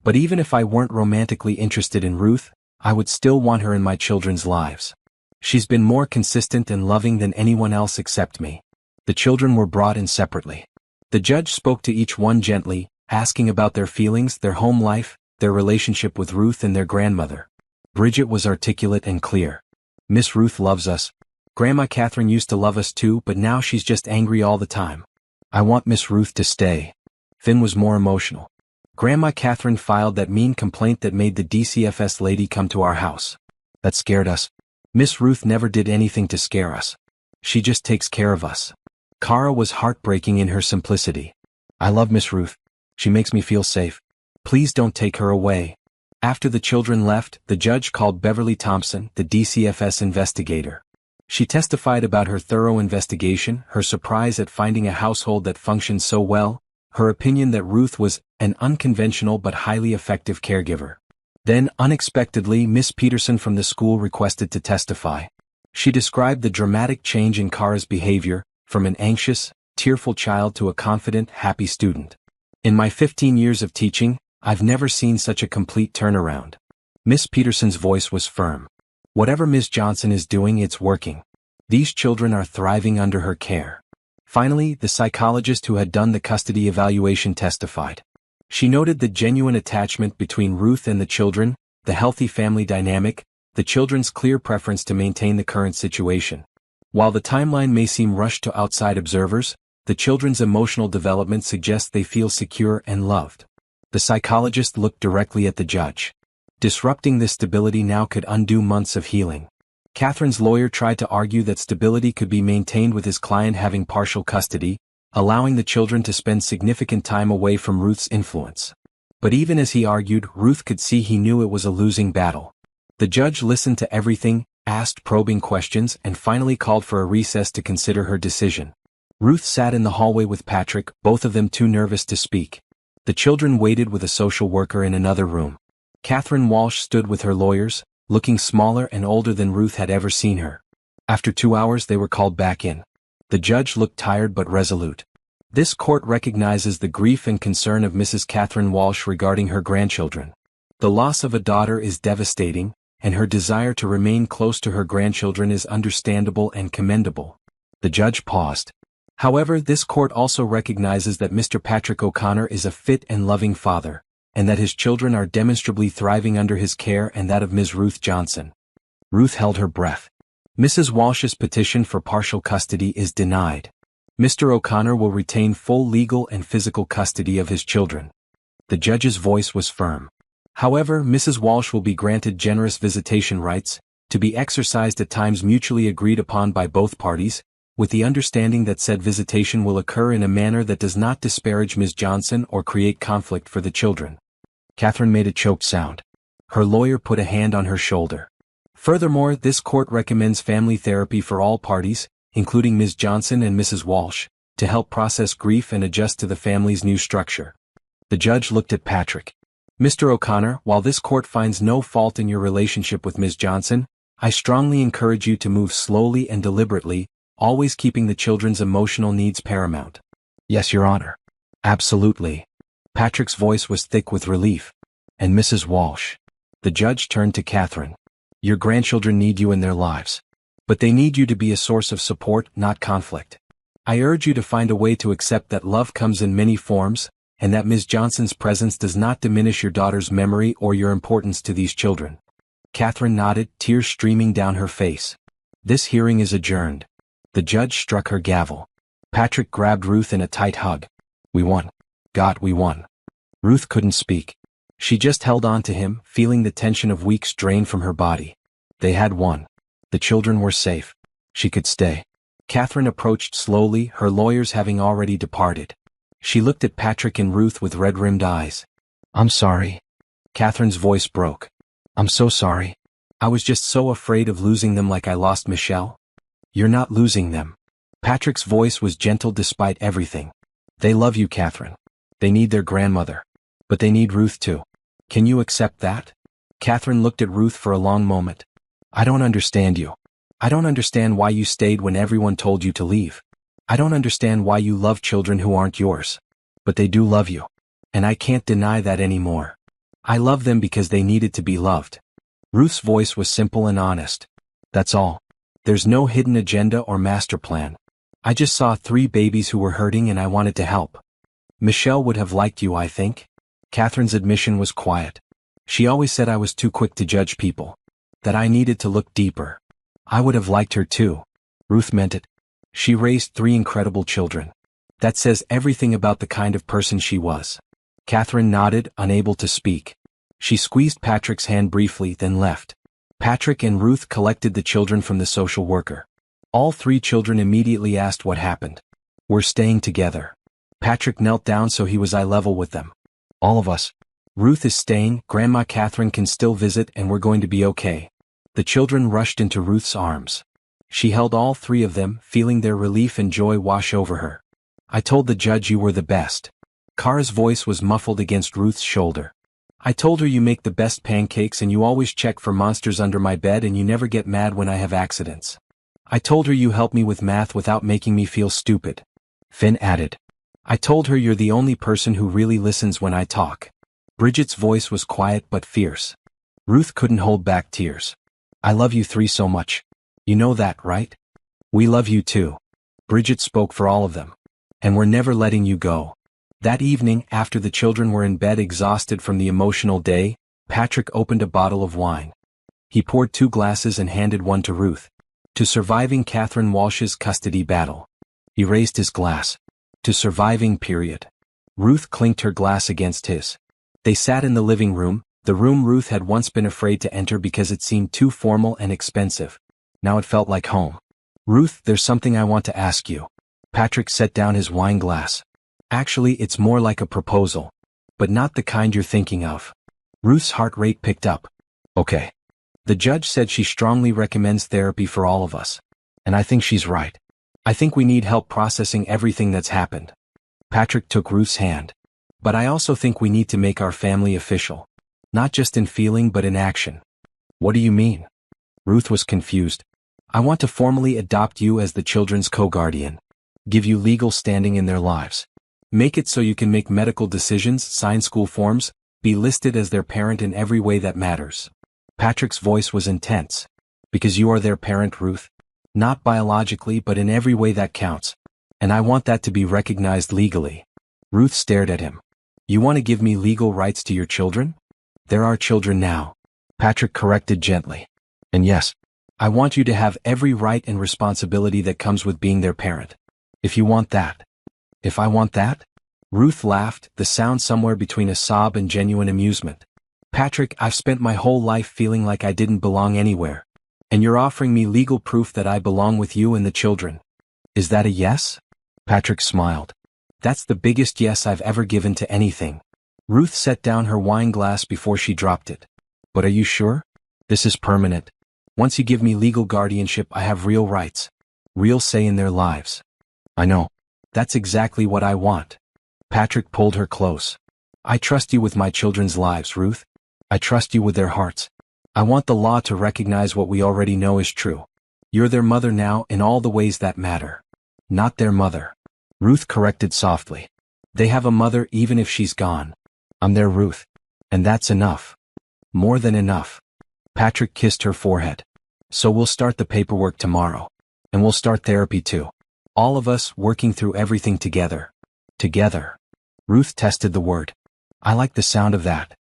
Speaker 1: But even if I weren't romantically interested in Ruth, I would still want her in my children's lives. She's been more consistent and loving than anyone else except me. The children were brought in separately. The judge spoke to each one gently, asking about their feelings, their home life, their relationship with Ruth and their grandmother. Bridget was articulate and clear. Miss Ruth loves us. Grandma Catherine used to love us too, but now she's just angry all the time. I want Miss Ruth to stay. Finn was more emotional. Grandma Catherine filed that mean complaint that made the DCFS lady come to our house. That scared us. Miss Ruth never did anything to scare us. She just takes care of us. Kara was heartbreaking in her simplicity. I love Miss Ruth. She makes me feel safe. Please don't take her away. After the children left, the judge called Beverly Thompson, the DCFS investigator. She testified about her thorough investigation, her surprise at finding a household that functioned so well, her opinion that Ruth was an unconventional but highly effective caregiver. Then, unexpectedly, Miss Peterson from the school requested to testify. She described the dramatic change in Kara's behavior, from an anxious, tearful child to a confident, happy student. In my 15 years of teaching, I've never seen such a complete turnaround. Miss Peterson's voice was firm. Whatever Ms. Johnson is doing, it's working. These children are thriving under her care. Finally, the psychologist who had done the custody evaluation testified. She noted the genuine attachment between Ruth and the children, the healthy family dynamic, the children's clear preference to maintain the current situation. While the timeline may seem rushed to outside observers, the children's emotional development suggests they feel secure and loved. The psychologist looked directly at the judge. Disrupting this stability now could undo months of healing. Catherine's lawyer tried to argue that stability could be maintained with his client having partial custody, allowing the children to spend significant time away from Ruth's influence. But even as he argued, Ruth could see he knew it was a losing battle. The judge listened to everything, asked probing questions, and finally called for a recess to consider her decision. Ruth sat in the hallway with Patrick, both of them too nervous to speak. The children waited with a social worker in another room. Catherine Walsh stood with her lawyers, looking smaller and older than Ruth had ever seen her. After 2 hours they were called back in. The judge looked tired but resolute. This court recognizes the grief and concern of Mrs. Catherine Walsh regarding her grandchildren. The loss of a daughter is devastating, and her desire to remain close to her grandchildren is understandable and commendable. The judge paused. However, this court also recognizes that Mr. Patrick O'Connor is a fit and loving father, and that his children are demonstrably thriving under his care and that of Ms. Ruth Johnson. Ruth held her breath. Mrs. Walsh's petition for partial custody is denied. Mr. O'Connor will retain full legal and physical custody of his children. The judge's voice was firm. However, Mrs. Walsh will be granted generous visitation rights, to be exercised at times mutually agreed upon by both parties, with the understanding that said visitation will occur in a manner that does not disparage Ms. Johnson or create conflict for the children. Catherine made a choked sound. Her lawyer put a hand on her shoulder. Furthermore, this court recommends family therapy for all parties, including Ms. Johnson and Mrs. Walsh, to help process grief and adjust to the family's new structure. The judge looked at Patrick. Mr. O'Connor, while this court finds no fault in your relationship with Ms. Johnson, I strongly encourage you to move slowly and deliberately, always keeping the children's emotional needs paramount. Yes, Your Honor. Absolutely. Patrick's voice was thick with relief. And Mrs. Walsh. The judge turned to Catherine. Your grandchildren need you in their lives. But they need you to be a source of support, not conflict. I urge you to find a way to accept that love comes in many forms, and that Ms. Johnson's presence does not diminish your daughter's memory or your importance to these children. Catherine nodded, tears streaming down her face. This hearing is adjourned. The judge struck her gavel. Patrick grabbed Ruth in a tight hug. We won. God, we won. Ruth couldn't speak. She just held on to him, feeling the tension of weeks drain from her body. They had won. The children were safe. She could stay. Catherine approached slowly, her lawyers having already departed. She looked at Patrick and Ruth with red-rimmed eyes. I'm sorry. Catherine's voice broke. I'm so sorry. I was just so afraid of losing them like I lost Michelle. You're not losing them. Patrick's voice was gentle despite everything. They love you, Catherine. They need their grandmother. But they need Ruth too. Can you accept that? Catherine looked at Ruth for a long moment. I don't understand you. I don't understand why you stayed when everyone told you to leave. I don't understand why you love children who aren't yours. But they do love you. And I can't deny that anymore. I love them because they needed to be loved. Ruth's voice was simple and honest. That's all. There's no hidden agenda or master plan. I just saw 3 babies who were hurting and I wanted to help. Michelle would have liked you, I think. Catherine's admission was quiet. She always said I was too quick to judge people. That I needed to look deeper. I would have liked her too. Ruth meant it. She raised 3 incredible children. That says everything about the kind of person she was. Catherine nodded, unable to speak. She squeezed Patrick's hand briefly, then left. Patrick and Ruth collected the children from the social worker. All 3 children immediately asked what happened. We're staying together. Patrick knelt down so he was eye level with them. All of us. Ruth is staying, Grandma Catherine can still visit, and we're going to be okay. The children rushed into Ruth's arms. She held all 3 of them, feeling their relief and joy wash over her. I told the judge you were the best. Kara's voice was muffled against Ruth's shoulder. I told her you make the best pancakes and you always check for monsters under my bed and you never get mad when I have accidents. I told her you help me with math without making me feel stupid. Finn added. I told her you're the only person who really listens when I talk. Bridget's voice was quiet but fierce. Ruth couldn't hold back tears. I love you 3 so much. You know that, right? We love you too. Bridget spoke for all of them. And we're never letting you go. That evening, after the children were in bed exhausted from the emotional day, Patrick opened a bottle of wine. He poured 2 glasses and handed one to Ruth. To surviving Catherine Walsh's custody battle. He raised his glass. To surviving, period. Ruth clinked her glass against his. They sat in the living room, the room Ruth had once been afraid to enter because it seemed too formal and expensive. Now it felt like home. Ruth, there's something I want to ask you. Patrick set down his wine glass. Actually, it's more like a proposal. But not the kind you're thinking of. Ruth's heart rate picked up. Okay. The judge said she strongly recommends therapy for all of us. And I think she's right. I think we need help processing everything that's happened. Patrick took Ruth's hand. But I also think we need to make our family official. Not just in feeling but in action. What do you mean? Ruth was confused. I want to formally adopt you as the children's co-guardian. Give you legal standing in their lives. Make it so you can make medical decisions, sign school forms, be listed as their parent in every way that matters. Patrick's voice was intense. Because you are their parent, Ruth. Not biologically but in every way that counts. And I want that to be recognized legally. Ruth stared at him. You want to give me legal rights to your children? There are children now. Patrick corrected gently. And yes, I want you to have every right and responsibility that comes with being their parent. If you want that. If I want that? Ruth laughed, the sound somewhere between a sob and genuine amusement. Patrick, I've spent my whole life feeling like I didn't belong anywhere. And you're offering me legal proof that I belong with you and the children. Is that a yes? Patrick smiled. That's the biggest yes I've ever given to anything. Ruth set down her wine glass before she dropped it. But are you sure? This is permanent. Once you give me legal guardianship, I have real rights. Real say in their lives. I know. That's exactly what I want. Patrick pulled her close. I trust you with my children's lives, Ruth. I trust you with their hearts. I want the law to recognize what we already know is true. You're their mother now in all the ways that matter. Not their mother. Ruth corrected softly. They have a mother even if she's gone. I'm their Ruth. And that's enough. More than enough. Patrick kissed her forehead. So we'll start the paperwork tomorrow. And we'll start therapy too. All of us working through everything together. Together. Ruth tested the word. I like the sound of that.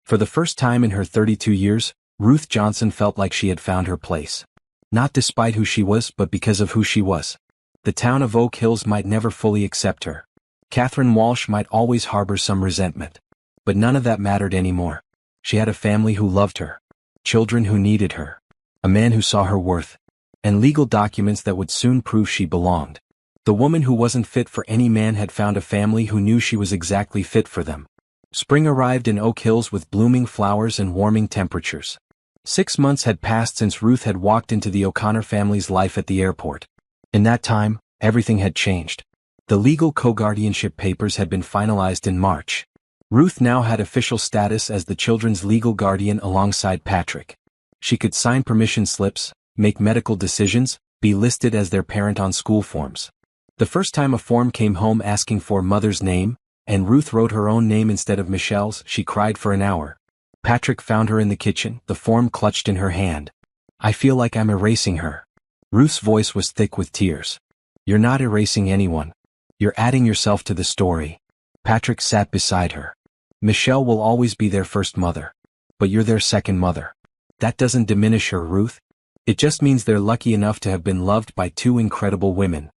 Speaker 1: For the first time in her 32 years, Ruth Johnson felt like she had found her place. Not despite who she was, but because of who she was. The town of Oak Hills might never fully accept her. Catherine Walsh might always harbor some resentment. But none of that mattered anymore. She had a family who loved her. Children who needed her. A man who saw her worth. And legal documents that would soon prove she belonged. The woman who wasn't fit for any man had found a family who knew she was exactly fit for them. Spring arrived in Oak Hills with blooming flowers and warming temperatures. 6 months had passed since Ruth had walked into the O'Connor family's life at the airport. In that time, everything had changed. The legal co-guardianship papers had been finalized in March. Ruth now had official status as the children's legal guardian alongside Patrick. She could sign permission slips, make medical decisions, be listed as their parent on school forms. The first time a form came home asking for mother's name, and Ruth wrote her own name instead of Michelle's, she cried for an hour. Patrick found her in the kitchen, the form clutched in her hand. I feel like I'm erasing her. Ruth's voice was thick with tears. You're not erasing anyone. You're adding yourself to the story. Patrick sat beside her. Michelle will always be their first mother. But you're their second mother. That doesn't diminish her, Ruth. It just means they're lucky enough to have been loved by two incredible women.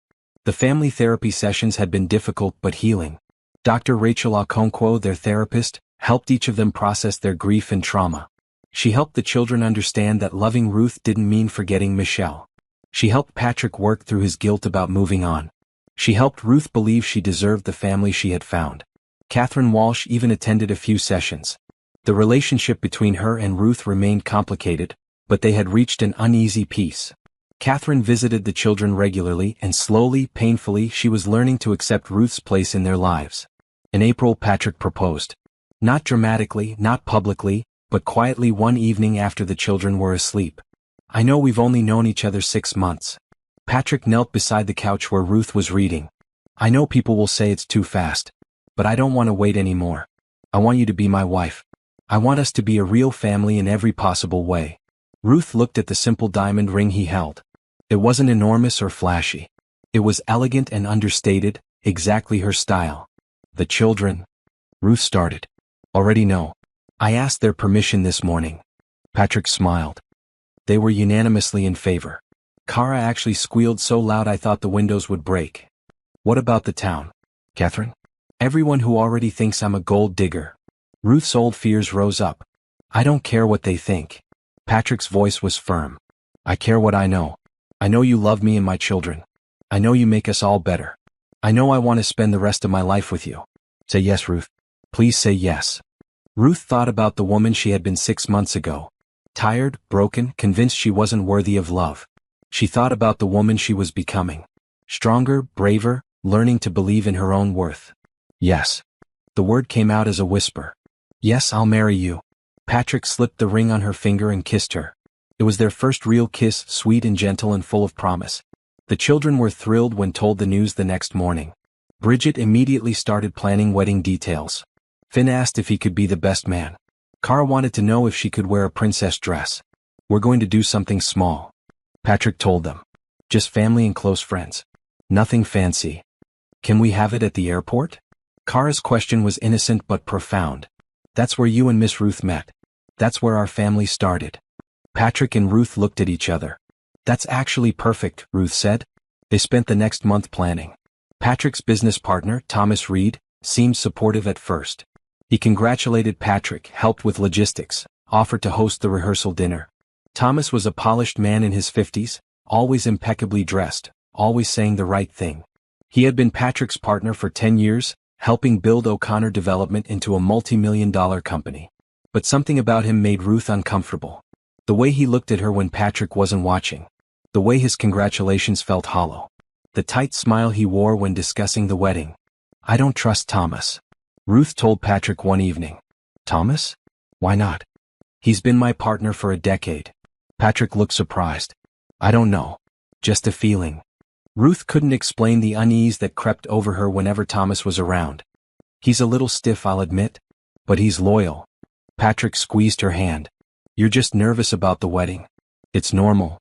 Speaker 1: The family therapy sessions had been difficult but healing. Dr. Rachel Okonkwo, their therapist, helped each of them process their grief and trauma. She helped the children understand that loving Ruth didn't mean forgetting Michelle. She helped Patrick work through his guilt about moving on. She helped Ruth believe she deserved the family she had found. Catherine Walsh even attended a few sessions. The relationship between her and Ruth remained complicated, but they had reached an uneasy peace. Catherine visited the children regularly, and slowly, painfully, she was learning to accept Ruth's place in their lives. In April, Patrick proposed. Not dramatically, not publicly, but quietly one evening after the children were asleep. I know we've only known each other 6 months. Patrick knelt beside the couch where Ruth was reading. I know people will say it's too fast. But I don't want to wait anymore. I want you to be my wife. I want us to be a real family in every possible way. Ruth looked at the simple diamond ring he held. It wasn't enormous or flashy. It was elegant and understated, exactly her style. The children. Ruth started. Already know. I asked their permission this morning. Patrick smiled. They were unanimously in favor. Kara actually squealed so loud I thought the windows would break. What about the town? Catherine? Everyone who already thinks I'm a gold digger. Ruth's old fears rose up. I don't care what they think. Patrick's voice was firm. I care what I know. I know you love me and my children. I know you make us all better. I know I want to spend the rest of my life with you. Say yes, Ruth. Please say yes. Ruth thought about the woman she had been 6 months ago. Tired, broken, convinced she wasn't worthy of love. She thought about the woman she was becoming. Stronger, braver, learning to believe in her own worth. Yes. The word came out as a whisper. Yes, I'll marry you. Patrick slipped the ring on her finger and kissed her. It was their first real kiss, sweet and gentle and full of promise. The children were thrilled when told the news the next morning. Bridget immediately started planning wedding details. Finn asked if he could be the best man. Cara wanted to know if she could wear a princess dress. We're going to do something small. Patrick told them. Just family and close friends. Nothing fancy. Can we have it at the airport? Cara's question was innocent but profound. That's where you and Miss Ruth met. That's where our family started. Patrick and Ruth looked at each other. That's actually perfect, Ruth said. They spent the next month planning. Patrick's business partner, Thomas Reed, seemed supportive at first. He congratulated Patrick, helped with logistics, offered to host the rehearsal dinner. Thomas was a polished man in his 50s, always impeccably dressed, always saying the right thing. He had been Patrick's partner for 10 years, helping build O'Connor Development into a multi-million-dollar company. But something about him made Ruth uncomfortable. The way he looked at her when Patrick wasn't watching. The way his congratulations felt hollow. The tight smile he wore when discussing the wedding. I don't trust Thomas. Ruth told Patrick one evening. Thomas? Why not? He's been my partner for a decade. Patrick looked surprised. I don't know. Just a feeling. Ruth couldn't explain the unease that crept over her whenever Thomas was around. He's a little stiff, I'll admit. But he's loyal. Patrick squeezed her hand. You're just nervous about the wedding. It's normal.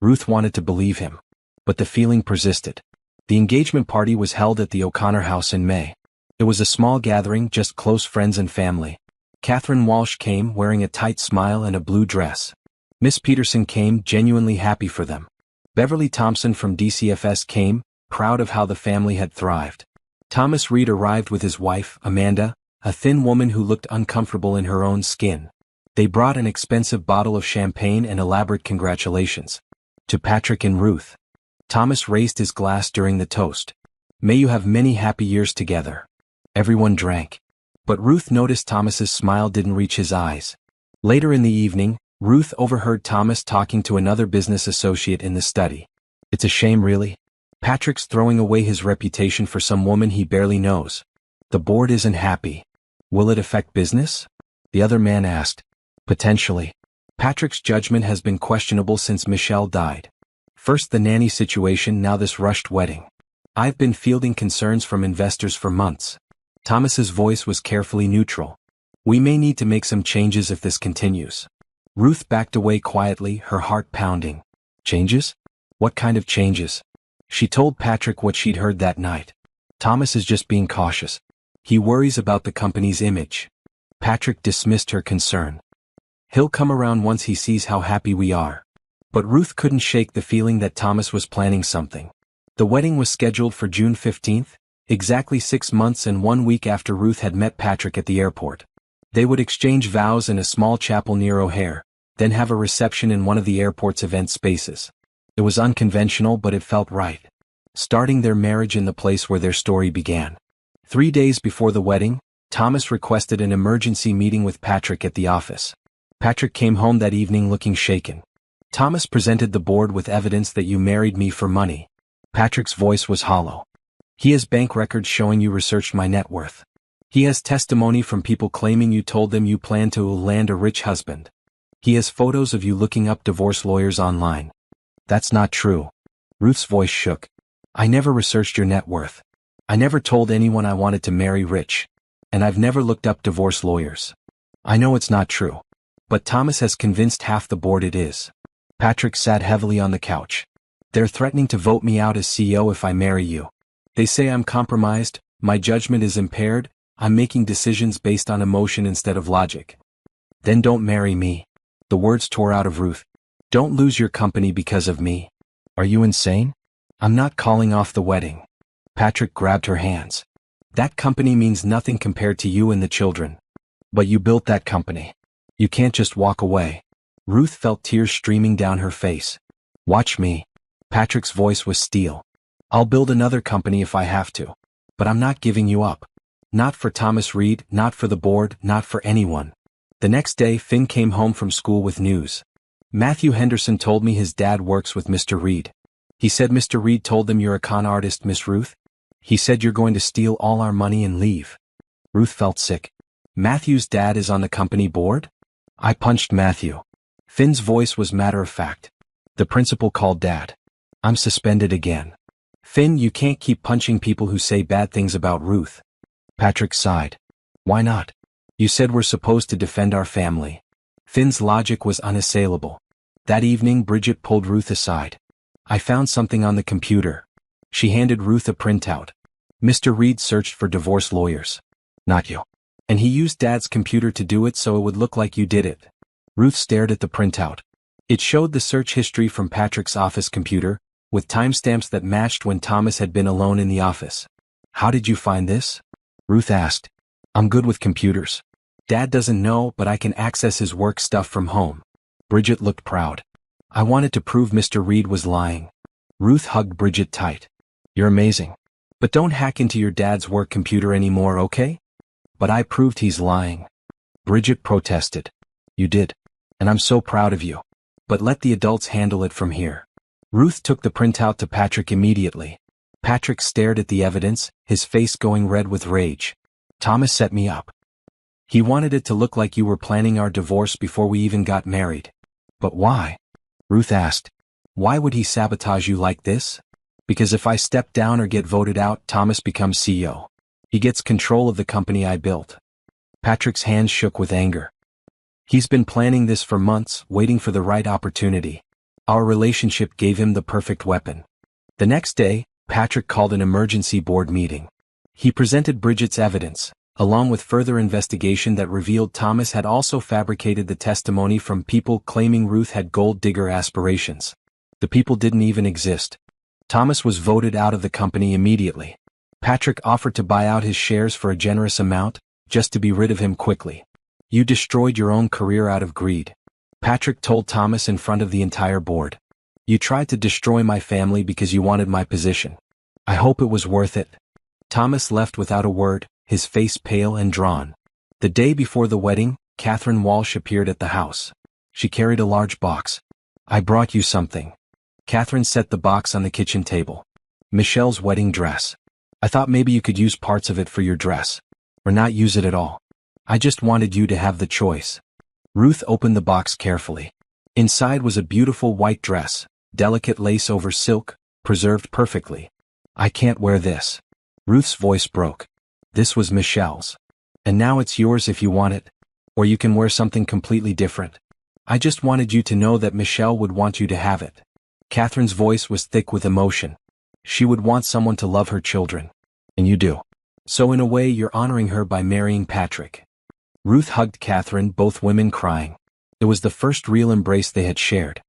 Speaker 1: Ruth wanted to believe him. But the feeling persisted. The engagement party was held at the O'Connor house in May. It was a small gathering, just close friends and family. Catherine Walsh came wearing a tight smile and a blue dress. Miss Peterson came genuinely happy for them. Beverly Thompson from DCFS came, proud of how the family had thrived. Thomas Reed arrived with his wife, Amanda, a thin woman who looked uncomfortable in her own skin. They brought an expensive bottle of champagne and elaborate congratulations. To Patrick and Ruth. Thomas raised his glass during the toast. May you have many happy years together. Everyone drank. But Ruth noticed Thomas's smile didn't reach his eyes. Later in the evening, Ruth overheard Thomas talking to another business associate in the study. It's a shame, really. Patrick's throwing away his reputation for some woman he barely knows. The board isn't happy. Will it affect business? The other man asked. Potentially. Patrick's judgment has been questionable since Michelle died. First the nanny situation, now this rushed wedding. I've been fielding concerns from investors for months. Thomas's voice was carefully neutral. We may need to make some changes if this continues. Ruth backed away quietly, her heart pounding. Changes? What kind of changes? She told Patrick what she'd heard that night. Thomas is just being cautious. He worries about the company's image. Patrick dismissed her concern. He'll come around once he sees how happy we are. But Ruth couldn't shake the feeling that Thomas was planning something. The wedding was scheduled for June 15th, exactly 6 months and 1 week after Ruth had met Patrick at the airport. They would exchange vows in a small chapel near O'Hare, then have a reception in one of the airport's event spaces. It was unconventional, but it felt right. Starting their marriage in the place where their story began. 3 days before the wedding, Thomas requested an emergency meeting with Patrick at the office. Patrick came home that evening looking shaken. Thomas presented the board with evidence that you married me for money. Patrick's voice was hollow. He has bank records showing you researched my net worth. He has testimony from people claiming you told them you planned to land a rich husband. He has photos of you looking up divorce lawyers online. That's not true. Ruth's voice shook. I never researched your net worth. I never told anyone I wanted to marry rich. And I've never looked up divorce lawyers. I know it's not true. But Thomas has convinced half the board it is. Patrick sat heavily on the couch. They're threatening to vote me out as CEO if I marry you. They say I'm compromised, my judgment is impaired, I'm making decisions based on emotion instead of logic. Then don't marry me. The words tore out of Ruth. Don't lose your company because of me. Are you insane? I'm not calling off the wedding. Patrick grabbed her hands. That company means nothing compared to you and the children. But you built that company. You can't just walk away. Ruth felt tears streaming down her face. Watch me. Patrick's voice was steel. I'll build another company if I have to. But I'm not giving you up. Not for Thomas Reed, not for the board, not for anyone. The next day, Finn came home from school with news. Matthew Henderson told me his dad works with Mr. Reed. He said Mr. Reed told them you're a con artist, Miss Ruth. He said you're going to steal all our money and leave. Ruth felt sick. Matthew's dad is on the company board? I punched Matthew. Finn's voice was matter-of-fact. The principal called Dad. I'm suspended again. Finn, you can't keep punching people who say bad things about Ruth. Patrick sighed. Why not? You said we're supposed to defend our family. Finn's logic was unassailable. That evening Bridget pulled Ruth aside. I found something on the computer. She handed Ruth a printout. Mr. Reed searched for divorce lawyers. Not you. And he used Dad's computer to do it so it would look like you did it. Ruth stared at the printout. It showed the search history from Patrick's office computer, with timestamps that matched when Thomas had been alone in the office. How did you find this? Ruth asked. I'm good with computers. Dad doesn't know, but I can access his work stuff from home. Bridget looked proud. I wanted to prove Mr. Reed was lying. Ruth hugged Bridget tight. You're amazing. But don't hack into your dad's work computer anymore, okay? But I proved he's lying. Bridget protested. You did. And I'm so proud of you. But let the adults handle it from here. Ruth took the printout to Patrick immediately. Patrick stared at the evidence, his face going red with rage. Thomas set me up. He wanted it to look like you were planning our divorce before we even got married. But why? Ruth asked. Why would he sabotage you like this? Because if I step down or get voted out, Thomas becomes CEO. He gets control of the company I built. Patrick's hands shook with anger. He's been planning this for months, waiting for the right opportunity. Our relationship gave him the perfect weapon. The next day, Patrick called an emergency board meeting. He presented Bridget's evidence, along with further investigation that revealed Thomas had also fabricated the testimony from people claiming Ruth had gold digger aspirations. The people didn't even exist. Thomas was voted out of the company immediately. Patrick offered to buy out his shares for a generous amount, just to be rid of him quickly. You destroyed your own career out of greed. Patrick told Thomas in front of the entire board. You tried to destroy my family because you wanted my position. I hope it was worth it. Thomas left without a word, his face pale and drawn. The day before the wedding, Catherine Walsh appeared at the house. She carried a large box. I brought you something. Catherine set the box on the kitchen table. Michelle's wedding dress. I thought maybe you could use parts of it for your dress. Or not use it at all. I just wanted you to have the choice. Ruth opened the box carefully. Inside was a beautiful white dress, delicate lace over silk, preserved perfectly. I can't wear this. Ruth's voice broke. This was Michelle's. And now it's yours if you want it. Or you can wear something completely different. I just wanted you to know that Michelle would want you to have it. Catherine's voice was thick with emotion. She would want someone to love her children. And you do. So in a way you're honoring her by marrying Patrick. Ruth hugged Catherine, both women crying. It was the first real embrace they had shared.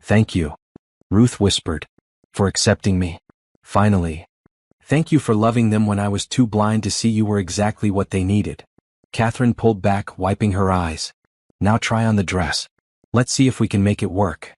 Speaker 1: Thank you. Ruth whispered. For accepting me. Finally. Thank you for loving them when I was too blind to see you were exactly what they needed. Catherine pulled back, wiping her eyes. Now try on the dress. Let's see if we can make it work.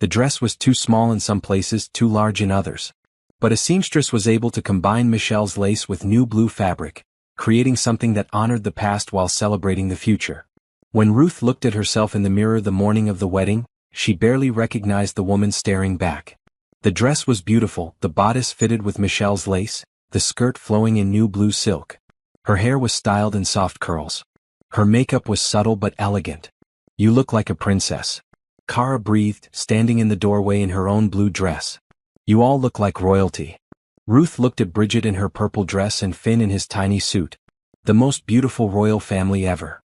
Speaker 1: The dress was too small in some places, too large in others. But a seamstress was able to combine Michelle's lace with new blue fabric, creating something that honored the past while celebrating the future. When Ruth looked at herself in the mirror the morning of the wedding, she barely recognized the woman staring back. The dress was beautiful, the bodice fitted with Michelle's lace, the skirt flowing in new blue silk. Her hair was styled in soft curls. Her makeup was subtle but elegant. You look like a princess. Cara breathed, standing in the doorway in her own blue dress. You all look like royalty. Ruth looked at Bridget in her purple dress and Finn in his tiny suit. The most beautiful royal family ever.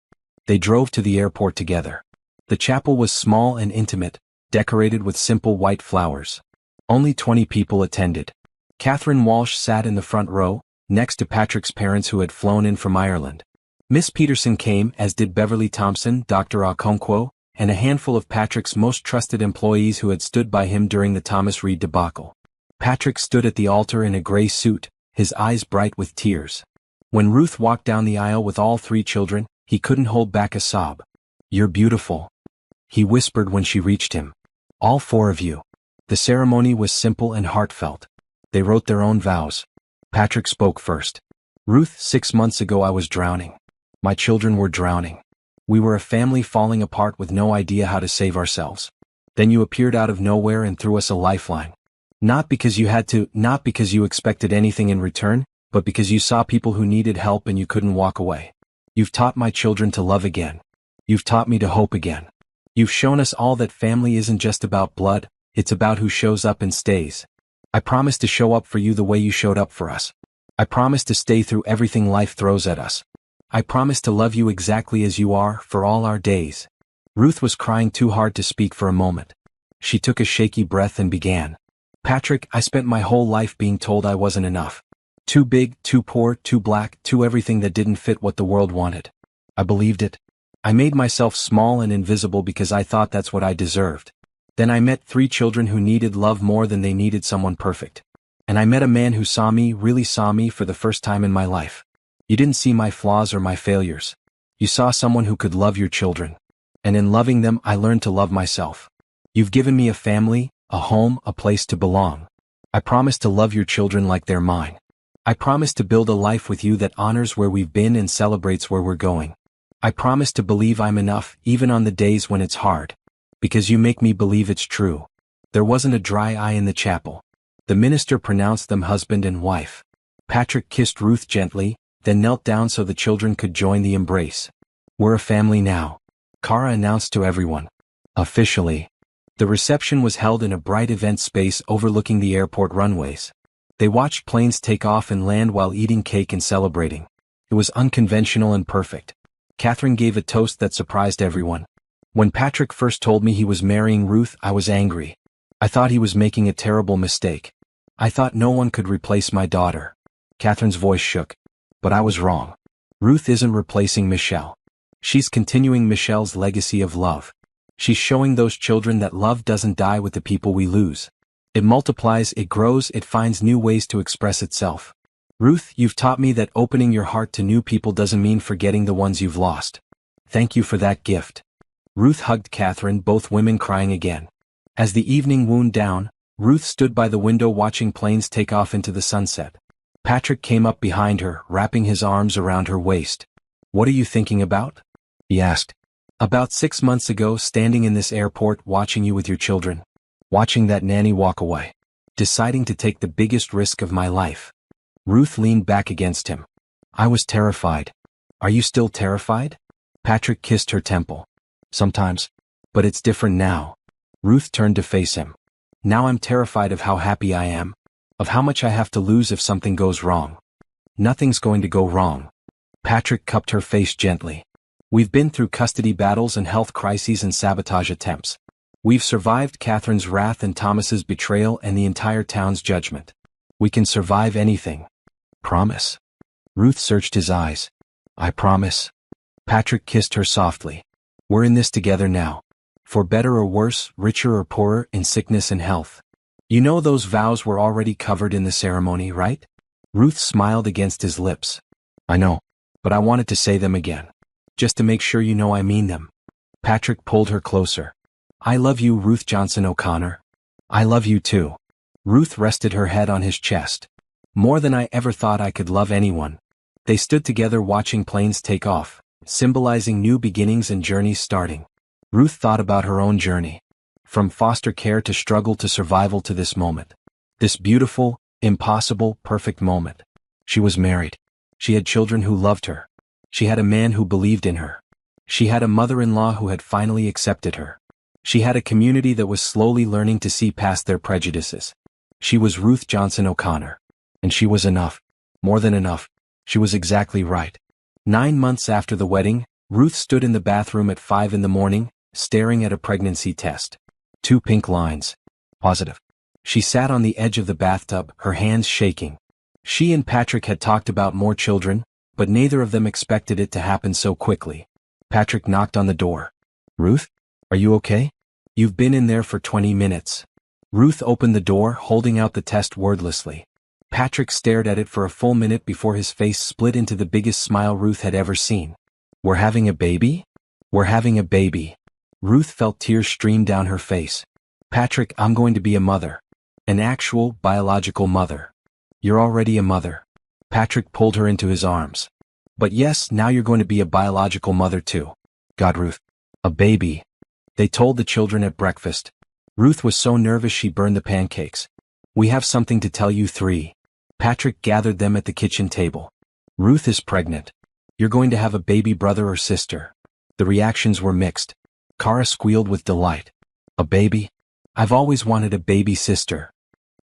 Speaker 1: They drove to the airport together. The chapel was small and intimate, decorated with simple white flowers. Only 20 people attended. Catherine Walsh sat in the front row, next to Patrick's parents who had flown in from Ireland. Miss Peterson came, as did Beverly Thompson, Dr. Okonkwo, and a handful of Patrick's most trusted employees who had stood by him during the Thomas Reed debacle. Patrick stood at the altar in a gray suit, his eyes bright with tears. When Ruth walked down the aisle with all 3 children, he couldn't hold back a sob. You're beautiful. He whispered when she reached him. All 4 of you. The ceremony was simple and heartfelt. They wrote their own vows. Patrick spoke first. Ruth, 6 months ago I was drowning. My children were drowning. We were a family falling apart with no idea how to save ourselves. Then you appeared out of nowhere and threw us a lifeline. Not because you had to, not because you expected anything in return, but because you saw people who needed help and you couldn't walk away. You've taught my children to love again. You've taught me to hope again. You've shown us all that family isn't just about blood, it's about who shows up and stays. I promise to show up for you the way you showed up for us. I promise to stay through everything life throws at us. I promise to love you exactly as you are, for all our days. Ruth was crying too hard to speak for a moment. She took a shaky breath and began. Patrick, I spent my whole life being told I wasn't enough. Too big, too poor, too black, too everything that didn't fit what the world wanted. I believed it. I made myself small and invisible because I thought that's what I deserved. Then I met 3 children who needed love more than they needed someone perfect. And I met a man who saw me, really saw me for the first time in my life. You didn't see my flaws or my failures. You saw someone who could love your children. And in loving them, I learned to love myself. You've given me a family, a home, a place to belong. I promise to love your children like they're mine. I promise to build a life with you that honors where we've been and celebrates where we're going. I promise to believe I'm enough, even on the days when it's hard. Because you make me believe it's true. There wasn't a dry eye in the chapel. The minister pronounced them husband and wife. Patrick kissed Ruth gently, then knelt down so the children could join the embrace. We're a family now. Cara announced to everyone. Officially. The reception was held in a bright event space overlooking the airport runways. They watched planes take off and land while eating cake and celebrating. It was unconventional and perfect. Catherine gave a toast that surprised everyone. When Patrick first told me he was marrying Ruth, I was angry. I thought he was making a terrible mistake. I thought no one could replace my daughter. Catherine's voice shook. But I was wrong. Ruth isn't replacing Michelle. She's continuing Michelle's legacy of love. She's showing those children that love doesn't die with the people we lose. It multiplies, it grows, it finds new ways to express itself. Ruth, you've taught me that opening your heart to new people doesn't mean forgetting the ones you've lost. Thank you for that gift. Ruth hugged Catherine, both women crying again. As the evening wound down, Ruth stood by the window watching planes take off into the sunset. Patrick came up behind her, wrapping his arms around her waist. What are you thinking about? He asked. About 6 months ago, standing in this airport watching you with your children. Watching that nanny walk away. Deciding to take the biggest risk of my life. Ruth leaned back against him. I was terrified. Are you still terrified? Patrick kissed her temple. Sometimes. But it's different now. Ruth turned to face him. Now I'm terrified of how happy I am. Of how much I have to lose if something goes wrong. Nothing's going to go wrong. Patrick cupped her face gently. We've been through custody battles and health crises and sabotage attempts. We've survived Catherine's wrath and Thomas's betrayal and the entire town's judgment. We can survive anything. Promise? Ruth searched his eyes. I promise. Patrick kissed her softly. We're in this together now. For better or worse, richer or poorer, in sickness and health. You know those vows were already covered in the ceremony, right? Ruth smiled against his lips. I know, but I wanted to say them again. Just to make sure you know I mean them. Patrick pulled her closer. I love you, Ruth Johnson O'Connor. I love you too. Ruth rested her head on his chest. More than I ever thought I could love anyone. They stood together watching planes take off, symbolizing new beginnings and journeys starting. Ruth thought about her own journey. From foster care to struggle to survival to this moment. This beautiful, impossible, perfect moment. She was married. She had children who loved her. She had a man who believed in her. She had a mother-in-law who had finally accepted her. She had a community that was slowly learning to see past their prejudices. She was Ruth Johnson O'Connor. And she was enough. More than enough. She was exactly right. 9 months after the wedding, Ruth stood in the bathroom at 5 a.m, staring at a pregnancy test. 2 pink lines. Positive. She sat on the edge of the bathtub, her hands shaking. She and Patrick had talked about more children, but neither of them expected it to happen so quickly. Patrick knocked on the door. Ruth? Are you okay? You've been in there for 20 minutes. Ruth opened the door, holding out the test wordlessly. Patrick stared at it for a full minute before his face split into the biggest smile Ruth had ever seen. We're having a baby? We're having a baby. Ruth felt tears stream down her face. Patrick, I'm going to be a mother. An actual, biological mother. You're already a mother. Patrick pulled her into his arms. But yes, now you're going to be a biological mother too. God, Ruth. A baby. They told the children at breakfast. Ruth was so nervous she burned the pancakes. We have something to tell you 3. Patrick gathered them at the kitchen table. Ruth is pregnant. You're going to have a baby brother or sister. The reactions were mixed. Cara squealed with delight. A baby? I've always wanted a baby sister.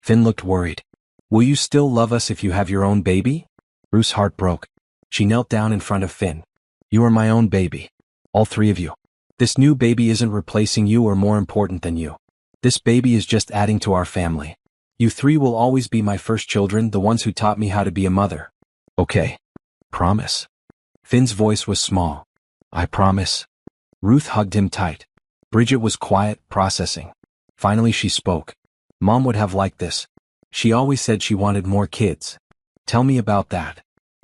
Speaker 1: Finn looked worried. Will you still love us if you have your own baby? Ruth's heart broke. She knelt down in front of Finn. You are my own baby. All 3 of you. This new baby isn't replacing you or more important than you. This baby is just adding to our family. You 3 will always be my first children, the ones who taught me how to be a mother. Okay. Promise. Finn's voice was small. I promise. Ruth hugged him tight. Bridget was quiet, processing. Finally she spoke. Mom would have liked this. She always said she wanted more kids. Tell me about that.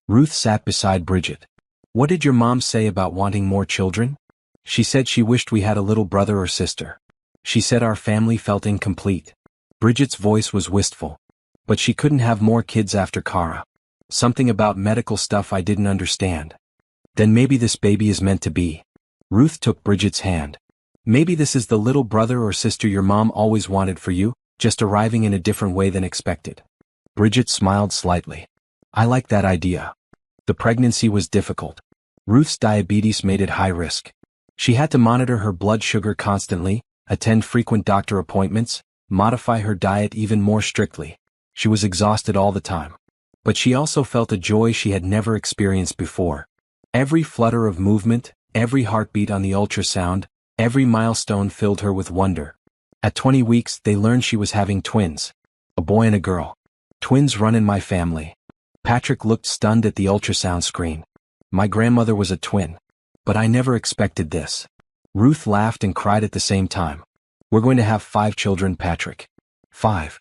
Speaker 1: Ruth sat beside Bridget. What did your mom say about wanting more children? She said she wished we had a little brother or sister. She said our family felt incomplete. Bridget's voice was wistful. But she couldn't have more kids after Cara. Something about medical stuff I didn't understand. Then maybe this baby is meant to be. Ruth took Bridget's hand. Maybe this is the little brother or sister your mom always wanted for you, just arriving in a different way than expected. Bridget smiled slightly. I like that idea. The pregnancy was difficult. Ruth's diabetes made it high risk. She had to monitor her blood sugar constantly, attend frequent doctor appointments, modify her diet even more strictly. She was exhausted all the time. But she also felt a joy she had never experienced before. Every flutter of movement, every heartbeat on the ultrasound, every milestone filled her with wonder. At 20 weeks, they learned she was having twins. A boy and a girl. Twins run in my family. Patrick looked stunned at the ultrasound screen. My grandmother was a twin. But I never expected this. Ruth laughed and cried at the same time. We're going to have 5 children, Patrick. 5.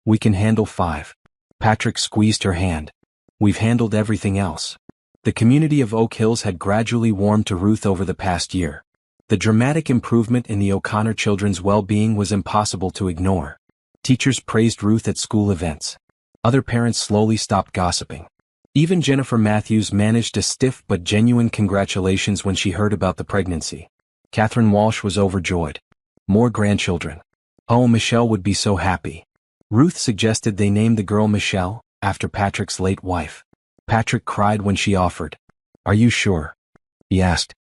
Speaker 1: We can handle 5. Patrick squeezed her hand. We've handled everything else. The community of Oak Hills had gradually warmed to Ruth over the past year. The dramatic improvement in the O'Connor children's well-being was impossible to ignore. Teachers praised Ruth at school events. Other parents slowly stopped gossiping. Even Jennifer Matthews managed a stiff but genuine congratulations when she heard about the pregnancy. Catherine Walsh was overjoyed. More grandchildren. Oh, Michelle would be so happy. Ruth suggested they name the girl Michelle, after Patrick's late wife. Patrick cried when she offered. Are you sure? He asked.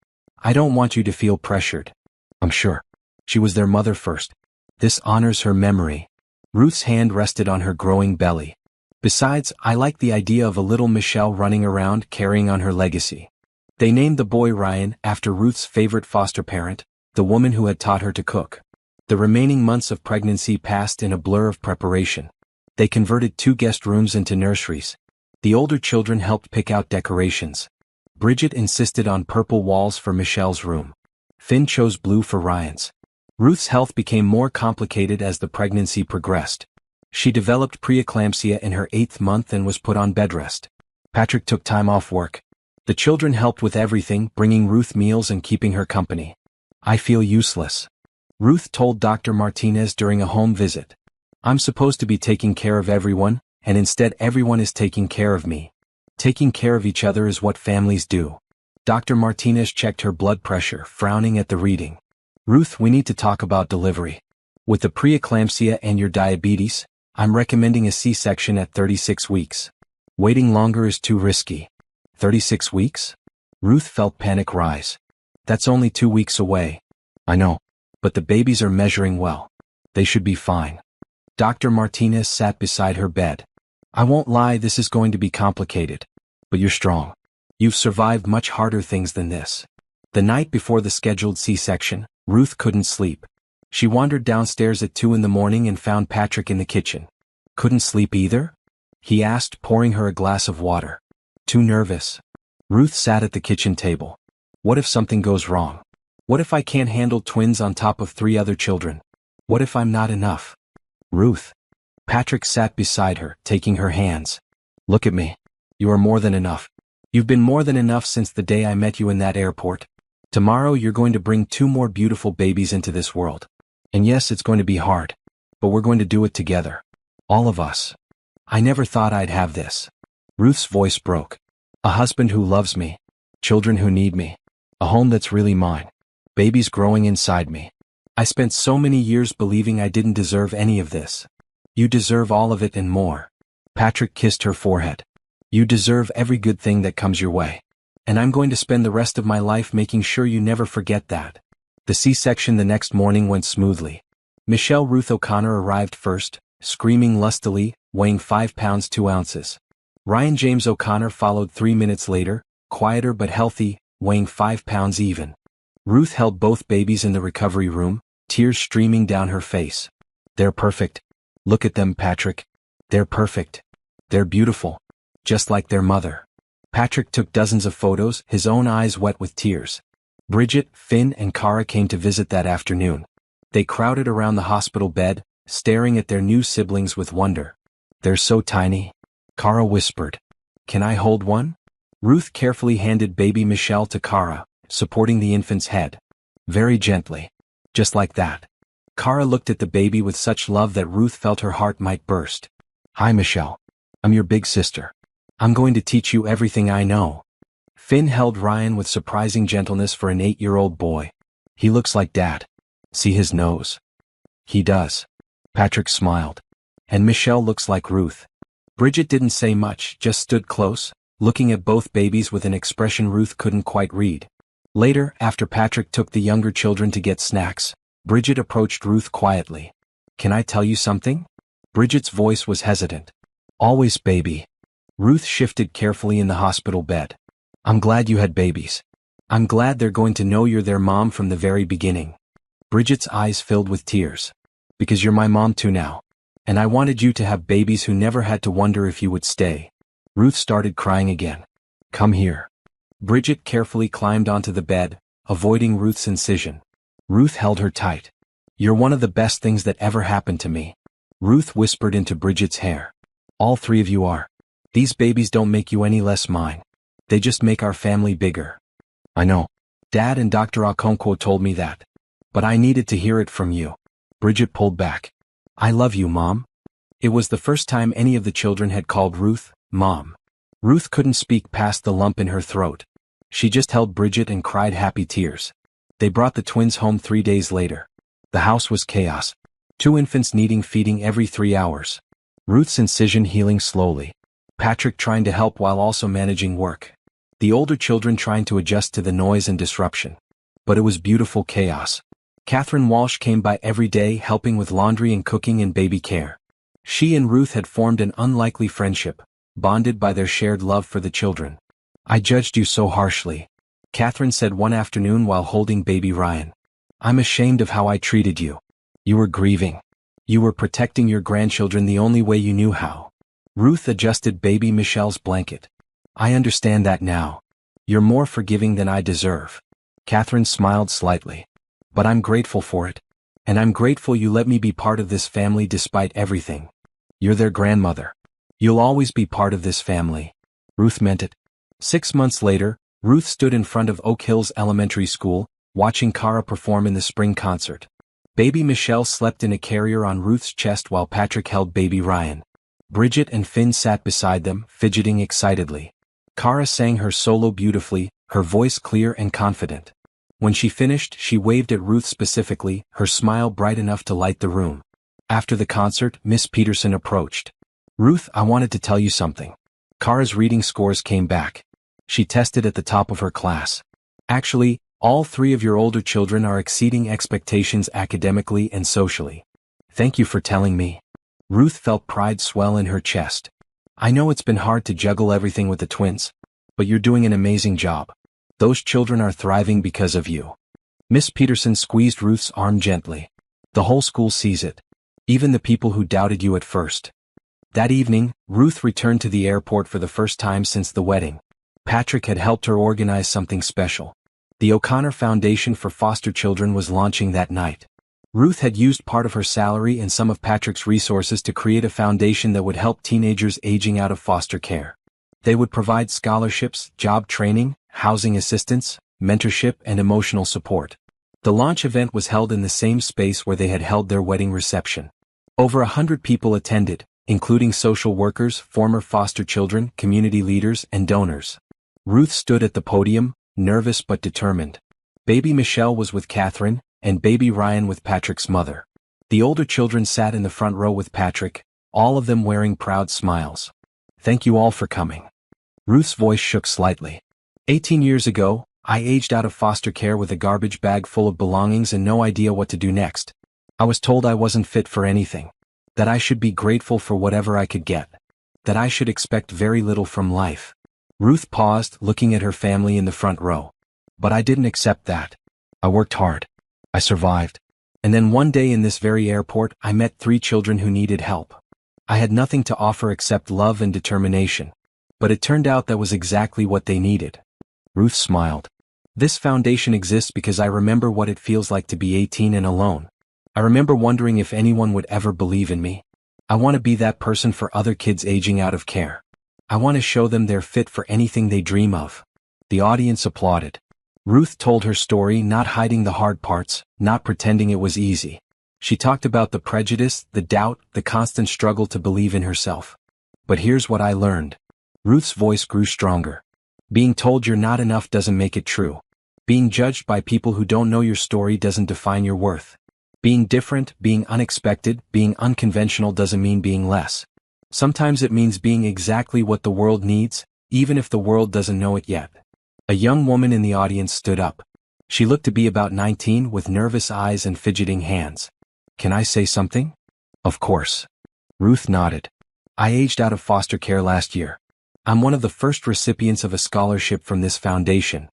Speaker 1: I don't want you to feel pressured. I'm sure. She was their mother first. This honors her memory. Ruth's hand rested on her growing belly. Besides, I like the idea of a little Michelle running around carrying on her legacy. They named the boy Ryan after Ruth's favorite foster parent, the woman who had taught her to cook. The remaining months of pregnancy passed in a blur of preparation. They converted 2 guest rooms into nurseries. The older children helped pick out decorations. Bridget insisted on purple walls for Michelle's room. Finn chose blue for Ryan's. Ruth's health became more complicated as the pregnancy progressed. She developed preeclampsia in her 8th month and was put on bed rest. Patrick took time off work. The children helped with everything, bringing Ruth meals and keeping her company. I feel useless. Ruth told Dr. Martinez during a home visit. I'm supposed to be taking care of everyone, and instead everyone is taking care of me. Taking care of each other is what families do. Dr. Martinez checked her blood pressure, frowning at the reading. Ruth, we need to talk about delivery. With the preeclampsia and your diabetes, I'm recommending a C-section at 36 weeks. Waiting longer is too risky. 36 weeks? Ruth felt panic rise. That's only 2 weeks away. I know. But the babies are measuring well. They should be fine. Dr. Martinez sat beside her bed. I won't lie, this is going to be complicated. But you're strong. You've survived much harder things than this. The night before the scheduled C-section, Ruth couldn't sleep. She wandered downstairs at 2 in the morning and found Patrick in the kitchen. Couldn't sleep either? He asked, pouring her a glass of water. Too nervous. Ruth sat at the kitchen table. What if something goes wrong? What if I can't handle twins on top of 3 other children? What if I'm not enough? Ruth. Patrick sat beside her, taking her hands. Look at me. You are more than enough. You've been more than enough since the day I met you in that airport. Tomorrow you're going to bring 2 more beautiful babies into this world. And yes, it's going to be hard. But we're going to do it together. All of us. I never thought I'd have this. Ruth's voice broke. A husband who loves me. Children who need me. A home that's really mine. Babies growing inside me. I spent so many years believing I didn't deserve any of this. You deserve all of it and more. Patrick kissed her forehead. You deserve every good thing that comes your way. And I'm going to spend the rest of my life making sure you never forget that. The C-section the next morning went smoothly. Michelle Ruth O'Connor arrived first, screaming lustily, weighing 5 pounds 2 ounces. Ryan James O'Connor followed 3 minutes later, quieter but healthy, weighing 5 pounds even. Ruth held both babies in the recovery room, tears streaming down her face. They're perfect. Look at them, Patrick. They're perfect. They're beautiful. Just like their mother. Patrick took dozens of photos, his own eyes wet with tears. Bridget, Finn, and Cara came to visit that afternoon. They crowded around the hospital bed, staring at their new siblings with wonder. They're so tiny. Cara whispered. Can I hold one? Ruth carefully handed baby Michelle to Cara, supporting the infant's head. Very gently. Just like that. Cara looked at the baby with such love that Ruth felt her heart might burst. Hi, Michelle. I'm your big sister. I'm going to teach you everything I know. Finn held Ryan with surprising gentleness for an 8-year-old boy. He looks like Dad. See his nose? He does. Patrick smiled. And Michelle looks like Ruth. Bridget didn't say much, just stood close, looking at both babies with an expression Ruth couldn't quite read. Later, after Patrick took the younger children to get snacks, Bridget approached Ruth quietly. Can I tell you something? Bridget's voice was hesitant. Always, baby. Ruth shifted carefully in the hospital bed. I'm glad you had babies. I'm glad they're going to know you're their mom from the very beginning. Bridget's eyes filled with tears. Because you're my mom too now. And I wanted you to have babies who never had to wonder if you would stay. Ruth started crying again. Come here. Bridget carefully climbed onto the bed, avoiding Ruth's incision. Ruth held her tight. You're one of the best things that ever happened to me. Ruth whispered into Bridget's hair. All three of you are. These babies don't make you any less mine. They just make our family bigger. I know. Dad and Dr. Okonkwo told me that. But I needed to hear it from you. Bridget pulled back. I love you, Mom. It was the first time any of the children had called Ruth, Mom. Ruth couldn't speak past the lump in her throat. She just held Bridget and cried happy tears. They brought the twins home 3 days later. The house was chaos. 2 infants needing feeding every 3 hours. Ruth's incision healing slowly. Patrick trying to help while also managing work. The older children trying to adjust to the noise and disruption. But it was beautiful chaos. Catherine Walsh came by every day helping with laundry and cooking and baby care. She and Ruth had formed an unlikely friendship, bonded by their shared love for the children. I judged you so harshly, Catherine said one afternoon while holding baby Ryan. I'm ashamed of how I treated you. You were grieving. You were protecting your grandchildren the only way you knew how. Ruth adjusted baby Michelle's blanket. I understand that now. You're more forgiving than I deserve. Catherine smiled slightly. But I'm grateful for it. And I'm grateful you let me be part of this family despite everything. You're their grandmother. You'll always be part of this family. Ruth meant it. 6 months later, Ruth stood in front of Oak Hills Elementary School, watching Cara perform in the spring concert. Baby Michelle slept in a carrier on Ruth's chest while Patrick held baby Ryan. Bridget and Finn sat beside them, fidgeting excitedly. Cara sang her solo beautifully, her voice clear and confident. When she finished, she waved at Ruth specifically, her smile bright enough to light the room. After the concert, Miss Peterson approached. Ruth, I wanted to tell you something. Cara's reading scores came back. She tested at the top of her class. Actually, all 3 of your older children are exceeding expectations academically and socially. Thank you for telling me. Ruth felt pride swell in her chest. I know it's been hard to juggle everything with the twins, but you're doing an amazing job. Those children are thriving because of you. Miss Peterson squeezed Ruth's arm gently. The whole school sees it. Even the people who doubted you at first. That evening, Ruth returned to the airport for the first time since the wedding. Patrick had helped her organize something special. The O'Connor Foundation for Foster Children was launching that night. Ruth had used part of her salary and some of Patrick's resources to create a foundation that would help teenagers aging out of foster care. They would provide scholarships, job training, housing assistance, mentorship, and emotional support. The launch event was held in the same space where they had held their wedding reception. Over 100 people attended, including social workers, former foster children, community leaders, and donors. Ruth stood at the podium, nervous but determined. Baby Michelle was with Catherine, and baby Ryan with Patrick's mother. The older children sat in the front row with Patrick, all of them wearing proud smiles. Thank you all for coming. Ruth's voice shook slightly. 18 years ago, I aged out of foster care with a garbage bag full of belongings and no idea what to do next. I was told I wasn't fit for anything. That I should be grateful for whatever I could get. That I should expect very little from life. Ruth paused, looking at her family in the front row. But I didn't accept that. I worked hard. I survived. And then one day in this very airport, I met 3 children who needed help. I had nothing to offer except love and determination. But it turned out that was exactly what they needed. Ruth smiled. This foundation exists because I remember what it feels like to be 18 and alone. I remember wondering if anyone would ever believe in me. I want to be that person for other kids aging out of care. I want to show them they're fit for anything they dream of. The audience applauded. Ruth told her story, not hiding the hard parts, not pretending it was easy. She talked about the prejudice, the doubt, the constant struggle to believe in herself. But here's what I learned. Ruth's voice grew stronger. Being told you're not enough doesn't make it true. Being judged by people who don't know your story doesn't define your worth. Being different, being unexpected, being unconventional doesn't mean being less. Sometimes it means being exactly what the world needs, even if the world doesn't know it yet. A young woman in the audience stood up. She looked to be about 19 with nervous eyes and fidgeting hands. Can I say something? Of course. Ruth nodded. I aged out of foster care last year. I'm one of the first recipients of a scholarship from this foundation.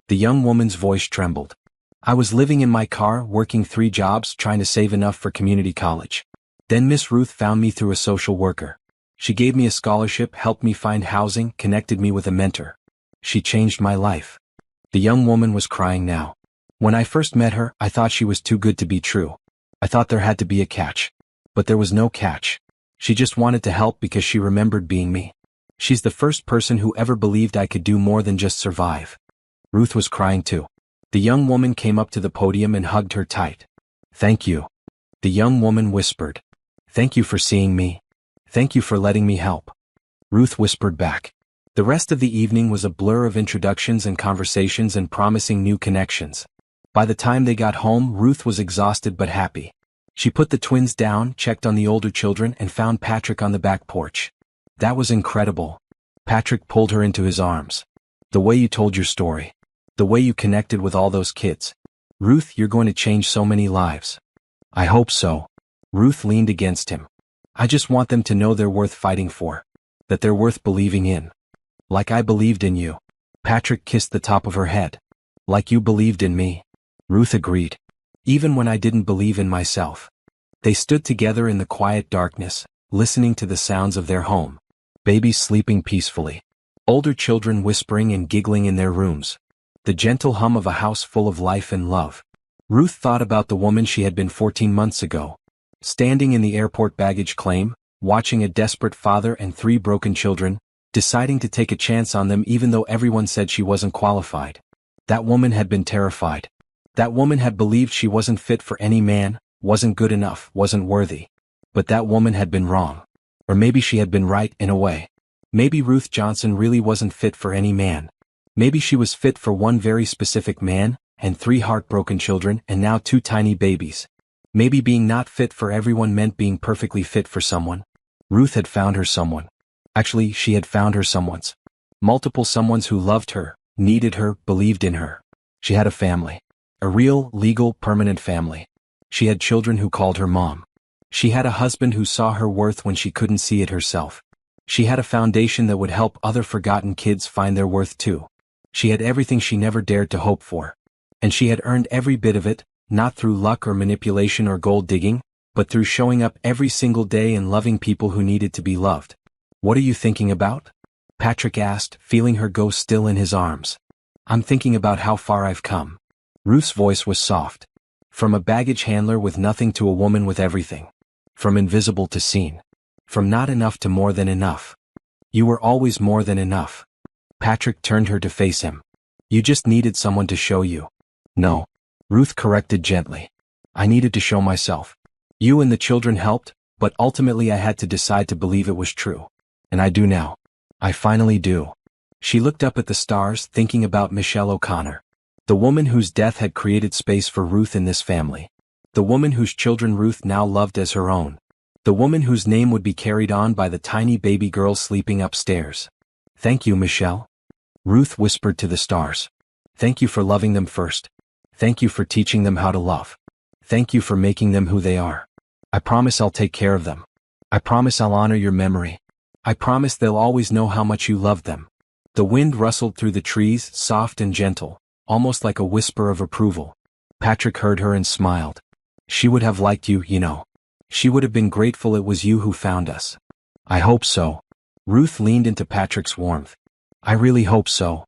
Speaker 1: The young woman's voice trembled. I was living in my car, working 3 jobs, trying to save enough for community college. Then Miss Ruth found me through a social worker. She gave me a scholarship, helped me find housing, connected me with a mentor. She changed my life. The young woman was crying now. When I first met her, I thought she was too good to be true. I thought there had to be a catch. But there was no catch. She just wanted to help because she remembered being me. She's the first person who ever believed I could do more than just survive. Ruth was crying too. The young woman came up to the podium and hugged her tight. Thank you. The young woman whispered. Thank you for seeing me. Thank you for letting me help. Ruth whispered back. The rest of the evening was a blur of introductions and conversations and promising new connections. By the time they got home, Ruth was exhausted but happy. She put the twins down, checked on the older children, and found Patrick on the back porch. That was incredible. Patrick pulled her into his arms. The way you told your story. The way you connected with all those kids. Ruth, you're going to change so many lives. I hope so. Ruth leaned against him. I just want them to know they're worth fighting for. That they're worth believing in. Like I believed in you. Patrick kissed the top of her head. Like you believed in me. Ruth agreed. Even when I didn't believe in myself. They stood together in the quiet darkness, listening to the sounds of their home. Babies sleeping peacefully. Older children whispering and giggling in their rooms. The gentle hum of a house full of life and love. Ruth thought about the woman she had been 14 months ago. Standing in the airport baggage claim, watching a desperate father and 3 broken children, deciding to take a chance on them even though everyone said she wasn't qualified. That woman had been terrified. That woman had believed she wasn't fit for any man, wasn't good enough, wasn't worthy. But that woman had been wrong. Or maybe she had been right in a way. Maybe Ruth Johnson really wasn't fit for any man. Maybe she was fit for one very specific man, and 3 heartbroken children, and now 2 tiny babies. Maybe being not fit for everyone meant being perfectly fit for someone. Ruth had found her someone. Actually, she had found her someones. Multiple someones who loved her, needed her, believed in her. She had a family. A real, legal, permanent family. She had children who called her mom. She had a husband who saw her worth when she couldn't see it herself. She had a foundation that would help other forgotten kids find their worth too. She had everything she never dared to hope for. And she had earned every bit of it, not through luck or manipulation or gold digging, but through showing up every single day and loving people who needed to be loved. What are you thinking about? Patrick asked, feeling her go still in his arms. I'm thinking about how far I've come. Ruth's voice was soft. From a baggage handler with nothing to a woman with everything. From invisible to seen. From not enough to more than enough. You were always more than enough. Patrick turned her to face him. You just needed someone to show you. No. Ruth corrected gently. I needed to show myself. You and the children helped, but ultimately I had to decide to believe it was true. And I do now. I finally do. She looked up at the stars, thinking about Michelle O'Connor. The woman whose death had created space for Ruth in this family. The woman whose children Ruth now loved as her own. The woman whose name would be carried on by the tiny baby girl sleeping upstairs. Thank you, Michelle. Ruth whispered to the stars. Thank you for loving them first. Thank you for teaching them how to love. Thank you for making them who they are. I promise I'll take care of them. I promise I'll honor your memory. I promise they'll always know how much you loved them. The wind rustled through the trees, soft and gentle, almost like a whisper of approval. Patrick heard her and smiled. She would have liked you, you know. She would have been grateful it was you who found us. I hope so. Ruth leaned into Patrick's warmth. I really hope so.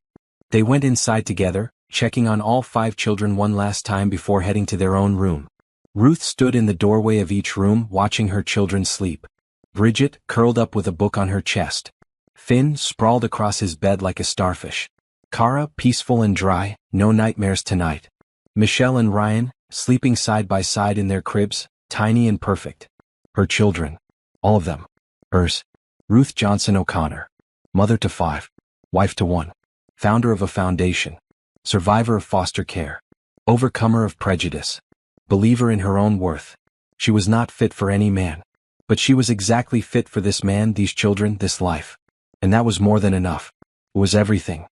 Speaker 1: They went inside together, checking on all 5 children one last time before heading to their own room. Ruth stood in the doorway of each room watching her children sleep. Bridget, curled up with a book on her chest. Finn, sprawled across his bed like a starfish. Kara, peaceful and dry, no nightmares tonight. Michelle and Ryan, sleeping side by side in their cribs, tiny and perfect. Her children. All of them. Hers. Ruth Johnson O'Connor. Mother to 5. Wife to 1. Founder of a foundation. Survivor of foster care. Overcomer of prejudice. Believer in her own worth. She was not fit for any man. But she was exactly fit for this man, these children, this life. And that was more than enough. It was everything.